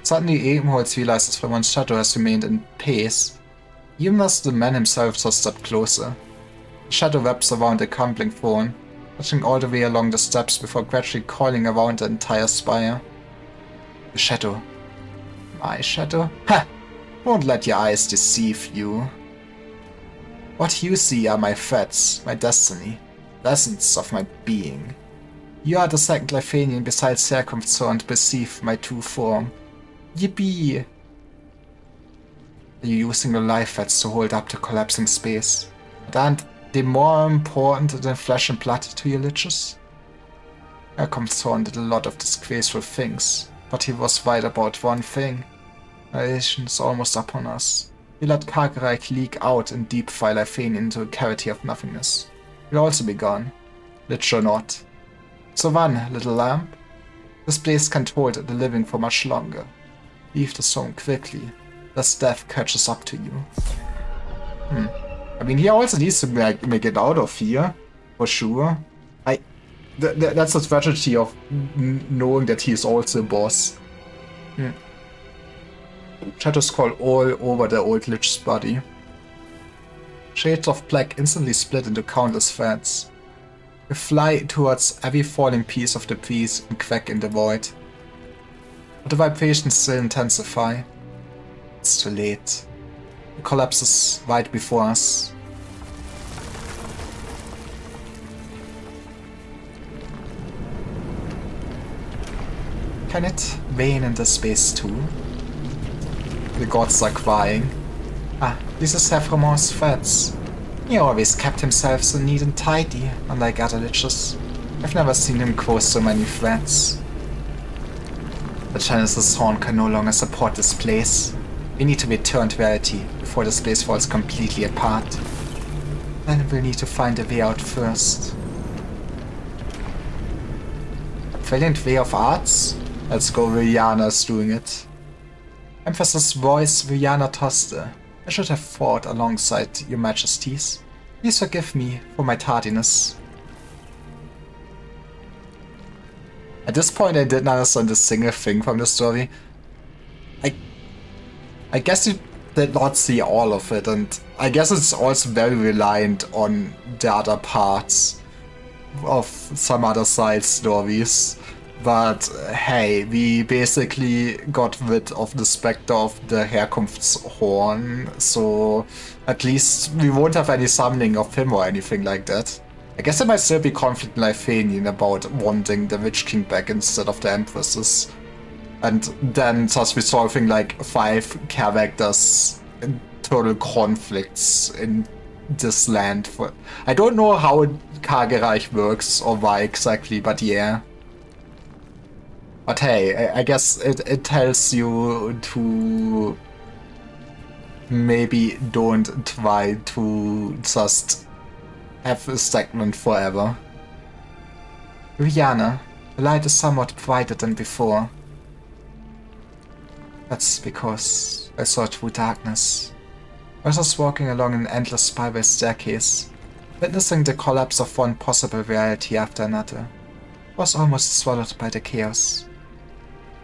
Suddenly Ebenholz realizes Fremont's shadow has remained in pace, even as the man himself just stepped closer. The shadow wraps around the crumbling form, touching all the way along the steps before gradually coiling around the entire spire. The shadow. My shadow? Ha! Don't let your eyes deceive you. What you see are my threats, my destiny, the essence of my being. You are the second Lifanian besides Herkunftszone to perceive my true form. Yippee! Are you using the life threads to hold up the collapsing space? But aren't they more important than flesh and blood to your liches? Herkunftszone did a lot of disgraceful things, but he was right about one thing. Annihilation is almost upon us. We let Kagereich leak out and deep fry Lifania into a cavity of nothingness. We'll also be gone, lich or not. So run, little lamb. This place can't hold the living for much longer. Leave the stone quickly, lest death catches up to you. I mean, he also needs to make it out of here, for sure. That's the tragedy of knowing that he is also a boss. Shadows crawl all over the old lich's body. Shades of black instantly split into countless threads. You fly towards every falling piece of debris and quack in the void. But the vibrations still intensify. It's too late. The collapse is right before us. Can it rain in this space too? The gods are crying. Ah, this is Sephiroth's threads. He always kept himself so neat and tidy, unlike other liches. I've never seen him grow so many threads. The Genesis Horn can no longer support this place. We need to return to reality before this place falls completely apart. Then we'll need to find a way out first. Brilliant way of arts? Let's go, Viriana's doing it. Emphasis voice Viriana Toste. I should have fought alongside your majesties. Please forgive me for my tardiness. At this point I didn't understand a single thing from the story. I guess you did not see all of it, and I guess it's also very reliant on the other parts of some other side stories. But hey, we basically got rid of the specter of the Herkunftshorn, so at least we won't have any summoning of him or anything like that. I guess there might still be conflict in Lifanian about wanting the Witch King back instead of the Empresses. And then thus resolving like 5 characters in total conflicts in this land. I don't know how Kagereich works or why exactly, but yeah. But hey, I guess it tells you to maybe don't try to just have a segment forever. Rihanna, the light is somewhat brighter than before. That's because I saw through darkness. I was just walking along an endless spiral staircase, witnessing the collapse of one possible reality after another. I was almost swallowed by the chaos.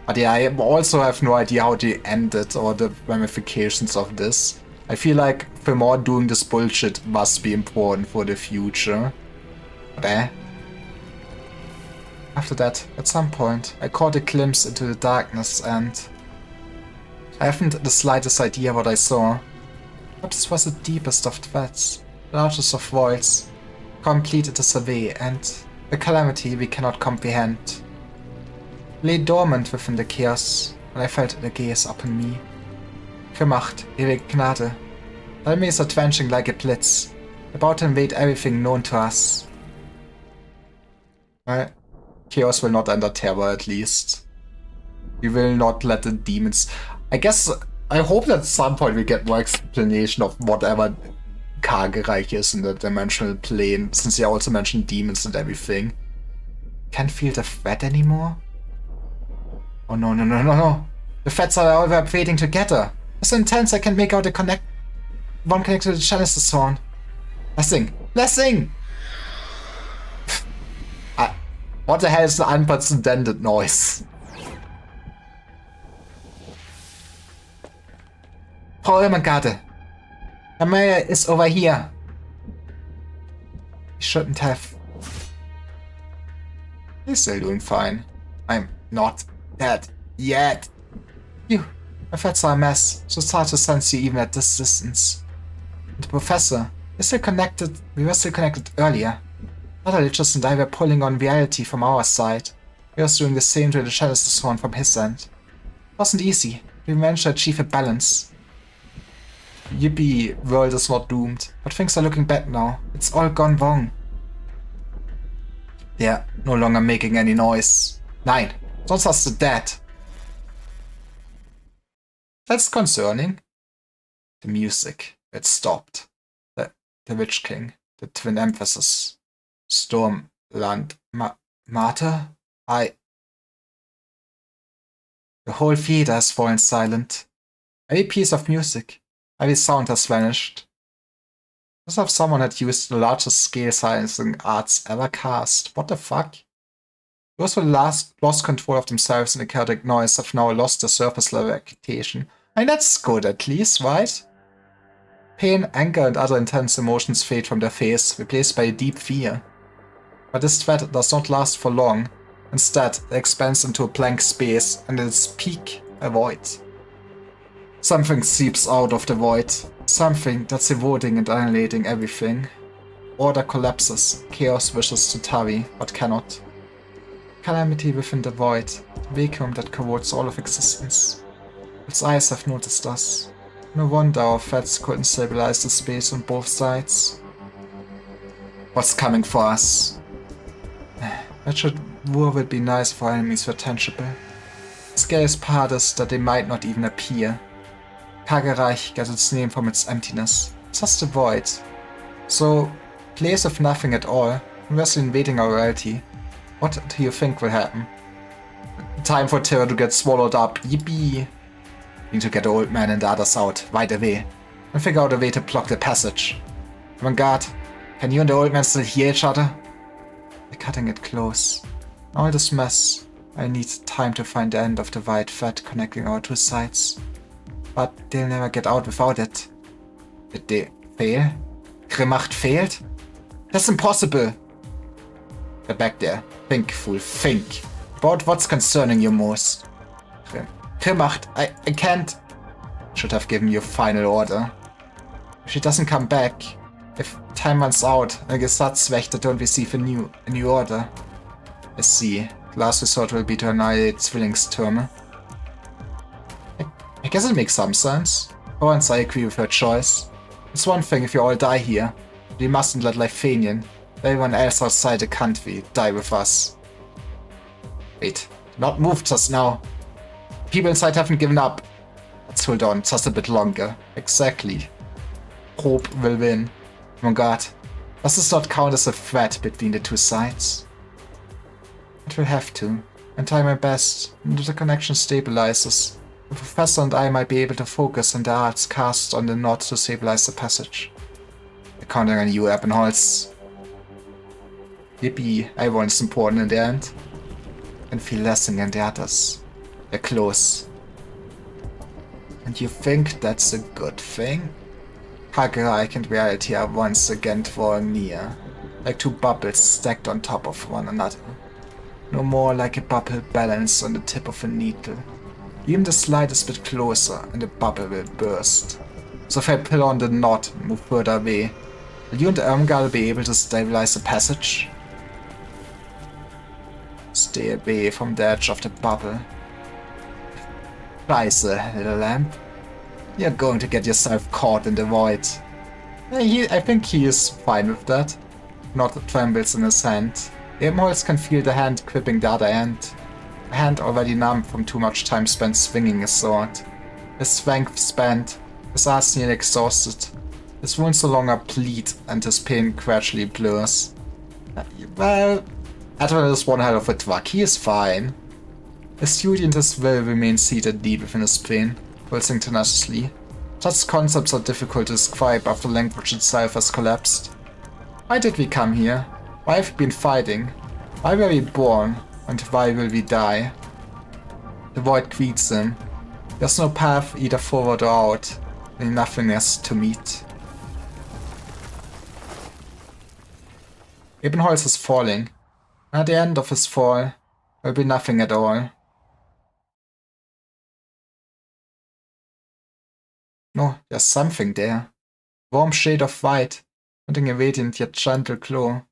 But yeah, I also have no idea how they ended or the ramifications of this. I feel like Fimor doing this bullshit must be important for the future. But After that, at some point, I caught a glimpse into the darkness and I haven't the slightest idea what I saw. But this was the deepest of threats, the largest of voids, complete a survey and a calamity we cannot comprehend. Lay dormant within the chaos, and I felt the gaze upon me. Gemacht, ewige Gnade. Alme is advancing like a blitz, about to invade everything known to us. Well, chaos will not enter terror at least. We will not let the demons... I guess, I hope that at some point we get more explanation of whatever Kagereich is in the dimensional plane, since they also mentioned demons and everything. Can't feel the threat anymore? Oh no, no, no, no, no. The threads are all vibrating together. It's so intense I can make out one connected to the Genesis Horn. Blessing! Blessing! What the hell is the unprecedented noise? Frau Irmgard, Amaya is over here. He shouldn't have. He's still doing fine. I'm not dead yet. You, my threats are a mess, so it's hard to sense you even at this distance. And the professor, we were still connected earlier. Other liches and I were pulling on reality from our side. He was doing the same to the Genesis Horn from his end. It wasn't easy, we managed to achieve a balance. Yippee, world is not doomed, but things are looking bad now. It's all gone wrong. They're no longer making any noise. Nein, sonst hast du dead. That's concerning. The music, it stopped. The Witch King, the twin emphasis. Stormland, Martyr? The whole theater has fallen silent. Every piece of music, every sound has vanished. As if someone had used the largest scale silencing arts ever cast. What the fuck? Those who lost control of themselves in the chaotic noise have now lost their surface level reputation. I mean, that's good at least, right? Pain, anger, and other intense emotions fade from their face, replaced by a deep fear. But this threat does not last for long. Instead, it expands into a blank space, and at its peak, a void. Something seeps out of the void. Something that's eroding and annihilating everything. Order collapses. Chaos wishes to tarry, but cannot. Calamity within the void. The vacuum that corrodes all of existence. Its eyes have noticed us. No wonder our threats couldn't stabilize the space on both sides. What's coming for us? Wretched war would be nice if our enemies were tangible. The scariest part is that they might not even appear. Kagereich gets its name from its emptiness. It's just a void. So, place of nothing at all, unless invading our reality. What do you think will happen? Time for Terra to get swallowed up. Yippee! Need to get the old man and the others out, right away. And figure out a way to block the passage. Vanguard, can you and the old man still hear each other? They're cutting it close. All this mess, I need time to find the end of the wide thread connecting our two sides. But they'll never get out without it. Did they fail? Grimacht failed? That's impossible! Get back there. Think, fool, think. About what's concerning you most. Grimacht, I can't... Should have given you a final order. If she doesn't come back, if time runs out and Gesatzwächter don't receive a new order. I see. Last resort will be to annihilate Zwillingstürme. I guess it makes some sense. For once I agree with her choice. It's one thing if you all die here, but we mustn't let Lifanian, everyone else outside the country, die with us. Wait, not move just now. People inside haven't given up. Let's hold on just a bit longer. Exactly. Hope will win. Oh god, does this not count as a threat between the two sides? It will have to, and try my best until the connection stabilizes. The professor and I might be able to focus on the arts cast on the knot to stabilize the passage. We're counting on you, Ebenholz. Yippee, everyone's important in the end. And feel lessing than the others. They're close. And you think that's a good thing? Hagereich and reality are once again drawing near, like two bubbles stacked on top of one another. No more like a bubble balanced on the tip of a needle. Even the slightest bit closer and the bubble will burst. So if I pull on the knot and move further away, will you and Irmgard be able to stabilize the passage? Stay away from the edge of the bubble. Scheiße, little lamp. You're going to get yourself caught in the void. I think he is fine with that. Knot trembles in his hand. Ebenholz can feel the hand gripping the other end. A hand already numb from too much time spent swinging his sword. His strength spent, his eyes nearly exhausted. His wounds no longer bleed and his pain gradually blurs. Well, Admiral is one hell of a truck, he is fine. His duty and his will remain seated deep within his brain, pulsing tenaciously. Such concepts are difficult to describe after language itself has collapsed. Why did we come here? Why have we been fighting? Why were we born? And why will we die? The void greets him. There's no path either forward or out, only nothingness to meet. Ebenholz is falling, and at the end of his fall, will be nothing at all. No, there's something there. Warm shade of white, putting a radiant yet gentle glow.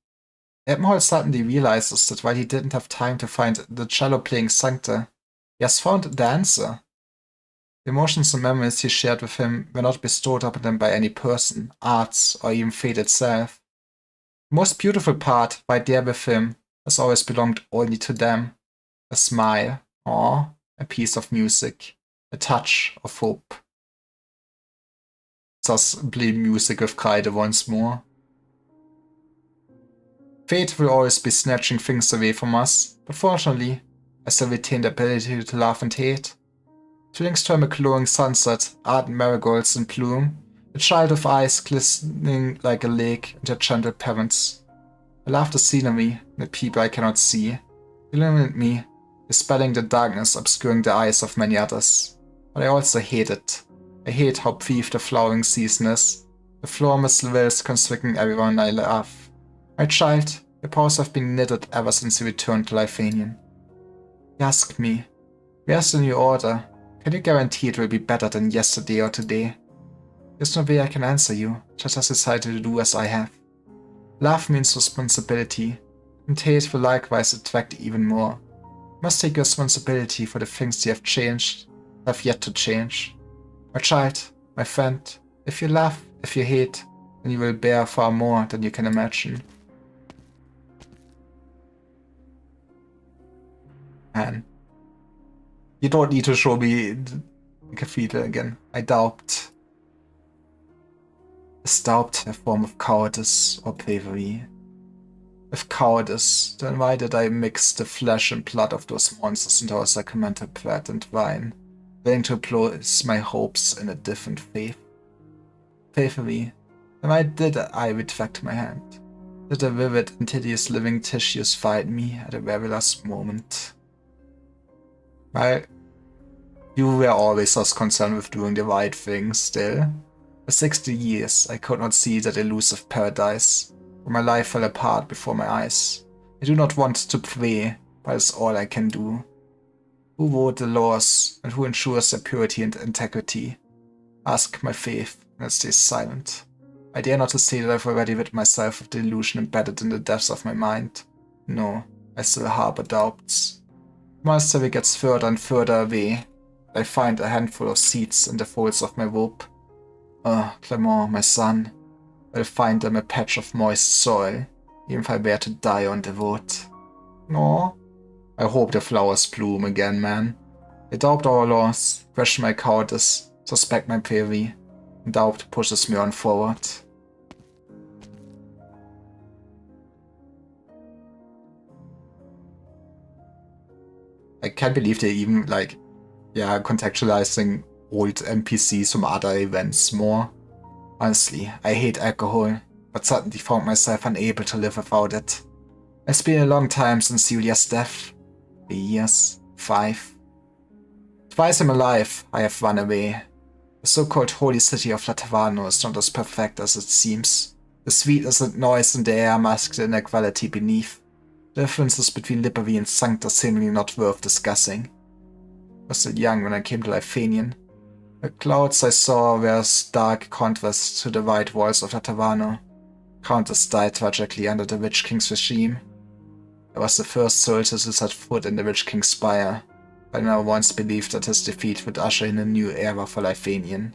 Ebenholz suddenly realizes that while he didn't have time to find the cello-playing sancta, he has found the answer. The emotions and memories he shared with him were not bestowed upon him by any person, arts, or even fate itself. The most beautiful part, right there with him, has always belonged only to them. A smile, awe, a piece of music, a touch of hope. Thus play music with Kreide once more. Fate will always be snatching things away from us, but fortunately, I still retain the ability to love and hate. Zwillingstürme glowing sunset, ardent marigolds in bloom, a child of eyes glistening like a lake and their gentle parents. I love the scenery, the people I cannot see. Illuminate me, dispelling the darkness obscuring the eyes of many others. But I also hate it. I hate how brief the flowering season is, The floor mist is constricting everyone I love. My child, your paws have been knitted ever since you returned to Lifanian. You ask me, where's the new order? Can you guarantee it will be better than yesterday or today? There's no way I can answer you, just as decided to do as I have. Love means responsibility, and hate will likewise attract even more. You must take responsibility for the things you have changed, have yet to change. My child, my friend, if you love, if you hate, then you will bear far more than you can imagine. Man. You don't need to show me the cathedral again. I doubt. Is doubt a form of cowardice or bravery? If cowardice, then why did I mix the flesh and blood of those monsters into our sacramental bread and wine, willing to place my hopes in a different faith? Bravery, then why did I retract my hand? Did the vivid and hideous living tissues fight me at the very last moment? Well, you were always as concerned with doing the right thing still. For 60 years, I could not see that elusive paradise, where my life fell apart before my eyes. I do not want to pray, but it's all I can do. Who wrote the laws, and who ensures their purity and integrity? Ask my faith, and it stays silent. I dare not to say that I've already rid myself of the illusion embedded in the depths of my mind. No, I still harbor doubts. Monastery gets further and further away. I find a handful of seeds in the folds of my robe. Clement, my son. I'll find them a patch of moist soil, even if I were to die on the road. No. I hope the flowers bloom again, man. I doubt our laws, question my cowardice, suspect my bravery, and doubt pushes me on forward. I can't believe they even, contextualizing old NPCs from other events more. Honestly, I hate alcohol, but suddenly found myself unable to live without it. It's been a long time since Julia's death. 3 years, 5. Twice in my life, I have run away. The so-called holy city of Latavano is not as perfect as it seems. The sweetness and noise in the air mask the inequality beneath. The differences between Liberty and Sancta seemingly not worth discussing. I was still young when I came to Lifanian. The clouds I saw were a stark contrast to the white walls of Latavano. Countess died tragically under the Witch King's regime. I was the first soldier to set foot in the Witch King's spire, but I never once believed that his defeat would usher in a new era for Lifanian.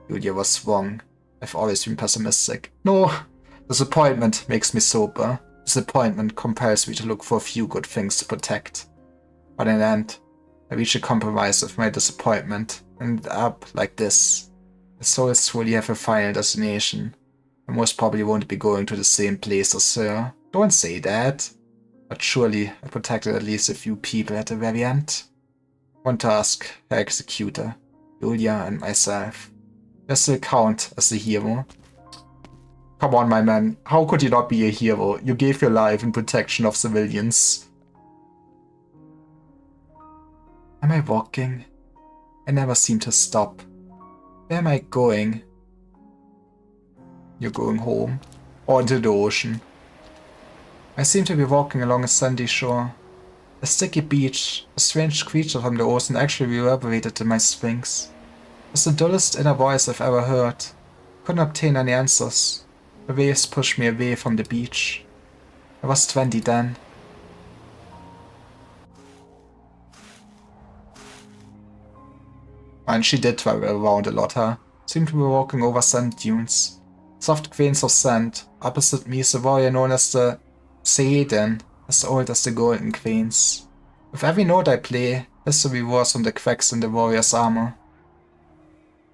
Julia was wrong. I've always been pessimistic. No! Disappointment makes me sober. Disappointment compels me to look for a few good things to protect. But in the end, I reached a compromise with my disappointment and ended up like this. The souls truly have a final destination. I most probably won't be going to the same place as her. Don't say that. But surely I protected at least a few people at the very end. I want to ask her executor, Julia and myself. Do I still count as a hero? Come on, my man. How could you not be a hero? You gave your life in protection of civilians. Am I walking? I never seem to stop. Where am I going? You're going home. Or into the ocean. I seem to be walking along a sandy shore. A sticky beach, a strange creature from the ocean actually reverberated in my sphinx. It was the dullest inner voice I've ever heard. Couldn't obtain any answers. The waves pushed me away from the beach. I was 20 then. And she did travel around a lot, huh? Seemed to be walking over sand dunes. Soft grains of sand. Opposite me is a warrior known as the Seiden, as old as the Golden Queens. With every note I play, history roars from the cracks in the warrior's armor.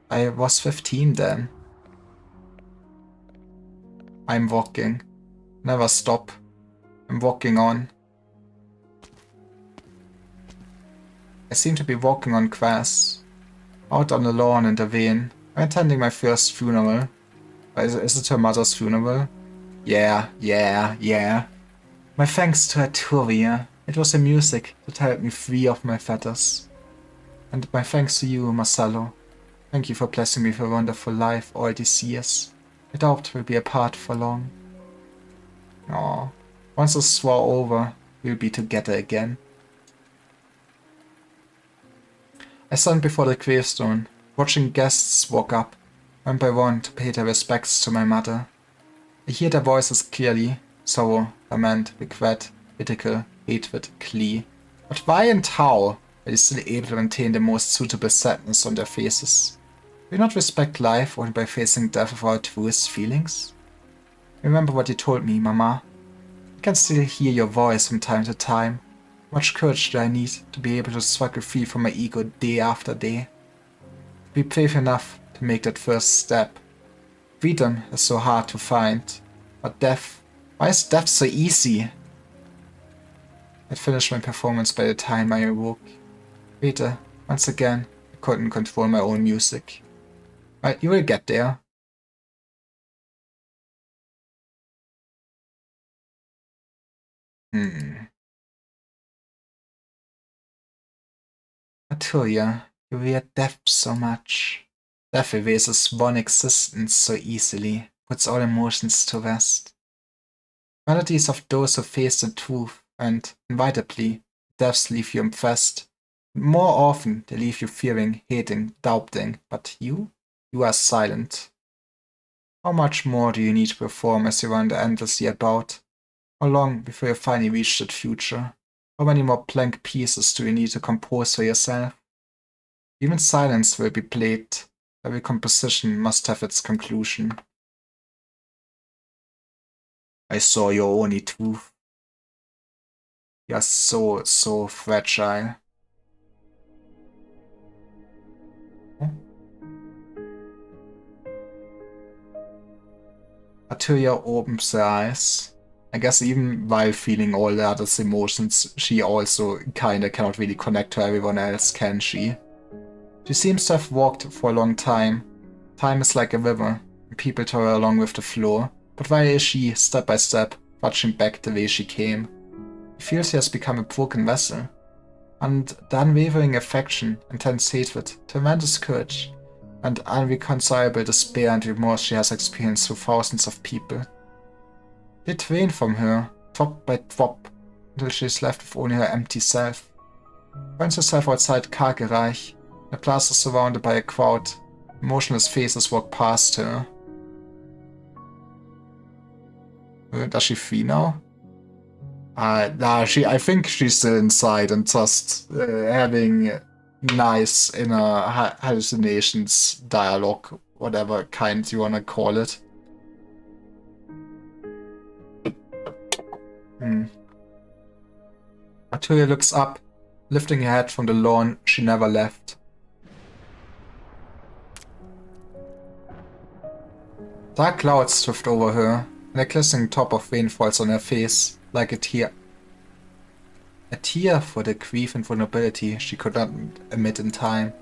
I was 15 then. I'm walking. Never stop. I'm walking on. I seem to be walking on grass. Out on the lawn in the vein. I'm attending my first funeral. Is it her mother's funeral? Yeah. My thanks to Arturia. It was her music that helped me free of my fetters. And my thanks to you, Marcelo. Thank you for blessing me with a wonderful life all these years. I doubt we'll be apart for long. Aw. Once this war over, we'll be together again. I stand before the gravestone, watching guests walk up, one by one, to pay their respects to my mother. I hear their voices clearly: sorrow, lament, regret, ridicule, hatred, glee. But why and how are they still able to maintain the most suitable sadness on their faces? Do we not respect life only by facing death of our truest feelings? Remember what you told me, Mama. I can still hear your voice from time to time. How much courage do I need to be able to struggle free from my ego day after day? Be brave enough to make that first step. Freedom is so hard to find, but death, why is death so easy? I'd finished my performance by the time I awoke. Later, once again, I couldn't control my own music. But you will get there. Arturia, you weird death so much. Death erases one existence so easily, puts all emotions to rest. Melodies of those who face the truth, and, inevitably, deaths leave you impressed. More often, they leave you fearing, hating, doubting, but you are silent. How much more do you need to perform as you wander endlessly about? How long before you finally reach that future? How many more blank pieces do you need to compose for yourself? Even silence will be played. Every composition must have its conclusion. I saw your only truth. You are so fragile. Arturia opens her eyes. I guess even while feeling all the other emotions, she also kinda cannot really connect to everyone else, can she? She seems to have walked for a long time. Time is like a river, and people tow her along with the flow. But why is she, step by step, trudging back the way she came? She feels she has become a broken vessel. And the unwavering affection, intense hatred, tremendous courage, and unreconcilable despair and remorse she has experienced through thousands of people. They drain from her, drop by drop, until she is left with only her empty self. Finds herself outside Kargereich, the plaza surrounded by a crowd. Emotionless faces walk past her. Does she flee now? Nah, I think she's still inside and just having nice inner hallucinations, dialogue, whatever kind you wanna call it. Arturia looks up, lifting her head from the lawn she never left. Dark clouds drift over her, and a glistening top of rain falls on her face, like a tear. A tear for the grief and vulnerability she could not admit in time.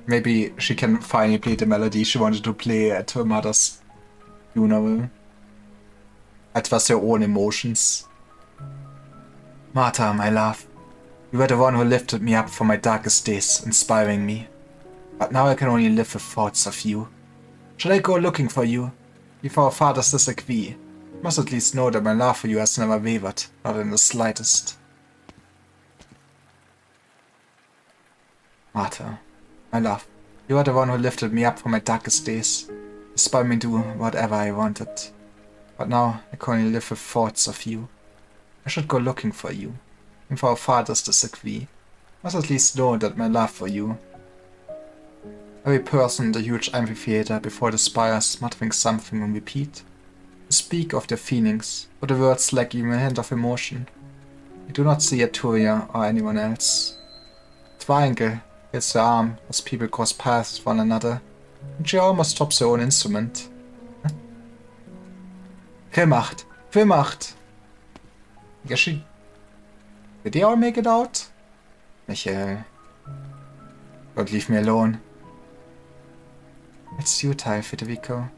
Maybe she can finally play the melody she wanted to play at her mother's funeral. Etwas her own emotions. Martha, my love, you were the one who lifted me up from my darkest days, inspiring me. But now I can only live with thoughts of you. Should I go looking for you? If our fathers disagree, you must at least know that my love for you has never wavered, not in the slightest. Martha, my love, you are the one who lifted me up from my darkest days, despite me do whatever I wanted. But now I can only live with thoughts of you. I should go looking for you. If our fathers disagree, you must at least know that my love for you. Every person in the huge amphitheater before the spires muttering something on repeat. They speak of their feelings, but the words lack even a hint of emotion. You do not see Arturia or anyone else. Triangle hits her arm as people cross paths with one another, and she almost stops her own instrument. Gemacht! Gemacht! Guess she... Did they all make it out? Michael. Don't leave me alone. It's futile, Federico.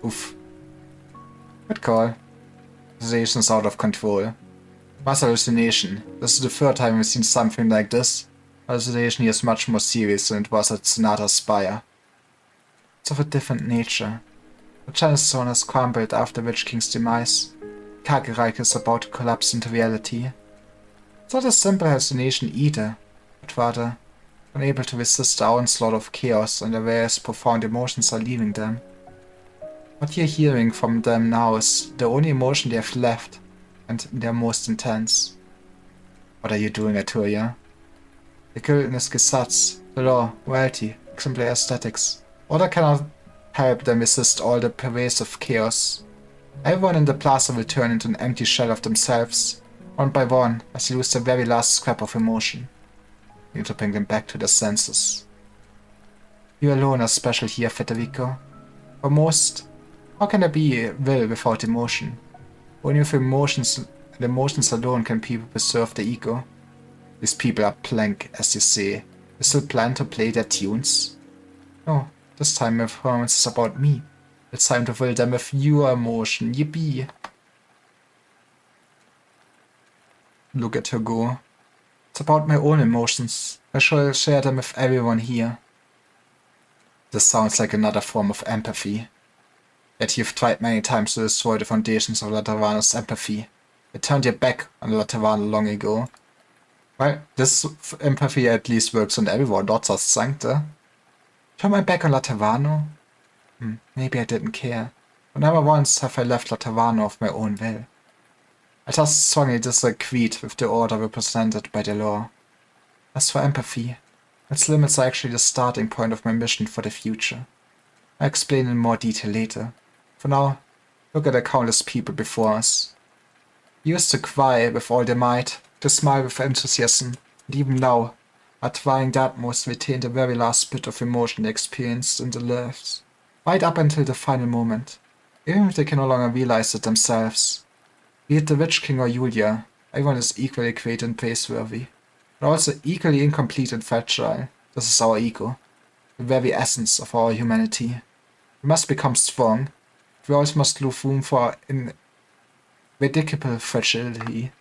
Oof. Good call. The situation's out of control. Mass hallucination. This is the third time we've seen something like this. Hallucination here is much more serious than it was at Sonata's Spire. It's of a different nature. The channel zone has crumbled after Witch King's demise. Kagereich is about to collapse into reality. It's not a simple hallucination either, but rather unable to resist the onslaught of chaos and the various profound emotions are leaving them. What you're hearing from them now is the only emotion they have left, and their most intense. What are you doing, Arturia? The Gilden's Gesetz, the law, royalty, exemplary aesthetics. Order cannot help them resist all the pervasive chaos. Everyone in the plaza will turn into an empty shell of themselves, one by one, as they lose their very last scrap of emotion. You need to bring them back to their senses. You alone are special here, Federico. For most, how can there be will without emotion? Only with emotions alone can people preserve their ego. These people are blank, as you say. They still plan to play their tunes? No, this time my performance is about me. It's time to fill them with your emotion, yippee! Look at her go. It's about my own emotions. I shall share them with everyone here. This sounds like another form of empathy. Yet you've tried many times to destroy the foundations of Laterano's empathy. You turned your back on Laterano long ago. Well, this empathy at least works on everyone, not just Sancta. Turn my back on Laterano? Maybe I didn't care. But never once have I left Laterano of my own will. I just strongly disagreed with the order represented by the law. As for empathy, its limits are actually the starting point of my mission for the future. I'll explain in more detail later. For now, look at the countless people before us. We used to cry with all their might, to smile with enthusiasm, and even now are trying their utmost to retain the very last bit of emotion they experienced in their lives, right up until the final moment, even if they can no longer realize it themselves. Be it the Witch King or Julia, everyone is equally great and praiseworthy, but also equally incomplete and fragile. This is our ego, the very essence of our humanity. We must become strong. We always must leave room for ridiculous fragility.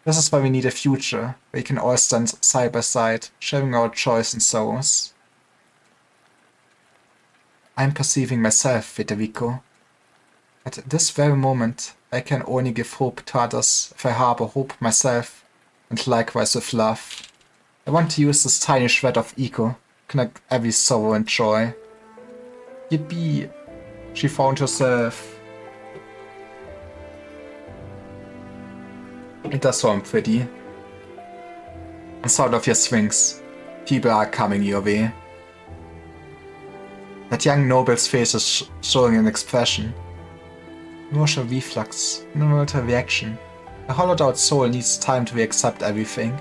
This is why we need a future, where we can all stand side by side, sharing our joys and sorrows. I'm perceiving myself, Federico. At this very moment, I can only give hope to others if I harbor hope myself, and likewise with love. I want to use this tiny shred of ego to connect every sorrow and joy. Yippee! She found herself. It does sound pretty. The sound of your swings. People are coming your way. That young noble's face is showing an expression. Emotional reflux, involuntary reaction. A hollowed out soul needs time to accept everything.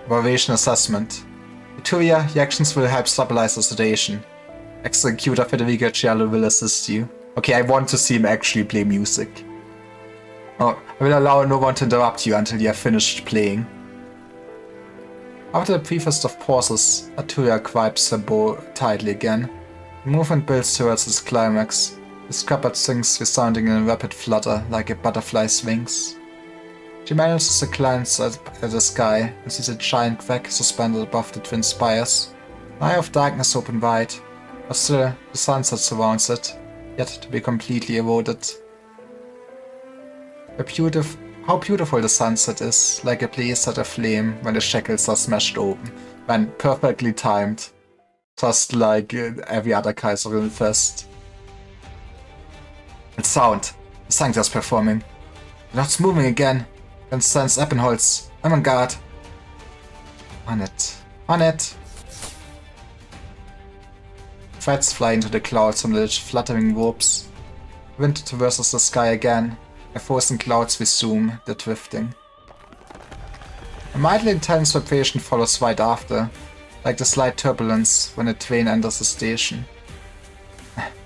Evaluation assessment. Arturia, your actions will help stabilize the sedation. Executor Federico Cielo will assist you. Okay, I want to see him actually play music. Oh, I will allow no one to interrupt you until you have finished playing. After the briefest of pauses, Arturia gripes her bow tightly again. The movement builds towards its climax, the scuppered sings resounding in a rapid flutter like a butterfly's wings. She manages to glance at the sky and sees a giant crag suspended above the twin spires. An eye of darkness open wide, but still the sunset surrounds it, yet to be completely eroded. How beautiful the sunset is, like a blaze at a flame when the shackles are smashed open, when perfectly timed, just like every other Kaiserin fest. The sound, the Sancta's performing. The knot's moving again, then stands Eppenholz. I'm on guard. On it, on it. Threads fly into the clouds from the fluttering ropes. Wind traverses the sky again. The frozen clouds resume their drifting. A mildly intense vibration follows right after, like the slight turbulence when a train enters the station.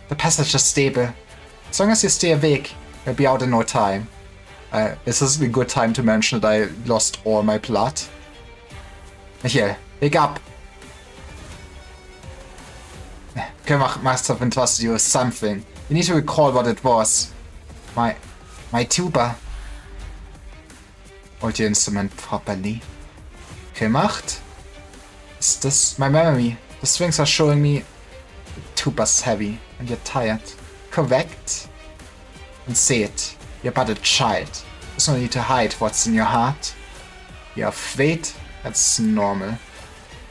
The passage is stable. As long as you stay awake, you'll be out in no time. Is this a good time to mention that I lost all my blood? Michael, wake up! Kermach must have entrusted you with something. You need to recall what it was. My tuba. Hold your instrument properly. Gemacht? Is this my memory? The strings are showing me the tuba's heavy and you're tired. Correct? And say it. You're but a child. There's no need to hide what's in your heart. You're afraid? That's normal.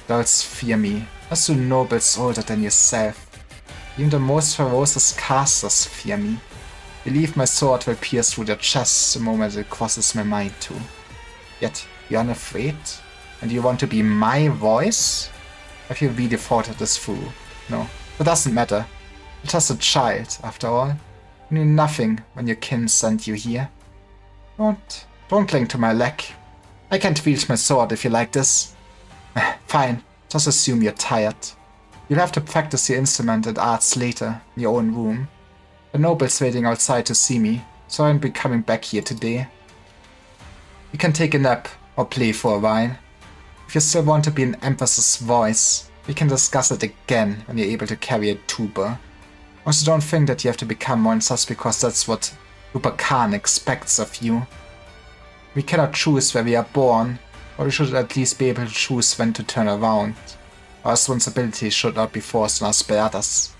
Adults fear me. As do nobles older than yourself. Even the most ferocious casters fear me. Believe my sword will pierce through their chests the moment it crosses my mind too. Yet, you're unafraid? And you want to be my voice? Have you really thought this through? No, it doesn't matter. You're just a child, after all. You knew nothing when your kin sent you here. Don't cling to my leg. I can't wield my sword if you like this. Fine, just assume you're tired. You'll have to practice your instrument and arts later, in your own room. The noble's waiting outside to see me, so I won't be coming back here today. You can take a nap, or play for a while. If you still want to be an empress's voice, we can discuss it again when you're able to carry a tuba. Also don't think that you have to become one just because that's what Rupa Khan expects of you. We cannot choose where we are born, or we should at least be able to choose when to turn around. Our responsibility should not be forced on us by others.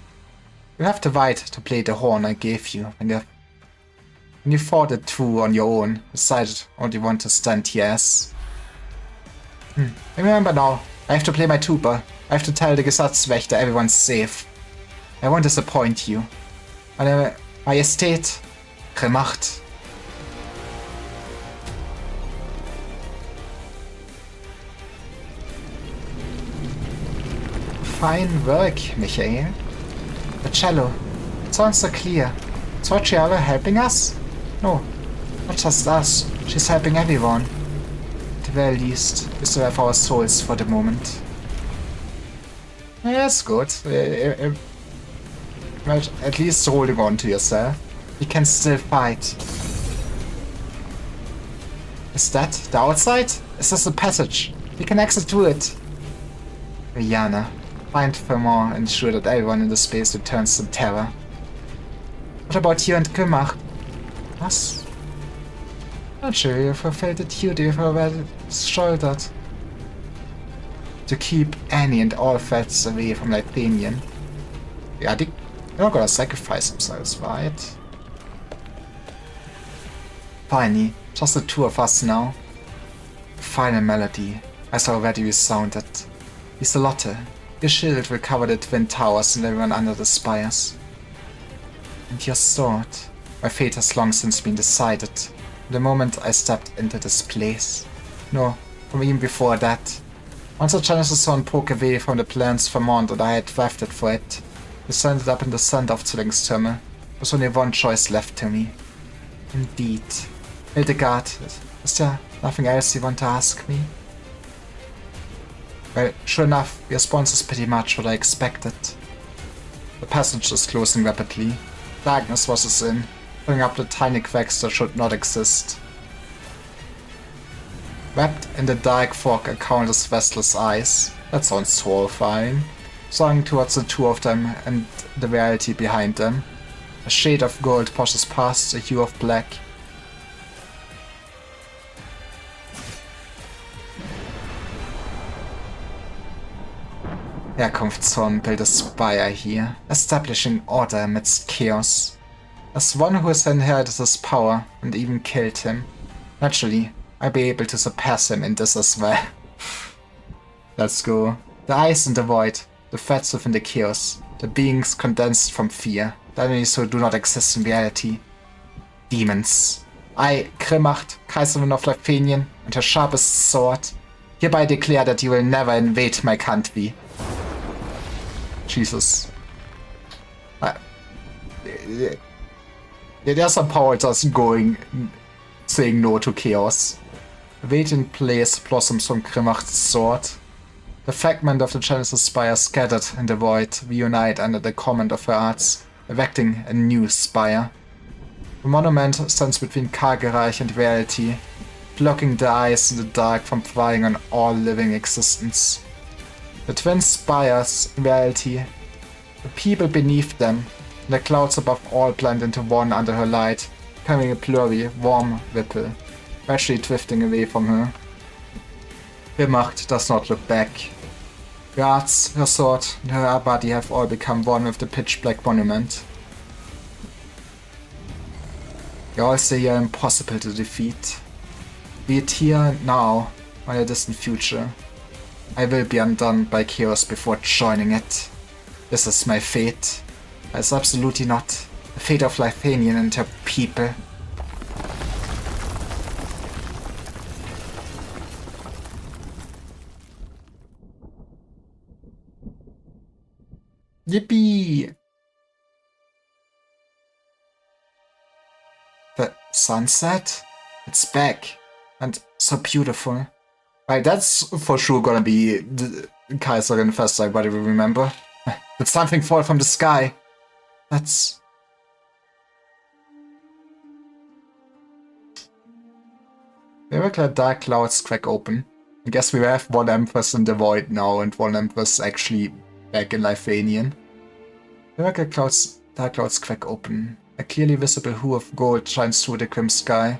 You have the right to play the horn I gave you when you thought it through on your own, decided what you want to stand here as. I remember now, I have to play my tuba. I have to tell the Gesatzwächter everyone's safe. I won't disappoint you. Meine Majestät, gemacht. Fine work, Michael. The cello. It sounds so clear. Is Rocciara helping us? No, not just us. She's helping everyone. At the very least, we still have our souls for the moment. Yeah, that's good. At least holding on to yourself. You can still fight. Is that the outside? Is this the passage? We can exit through it. Rihanna. Find Vermont and ensure that everyone in the space returns to terror. What about you and Kümmach? Was? Not sure you fulfilled the duty for what it's shouldered. To keep any and all threats away from Lithanian. Yeah, they're not gonna sacrifice themselves, right? Finally, just the two of us now. The final melody, as already resounded. Iselotte. Your shield will cover the twin towers and everyone under the spires. And your sword. My fate has long since been decided. The moment I stepped into this place. No, from even before that. Once the Genesis Zone broke away from the plans Vermont that I had drafted for it, we ended up in the center of Zwillingstürme. There was only one choice left to me. Indeed. Hildegard, is there nothing else you want to ask me? Well, sure enough, your response is pretty much what I expected. The passage is closing rapidly. Darkness washes in, filling up the tiny cracks that should not exist. Wrapped in the dark fog are countless restless eyes. That sounds horrifying. Soaring towards the two of them and the reality behind them. A shade of gold pushes past a hue of black. Herkunftszone built a spire here, establishing order amidst chaos. As one who has inherited his power and even killed him, naturally, I'll be able to surpass him in this as well. Let's go. The eyes in the void, the threats within the chaos, the beings condensed from fear, the enemies who do not exist in reality. Demons. I, Grimacht, Kaiserin of Lithanian, and her sharpest sword, hereby declare that you will never invade my country. Jesus. There's some power just saying no to chaos. A vacant place blossoms from Grimacht's sword. The fragment of the Genesis spire scattered in the void reunite under the command of her arts, erecting a new spire. The monument stands between Kargereich and reality, blocking the eyes in the dark from prying on all living existence. The twin spires, in reality, the people beneath them, and the clouds above all blend into one under her light, becoming a blurry, warm ripple. Actually drifting away from her. Wehrmacht does not look back. Guards, her sword, and her body have all become one with the pitch black monument. They all say you're impossible to defeat. Be it here and now, or in a distant future. I will be undone by chaos before joining it. This is my fate. It's absolutely not the fate of Lithanian and her people. Yippee! The sunset? It's back. And so beautiful. Right, that's for sure gonna be the Kaiserin Fest, everybody will remember. Did something fall from the sky? That's... Miracle dark clouds crack open. I guess we have one Empress in the void now and one Empress actually back in Lithanian. Miracle dark clouds crack open. A clearly visible hue of gold shines through the grim sky,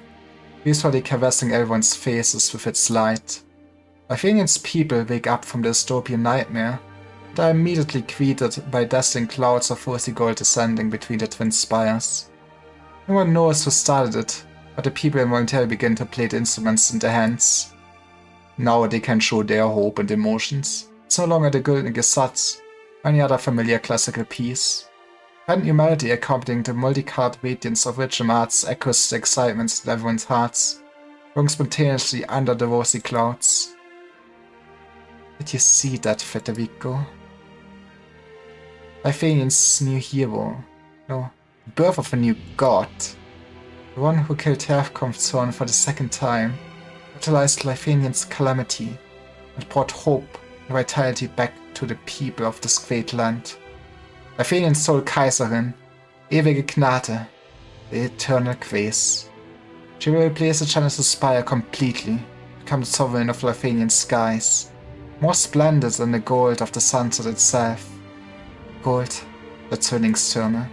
peacefully caressing everyone's faces with its light. Lithanian's people wake up from the dystopian nightmare, and are immediately greeted by dazzling clouds of rosy gold descending between the twin spires. No one knows who started it, but the people involuntarily begin to play the instruments in their hands. Now they can show their hope and emotions. It's no longer the Golden Gesetz, or any other familiar classical piece. Faint melody accompanying the multicolored radiance of rich arts echoes the excitement in everyone's hearts, growing spontaneously under the rosy clouds. Did you see that, Federico? Lithanian's new hero. No, the birth of a new god. The one who killed Herbst for the second time, utilized Lithanian's calamity, and brought hope and vitality back to the people of this great land. Lithanian's sole Kaiserin, ewige Gnade, the eternal grace. She will replace the Genesis Spire completely, become the sovereign of Lithanian skies, more splendid than the gold of the sunset itself. Gold, the Zwillingstürme.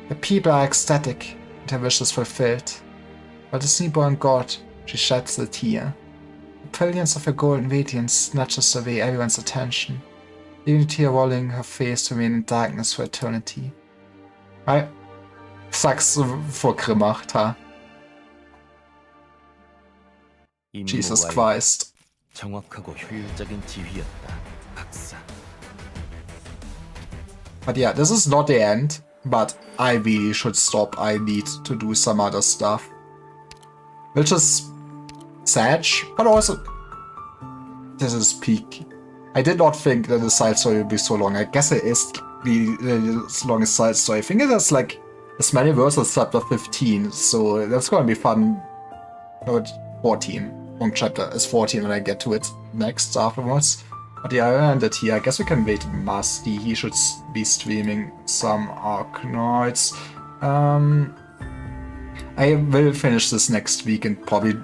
The people are ecstatic, and her wish is fulfilled. But as newborn god, she sheds a tear. The brilliance of her golden radiance snatches away everyone's attention, leaving the tear rolling her face to remain in darkness for eternity. I sag's vor Grimmach, ha? Jesus Christ. 정확하고 효율적인 지휘였다, 박사. But yeah, this is not the end, but I really should stop. I need to do some other stuff. Which is sad, but also this is peak. I did not think that the side story would be so long. I guess it is the longest side story. I think it has like as many verses as chapter 15, so that's gonna be fun. No, 14. Wrong chapter is 14 when I get to it next afterwards. But yeah, I ended here. I guess we can wait Musty. He should be streaming some Arkanoids. I will finish this next week and probably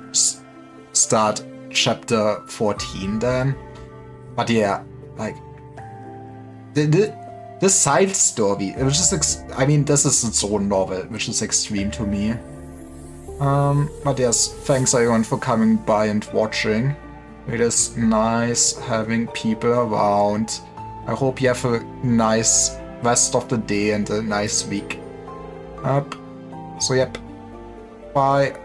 start chapter 14 then. But yeah, like the side story, which is I mean, this is its own novel, which is extreme to me. But yes, thanks everyone for coming by and watching. It is nice having people around. I hope you have a nice rest of the day and a nice week. So yep. Bye.